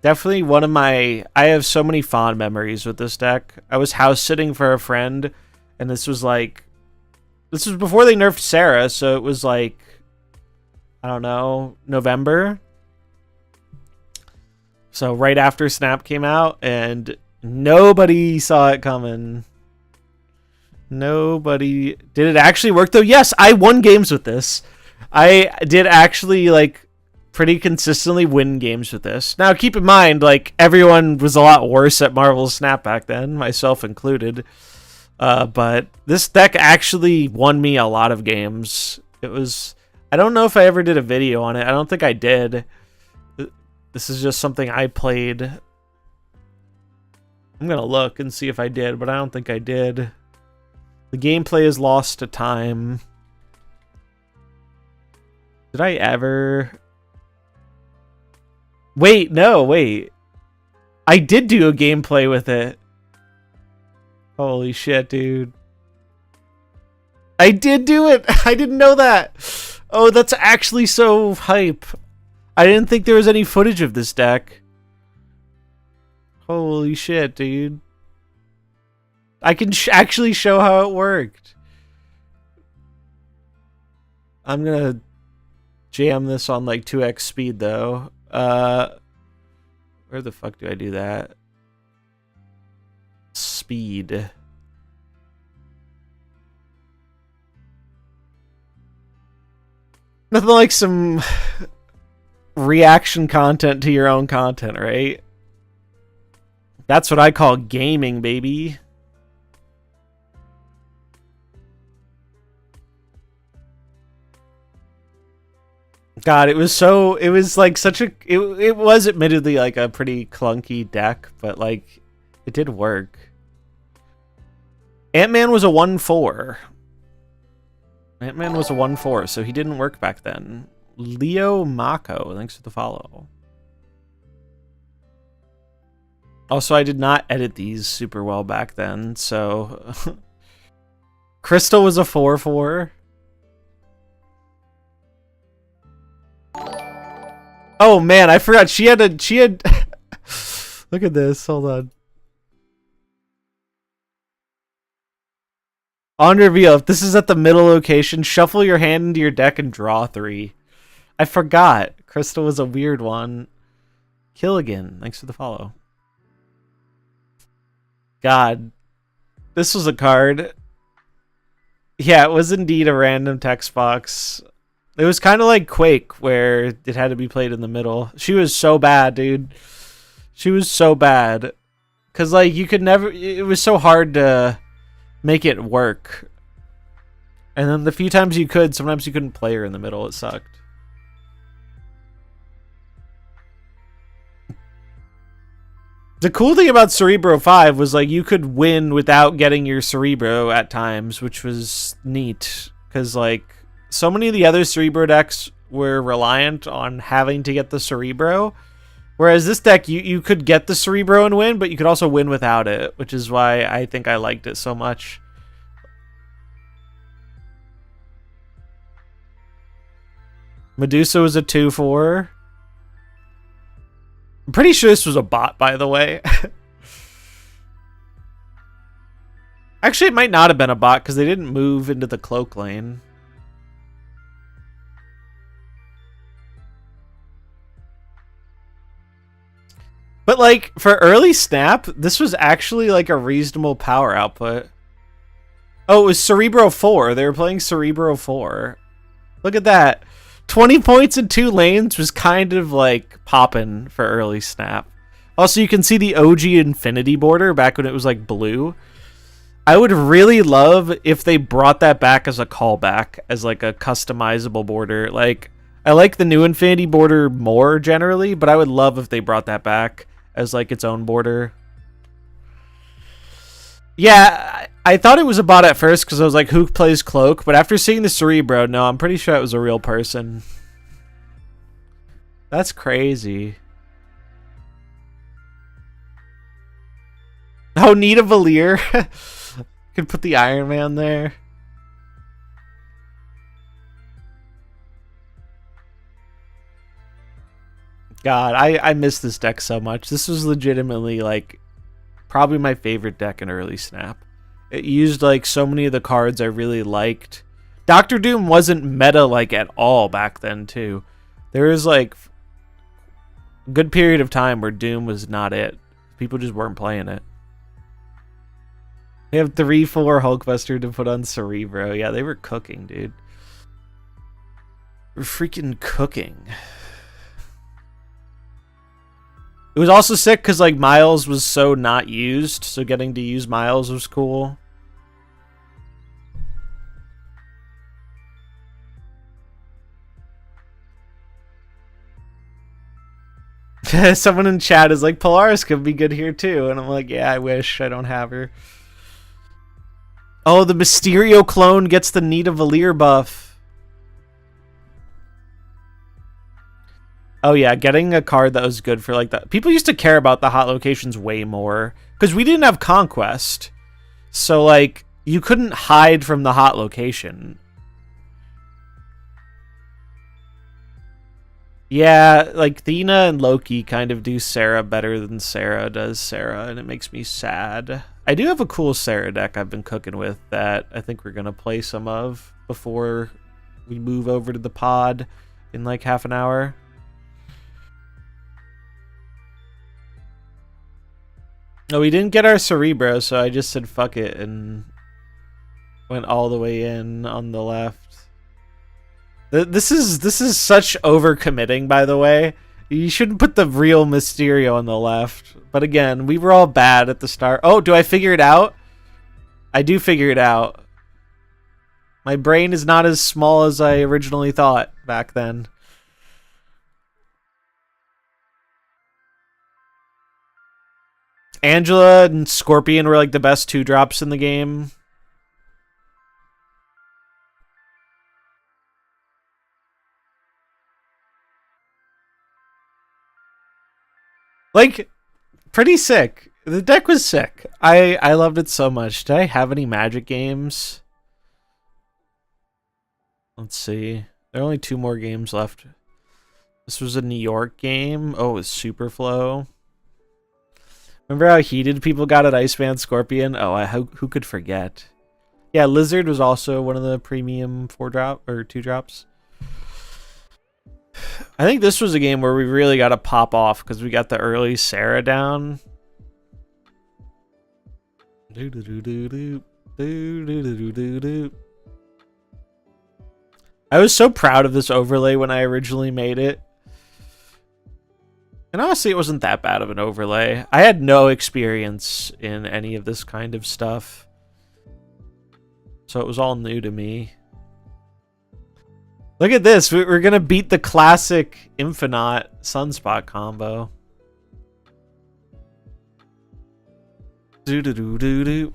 Definitely one of my... I have so many fond memories with this deck. I was house sitting for a friend, and this was like... This was before they nerfed Sarah, so it was like... I don't know, November. So right after Snap came out, and nobody saw it coming. Nobody... Did it actually work, though? Yes, I won games with this. I did actually, like, pretty consistently win games with this. Now, keep in mind, like, everyone was a lot worse at Marvel's Snap back then, myself included. But this deck actually won me a lot of games. It was... I don't know if I ever did a video on it. I don't think I did. This is just something I played. I'm going to look and see if I did, but I don't think I did. The gameplay is lost to time. Did I ever... Wait, no, wait. I did do a gameplay with it. Holy shit, dude. I did do it! I didn't know that! Oh, that's actually so hype. I didn't think there was any footage of this deck. Holy shit, dude. I can actually show how it worked. I'm gonna jam this on like 2x speed though. Where the fuck do I do that? Speed. Nothing like some reaction content to your own content, right? That's what I call gaming, baby. God, it was like such a, it was admittedly like a pretty clunky deck, but like it did work. Ant-Man was a 1/4. Ant-Man was a 1/4, so he didn't work back then. Leo Mako, thanks for the follow. Also, I did not edit these super well back then, so... Crystal was a 4/4. Oh man, I forgot. She had... Look at this, hold on. On reveal, if this is at the middle location, shuffle your hand into your deck and draw 3. I forgot. Crystal was a weird one. Killigan, thanks for the follow. God. This was a card. Yeah, it was indeed a random text box. It was kind of like Quake, where it had to be played in the middle. She was so bad, dude. She was so bad. Because, like, you could never... It was so hard to... make it work. And then the few times you could, sometimes you couldn't play her in the middle. It sucked. The cool thing about Cerebro 5 was like you could win without getting your Cerebro at times, which was neat. Because like so many of the other Cerebro decks were reliant on having to get the Cerebro. Whereas this deck, you could get the Cerebro and win, but you could also win without it, which is why I think I liked it so much. Medusa was a 2/4. I'm pretty sure this was a bot, by the way. Actually, it might not have been a bot, because they didn't move into the cloak lane. But like for early snap, this was actually like a reasonable power output. Oh, it was Cerebro 4. They were playing Cerebro 4. Look at that. 20 points in 2 lanes was kind of like popping for early snap. Also, you can see the OG Infinity border back when it was like blue. I would really love if they brought that back as a callback, as like a customizable border. Like, I like the new Infinity border more generally, but I would love if they brought that back as like its own border. Yeah, I thought it was a bot at first because I was like, who plays Cloak? But after seeing the Cerebro, no, I'm pretty sure it was a real person. That's crazy. Oh, need a Valir? Could put the Iron Man there. God, I miss this deck so much. This was legitimately like probably my favorite deck in early snap. It used like so many of the cards I really liked. Doctor Doom wasn't meta like at all back then too. There was like a good period of time where Doom was not it. People just weren't playing it. They have 3/4 Hulkbuster to put on Cerebro. Yeah, they were cooking, dude. We're freaking cooking. It was also sick because like Miles was so not used, so getting to use Miles was cool. Someone in chat is like, Polaris could be good here too, and I'm like, yeah, I wish. I don't have her. Oh, the Mysterio clone gets the Need a Valir buff. Oh yeah, getting a card that was good for like that. People used to care about the hot locations way more because we didn't have Conquest. So like you couldn't hide from the hot location. Yeah, like Thena and Loki kind of do Sarah better than Sarah does Sarah, and it makes me sad. I do have a cool Sarah deck I've been cooking with that I think we're going to play some of before we move over to the pod in like half an hour. No, we didn't get our Cerebro, so I just said fuck it and went all the way in on the left. This is such overcommitting, by the way. You shouldn't put the real Mysterio on the left. But again, we were all bad at the start. Oh, do I figure it out? I do figure it out. My brain is not as small as I originally thought back then. Angela and Scorpion were like the best 2-drops in the game. Like, pretty sick. The deck was sick. I loved it so much. Did I have any Magic games? Let's see. There are only 2 more games left. This was a New York game. Oh, it was Superflow. Remember how heated people got at Iceman Scorpion? Oh, who could forget? Yeah, Lizard was also one of the premium 4-drop or 2-drops. I think this was a game where we really got to pop off because we got the early Sarah down. I was so proud of this overlay when I originally made it. And honestly, it wasn't that bad of an overlay. I had no experience in any of this kind of stuff. So it was all new to me. Look at this. We're going to beat the classic Infinite Sunspot combo. Do-do-do-do-do.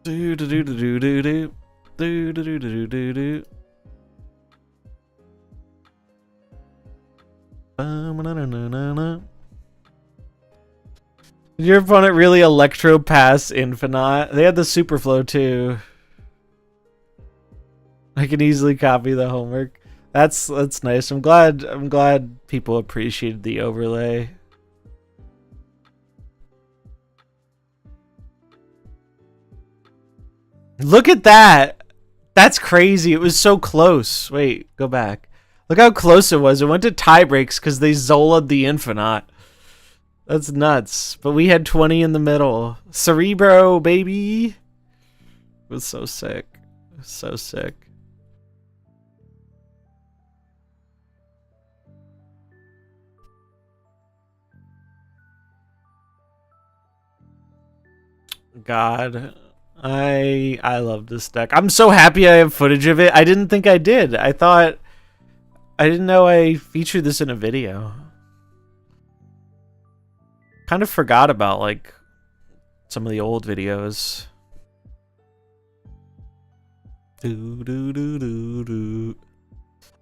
Do-do-do-do-do-do. Do-do-do-do-do-do. Did your opponent really Electro Pass Infinite? They had the Superflow too. I can easily copy the homework. That's nice. I'm glad people appreciated the overlay. Look at that. That's crazy. It was so close. Wait, go back. Look how close it was. It went to tie breaks because they Zola'd the Infinite. That's nuts. But we had 20 in the middle. Cerebro, baby. It was so sick. It was so sick. God, I love this deck. I'm so happy I have footage of it. I didn't think I did. I didn't know I featured this in a video. Kind of forgot about like some of the old videos.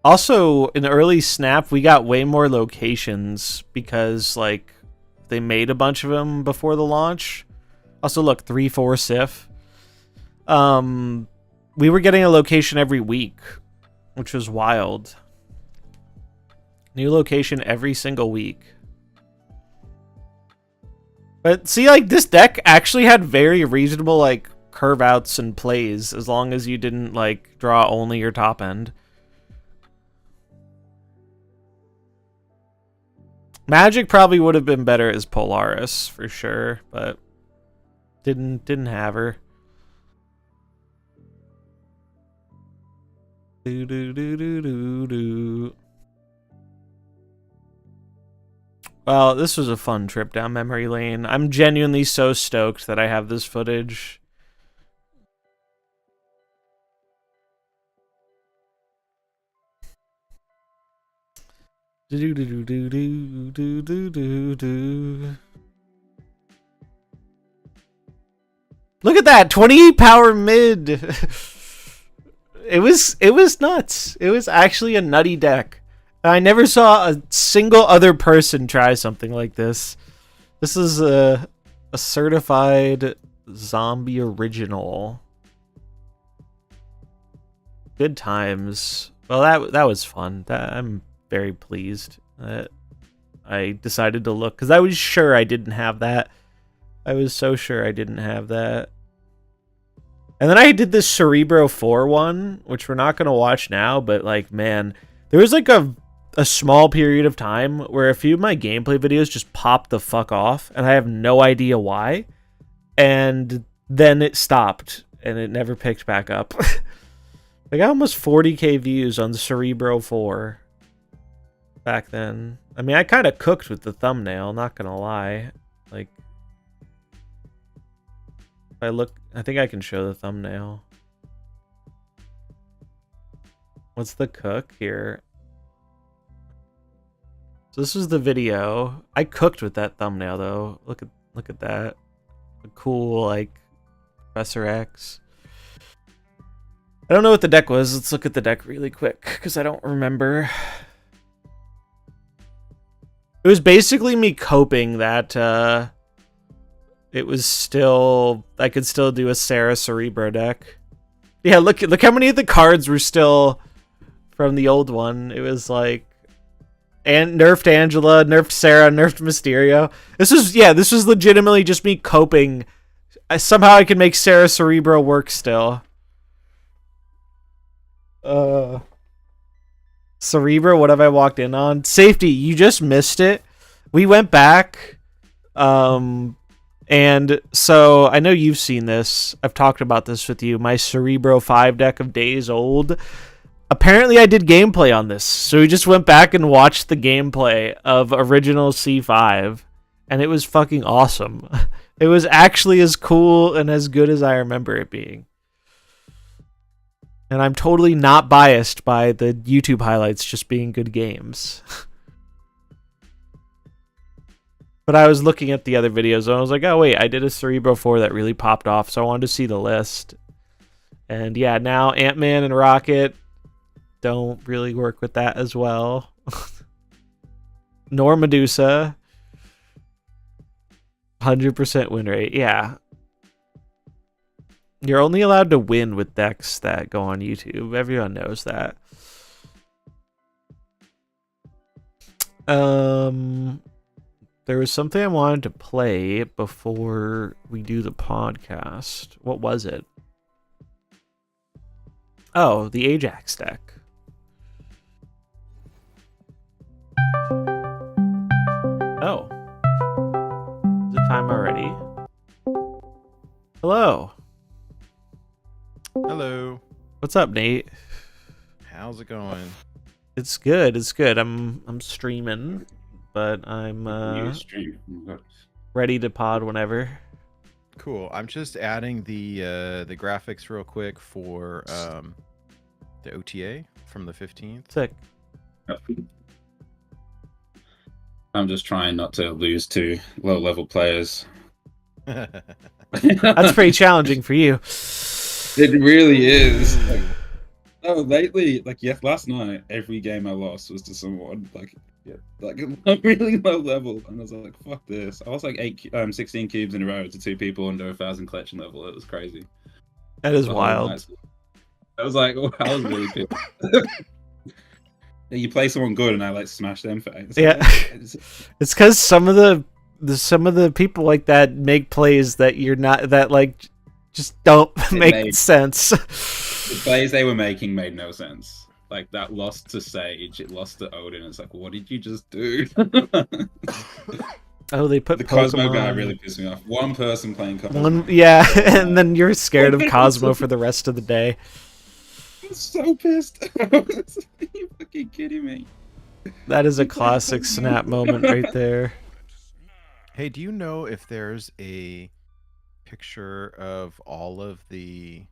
Also, in early Snap, we got way more locations because like they made a bunch of them before the launch. Also, look, 3-4 Sif. We were getting a location every week, which was wild. New location every single week. But see, like, this deck actually had very reasonable, like, curve outs and plays, as long as you didn't, like, draw only your top end. Magic probably would have been better as Polaris, for sure, but didn't have her. Well, this was a fun trip down memory lane. I'm genuinely so stoked that I have this footage. Look at that, 28 power mid. It was nuts. It was actually a nutty deck. I never saw a single other person try something like this. This is a certified zombie original. Good times. Well, that was fun. I'm very pleased that I decided to look, because I was sure I didn't have that. I was so sure I didn't have that. And then I did this Cerebro 4 one, which we're not going to watch now, but like, man, there was like a small period of time where a few of my gameplay videos just popped the fuck off, and I have no idea why. And then it stopped, and it never picked back up. I got almost 40k views on the Cerebro 4 back then. I mean, I kind of cooked with the thumbnail, not going to lie. Like, if I look, I think I can show the thumbnail. What's the cook here? So this is the video. I cooked with that thumbnail though. Look at that. A cool like Professor X. I don't know what the deck was. Let's look at the deck really quick because I don't remember. It was basically me coping that it was still, I could still do a Sarah Cerebro deck. Yeah, look how many of the cards were still from the old one. It was like, and nerfed Angela, nerfed Sarah, nerfed Mysterio. This was legitimately just me coping. Somehow I could make Sarah Cerebro work still. Cerebro, what have I walked in on? Safety, you just missed it. We went back, and so I know you've seen this. I've talked about this with you. My Cerebro 5 deck of days old. Apparently I did gameplay on this. So we just went back and watched the gameplay of original C5. And it was fucking awesome. It was actually as cool and as good as I remember it being. And I'm totally not biased by the YouTube highlights just being good games. But I was looking at the other videos and I was like, oh wait, I did a Cerebro 4 that really popped off, so I wanted to see the list. And yeah, now Ant-Man and Rocket don't really work with that as well. Nor Medusa. 100% win rate, yeah. You're only allowed to win with decks that go on YouTube. Everyone knows that. There was something I wanted to play before we do the podcast. What was it? Oh, the Ajax deck. Oh. Is it time already? Hello. Hello. What's up, Nate? How's it going? It's good. It's good. I'm streaming, but I'm You stream. ready to pod whenever. Cool. I'm just adding the graphics real quick for the OTA from the 15th. Sick. I'm just trying not to lose to low-level players. That's pretty challenging for you. It really is. Lately, last night, every game I lost was to someone like really low level, and I was like, "Fuck this!" I was like 16 cubes in a row to 2 people under 1,000 collection level. It was crazy. That is The whole wild. night. I was like, oh, I was really pissed. You play someone good, and I like smash them for 8. Yeah. It's because some of the people like that make plays that you're not that like just don't make sense. The plays they were making made no sense. Like that lost to Sage, it lost to Odin. It's like, what did you just do? Oh, they put The Pokemon. Cosmo guy really pissed me off. One person playing Cosmo. Yeah, and then you're scared of Cosmo for the rest of the day. I'm so pissed. Are you fucking kidding me? That is a classic Snap moment right there. Hey, do you know if there's a picture of all of the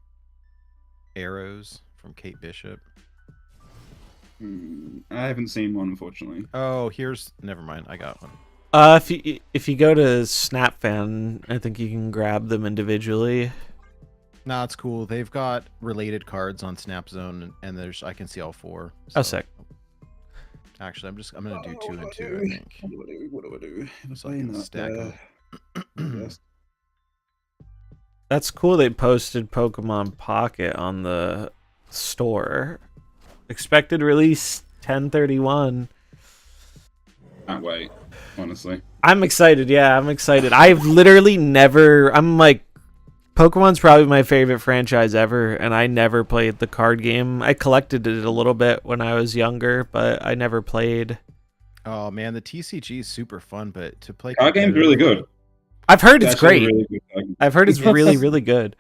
arrows from Kate Bishop? I haven't seen one, unfortunately. Oh, never mind. I got one. If you go to SnapFan, I think you can grab them individually. Nah, it's cool. They've got related cards on Snap Zone, and I can see all 4. Oh, So- sick. Actually, I'm gonna do 2 and 2. I think. What do I do? So I can stack 'em. Yes. That's cool. They posted Pokemon Pocket on the store. Expected release 10/31. Can't wait, honestly. I'm excited. Yeah, I'm excited. I've literally never. I'm like, Pokemon's probably my favorite franchise ever, and I never played the card game. I collected it a little bit when I was younger, but I never played. Oh man, the TCG is super fun, but to play Our game's really good. I've heard it's actually great. really good game. I've heard it's really, really good.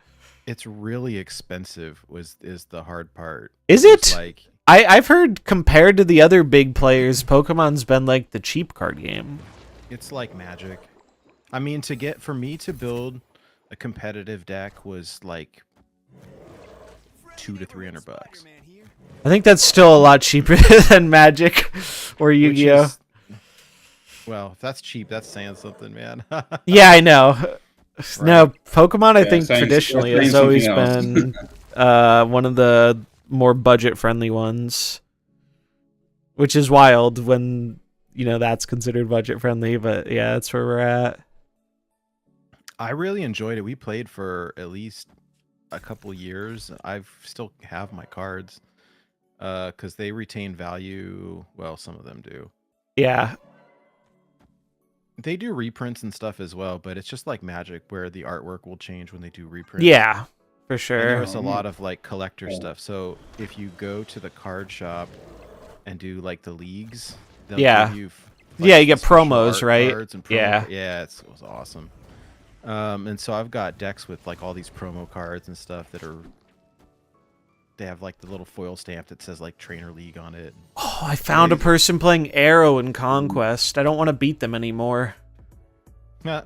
It's really expensive. Is the hard part? Is It's it? like I've heard compared to the other big players, Pokemon's been like the cheap card game. it's like Magic. I mean, for me to build a competitive deck was like $200 to $300. I think that's still a lot cheaper than Magic or Which Yu-Gi-Oh. is- Well, if that's cheap, that's saying something, man. Yeah, I know. No, Pokemon, I Yeah, think saying- traditionally saying has always something been one of the more budget-friendly ones, which is wild when that's considered budget-friendly. But yeah, that's where we're at. I really enjoyed it. We played for at least a couple years. I still have my cards because they retain value. Well, some of them do. Yeah, They do reprints and stuff as well, but it's just like Magic where the artwork will change when they do reprints. yeah, for And sure. there's a lot of like collector stuff. So if you go to the card shop and do like the leagues, they'll Yeah. give you Yeah, you get special promos, art right? cards and Yeah. yeah, it was awesome. And so I've got decks with like all these promo cards and stuff they have like the little foil stamp that says like Trainer League on it. Oh, I found a person playing Arrow in Conquest. I don't want to beat them anymore. Yeah.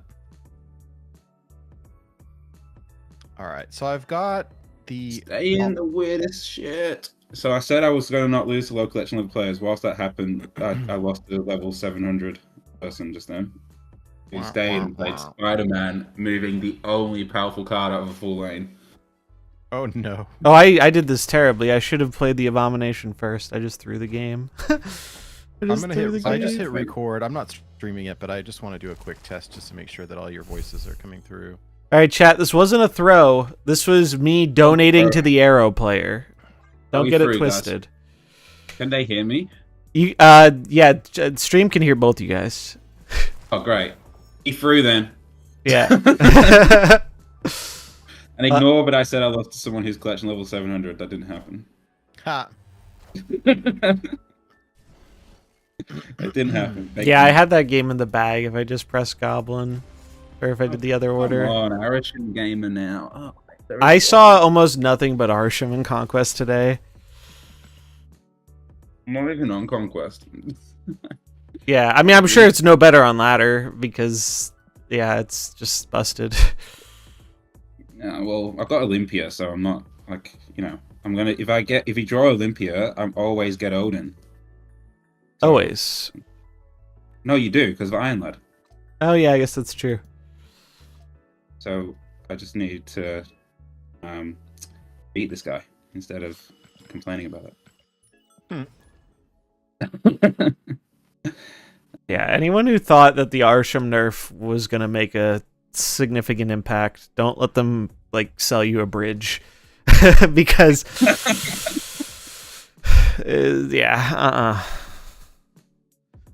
All right, so I've got the Saying the weirdest shit. So I said I was going to not lose to low collection level players. Whilst that happened, I lost to level 700 person just then. Who stayed and played Spider-Man, moving the only powerful card out of a full lane. Oh no. Oh, I did this terribly. I should have played the Abomination first. I just threw the game. I just hit record. I'm not streaming it, but I just want to do a quick test just to make sure that all your voices are coming through. All right, chat. This wasn't a throw. This was me donating to the Arrow player. Don't get it twisted. Can they hear me? You, yeah. Stream can hear both you guys. Oh, great. He threw then. Yeah. And ignore, but I said I lost to someone who's collection level 700. That didn't happen. Ha. It didn't happen. Yeah, I had that game in the bag if I just pressed Goblin. Or if I did the other order. Come on, Arishem gamer now. Oh, I saw almost nothing but Arishem in Conquest today. I'm not even on Conquest. Yeah, I mean, I'm sure it's no better on ladder because, yeah, it's just busted. Yeah, well, I've got Olympia, so I'm not like, you know, I'm gonna if you draw Olympia, I'm always get Odin. So, Always. No, you do because of Iron Lad. Oh yeah, I guess that's true. So I just need to beat this guy instead of complaining about it. Yeah, anyone who thought that the Arishem nerf was gonna make a significant impact, don't let them like sell you a bridge. Because yeah,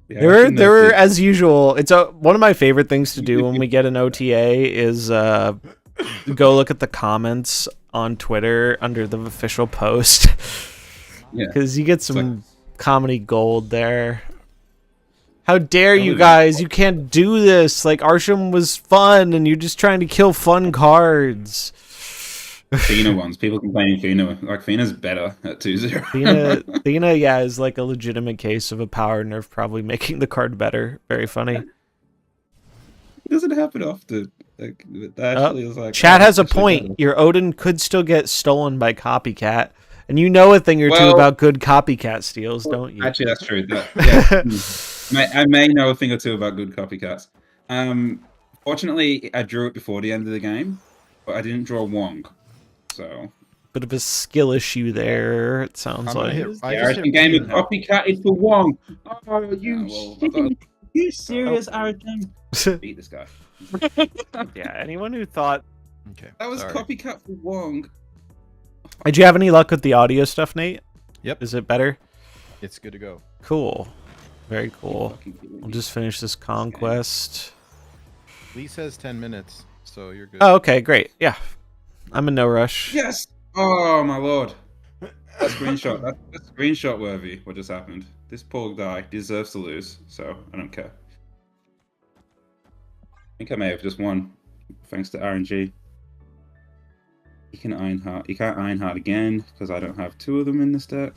Yeah, there were as usual. It's one of my favorite things to do when we get an OTA is go look at the comments on Twitter under the official post. Yeah, because you get some comedy gold there. How dare you guys? You can't do this. Like, Arishem was fun, and you're just trying to kill fun cards. Fina ones. People complaining Fina. Like, Fina's better at 2-0. Fina, yeah, is like a legitimate case of a power nerf probably making the card better. Very funny. It doesn't happen often. Like, that actually is like... Chat has a point. Better. Your Odin could still get stolen by Copycat. And you know a thing or two about good Copycat steals, don't you? Actually, that's true. I may know a thing or two about good copycats. Fortunately, I drew it before the end of the game, but I didn't draw Wong. So bit of a skill issue there. It sounds like. Arishem game is copycatted for Wong. Oh, you serious, Arishem? Beat this guy. Yeah, anyone who thought that was copycat for Wong. Did you have any luck with the audio stuff, Nate? Yep. Is it better? It's good to go. Cool. Very cool. We'll just finish this conquest. Lee says 10 minutes, so you're good. Oh, okay, great. Yeah. I'm in no rush. Yes! Oh, my lord. That's screenshot. That's screenshot worthy, what just happened. This poor guy deserves to lose, so I don't care. I think I may have just won, thanks to RNG. He can Ironheart. He can't Ironheart again, because I don't have two of them in this deck.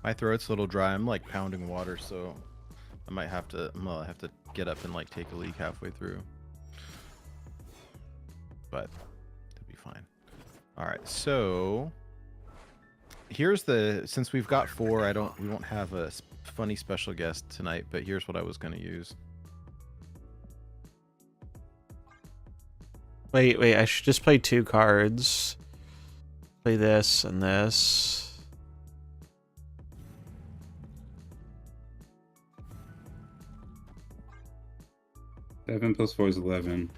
My throat's a little dry. I'm like pounding water, so I might have to. Well, I have to get up and like take a leak halfway through. But it'll be fine. All right, so here's the. Since we've got 4, we won't have a funny special guest tonight. But here's what I was gonna use. Wait. I should just play 2 cards. Play this and this. 7 plus 4 is 11.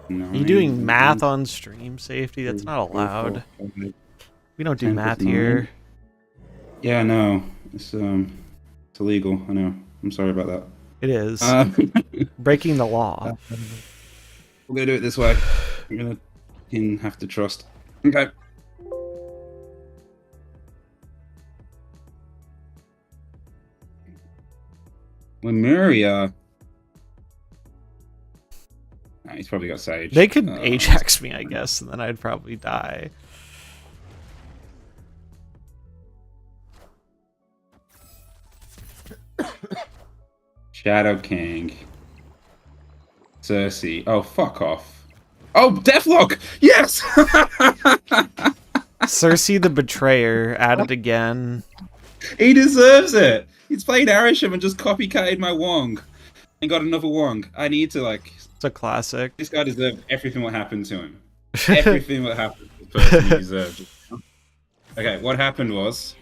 Are you doing math on stream safety? That's not allowed. We don't do math here. Yeah, no. It's illegal. I know. I'm sorry about that. It is. Breaking the law. We're going to do it this way. We're going to have to trust. Okay. Lemuria. He's probably got Sage. They could Ajax me, I guess, and then I'd probably die. Shadow King. Cersei. Oh, fuck off. Oh, Deathlock! Yes! Cersei the Betrayer, at it again. He deserves it! He's played Arishem and just copycatted my Wong. And got another Wong. I need to, like... It's a classic. This guy deserved everything what happened to him. Everything what happened to this person he deserved. Okay, what happened was...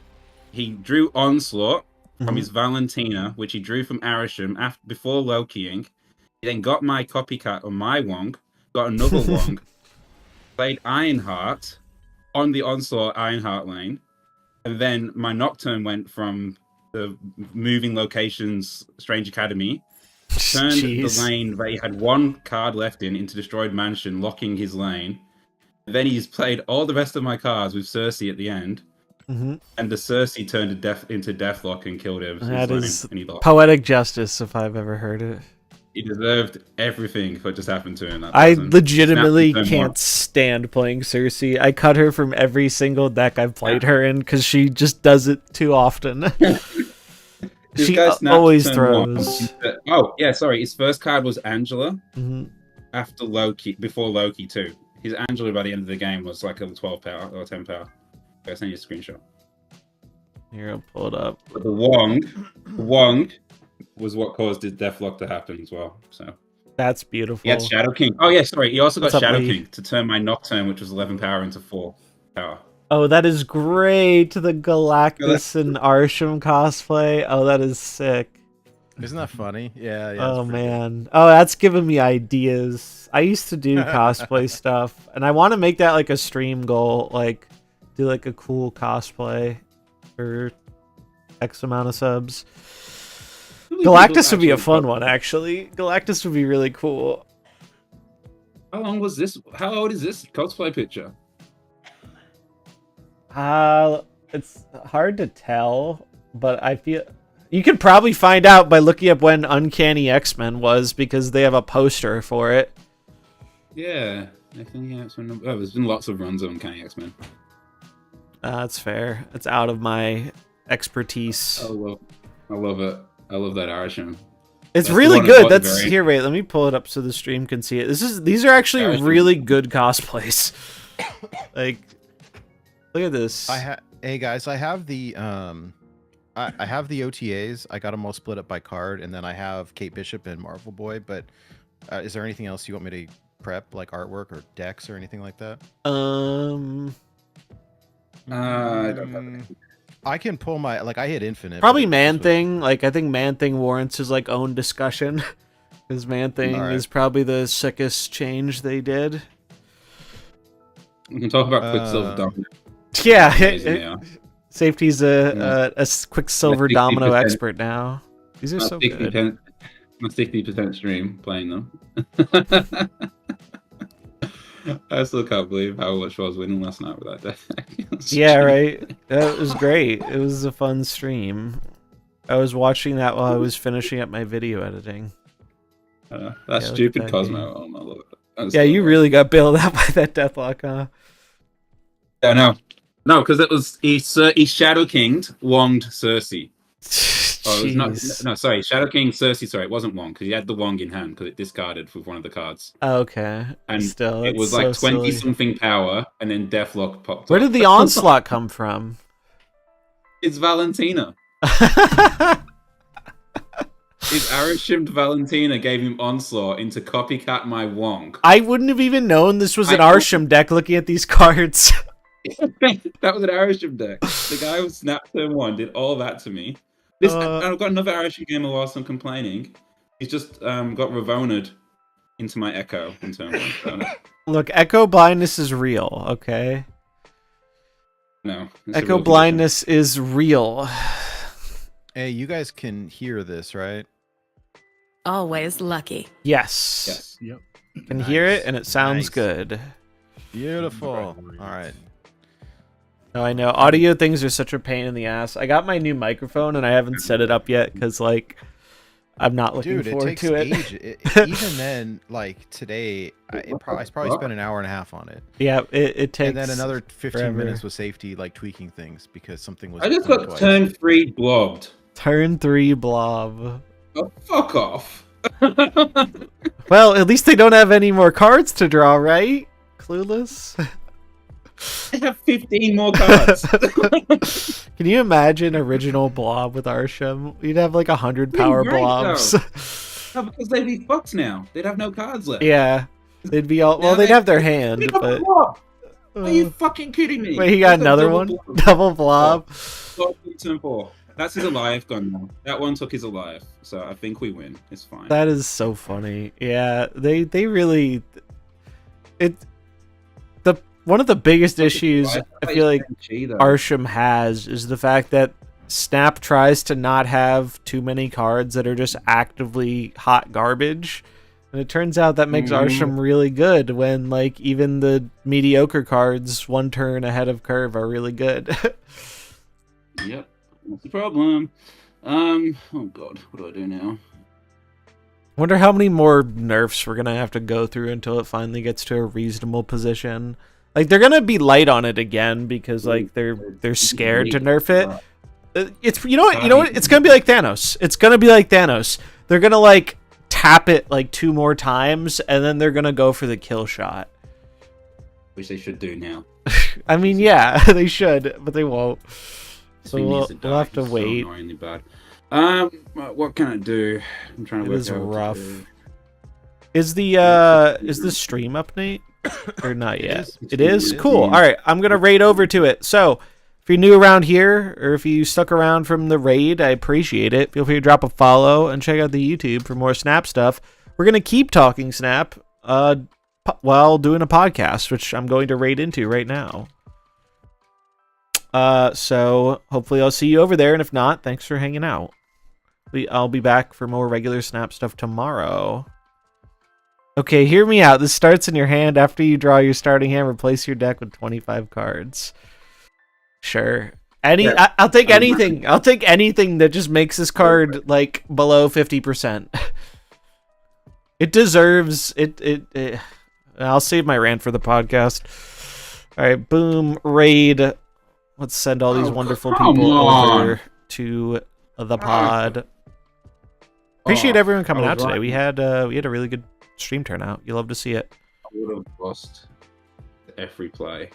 He drew Onslaught from his Valentina, which he drew from Arishem before Lokiing. He then got my copycat on my Wong, got another Wong, played Ironheart on the Onslaught Ironheart lane, and then my Nocturn went from the moving locations Strange Academy turned Jeez. the lane that he had one card left into Destroyed Mansion, locking his lane. Then he's played all the rest of my cards with Cersei at the end. Mhm. And the Cersei turned into Deathlock and killed his That lane. is And he lost. poetic justice, if I've ever heard it. He deserved everything for what just happened to him. That I person. legitimately Snapped his own can't watch. stand playing Cersei. I cut her from every single deck I've played her in because she just does it too often. This She guy snapped always turn one. throws. Oh, yeah, sorry. His first card was Angela Mhm. after Loki, before Loki too. His Angela by the end of the game was like a 12 power or 10 power. I'll send you a screenshot. Here, I'll pull it up. But the Wong was what caused his Deathlock to happen as well. So That's beautiful. he had Shadow King. Oh yeah, sorry. He also got What's up, Shadow Lee? King to turn my Nocturn, which was 11 power, into 4 power. Oh, that is great. The Galactus and Arishem cosplay. Oh, that is sick. Isn't that funny? Yeah. Oh it's pretty good. man. Oh, that's giving me ideas. I used to do cosplay stuff, and I want to make that like a stream goal. Like, do like a cool cosplay for X amount of subs. Galactus would be a fun one, actually. Galactus would be really cool. How long was this? How old is this cosplay picture? It's hard to tell, but I feel you could probably find out by looking up when Uncanny X-Men was because they have a poster for it. Yeah. Oh, there's been lots of runs of Uncanny X-Men. That's fair. It's out of my expertise. I love it. I love that Arishem. It's That's the really one good. bought That's very- here. Wait, let me pull it up so the stream can see it. These are actually Arishem. really good cosplays. Like, look at this. Hey guys, I have the I have the OTAs. I got them all split up by card, and then I have Kate Bishop and Marvel Boy. But is there anything else you want me to prep, like artwork or decks or anything like that? I don't know. I can pull my I hit infinite. Probably but Man this was- Thing. Like, I think Man Thing warrants his like own discussion. Because Man Thing Alright. is probably the sickest change they did. We can talk about Quicksilver Domino. Yeah, Amazing, yeah. Safety's a Quicksilver 60%. Domino expert now. These are so good. 60%, my 60% stream playing them. I still can't believe how much I was winning last night with that deck. Yeah, right. That was great. It was a fun stream. I was watching that while I was finishing up my video editing. That Yeah, stupid look at that Cosmo. Oh, I love it. That's Yeah, so you good. really got bailed out by that Deathlock, huh? Yeah, no, because it was he Shadow Kinged, Wonged Cersei. Oh, it was Jeez. no, sorry, Shadow King Cersei. Sorry, it wasn't Wong because he had the Wong in hand because it discarded with one of the cards, Okay. and Still, it that's was so like 20 silly. something power, and then Deathlock popped. Where up. did the onslaught come from? It's Valentina. His Arishem Valentina gave him onslaught into copycat my Wong. I wouldn't have even known this was an I- Arishem deck looking at these cards. That was an Arishem deck. The guy who snapped turn 1 did all that to me. I've got another Arishem gamer whilst I'm complaining. He's just got Ravona'd into my Echo in turn 1. So Look, Echo blindness is real, okay? no. it's a Echo real blindness is real. Hey, you guys can hear this, right? Always lucky. Yes. condition. Yes. Can hear it, and it sounds Nice. good. Beautiful. All right. No, I know. Audio things are such a pain in the ass. I got my new microphone, and I haven't set it up yet, because, like, I'm not looking Dude, it forward takes to it. age. Even then, like today, I probably spent an hour and a half on it, Yeah, it takes... and then another 15 forever. minutes with safety, like tweaking things because something was. I just done got twice. turn 3 blobbed. Turn 3 blob. Oh, fuck off. Well, at least they don't have any more cards to draw, right? Clueless. I have 15 more cards. Can you imagine original blob with Arishem? You'd have like 100 power Right, blobs. no, because they'd be fucked now. They'd have no cards left. Yeah, they'd be all. Now Well, they'd they- have their hand, They got but. blobbed. Are you Uh, fucking kidding me? wait, he got He's another double one. blob. Double blob. Blob in turn 4. That's his alive gun now. That one took his alive, so I think we win. It's fine. That is so funny. Yeah, they really. It. One of the biggest issues I feel like Arishem has is the fact that Snap tries to not have too many cards that are just actively hot garbage. And it turns out that makes Arishem really good when, like, even the mediocre cards 1 turn ahead of curve are really good. Yep, that's the problem. Oh god, what do I do now? Wonder how many more nerfs we're gonna have to go through until it finally gets to a reasonable position. Like, they're gonna be light on it again because, like, they're scared to nerf it. It's you know what? It's gonna be like Thanos. It's gonna be like Thanos. They're gonna, like, tap it like 2 more times, and then they're gonna go for the kill shot. Which they should do now. I mean, yeah, they should, but they won't. So we'll have to wait. So annoyingly bad. What can I do? I'm trying to work It is out what to rough. do. Is the stream up, Nate? Or not yet? It is? Cool. All right, I'm gonna raid over to it. So if you're new around here, or if you stuck around from the raid, I appreciate it. Feel free to drop a follow and check out the YouTube for more Snap stuff. We're gonna keep talking Snap while doing a podcast, which I'm going to raid into right now. So hopefully I'll see you over there, and if not, thanks for hanging out. I'll be back for more regular Snap stuff tomorrow. Okay, hear me out. This starts in your hand. After you draw your starting hand, replace your deck with 25 cards. Sure. I'll take anything. I'll take anything that just makes this card, like, below 50%. It deserves it. I'll save my rant for the podcast. All right, boom, raid. Let's send all these wonderful people over to the pod. Appreciate everyone coming out today. We had a really good stream turnout. You love to see it. I would have lost every play.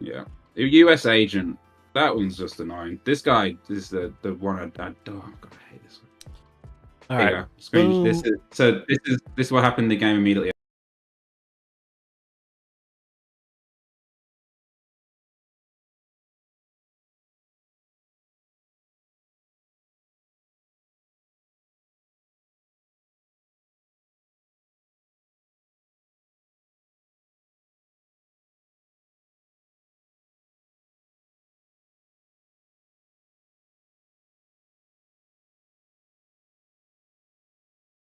Yeah, the US agent. That one's just annoying. This guy is the one I God, I hate this one. All right. This is what happened in the game immediately.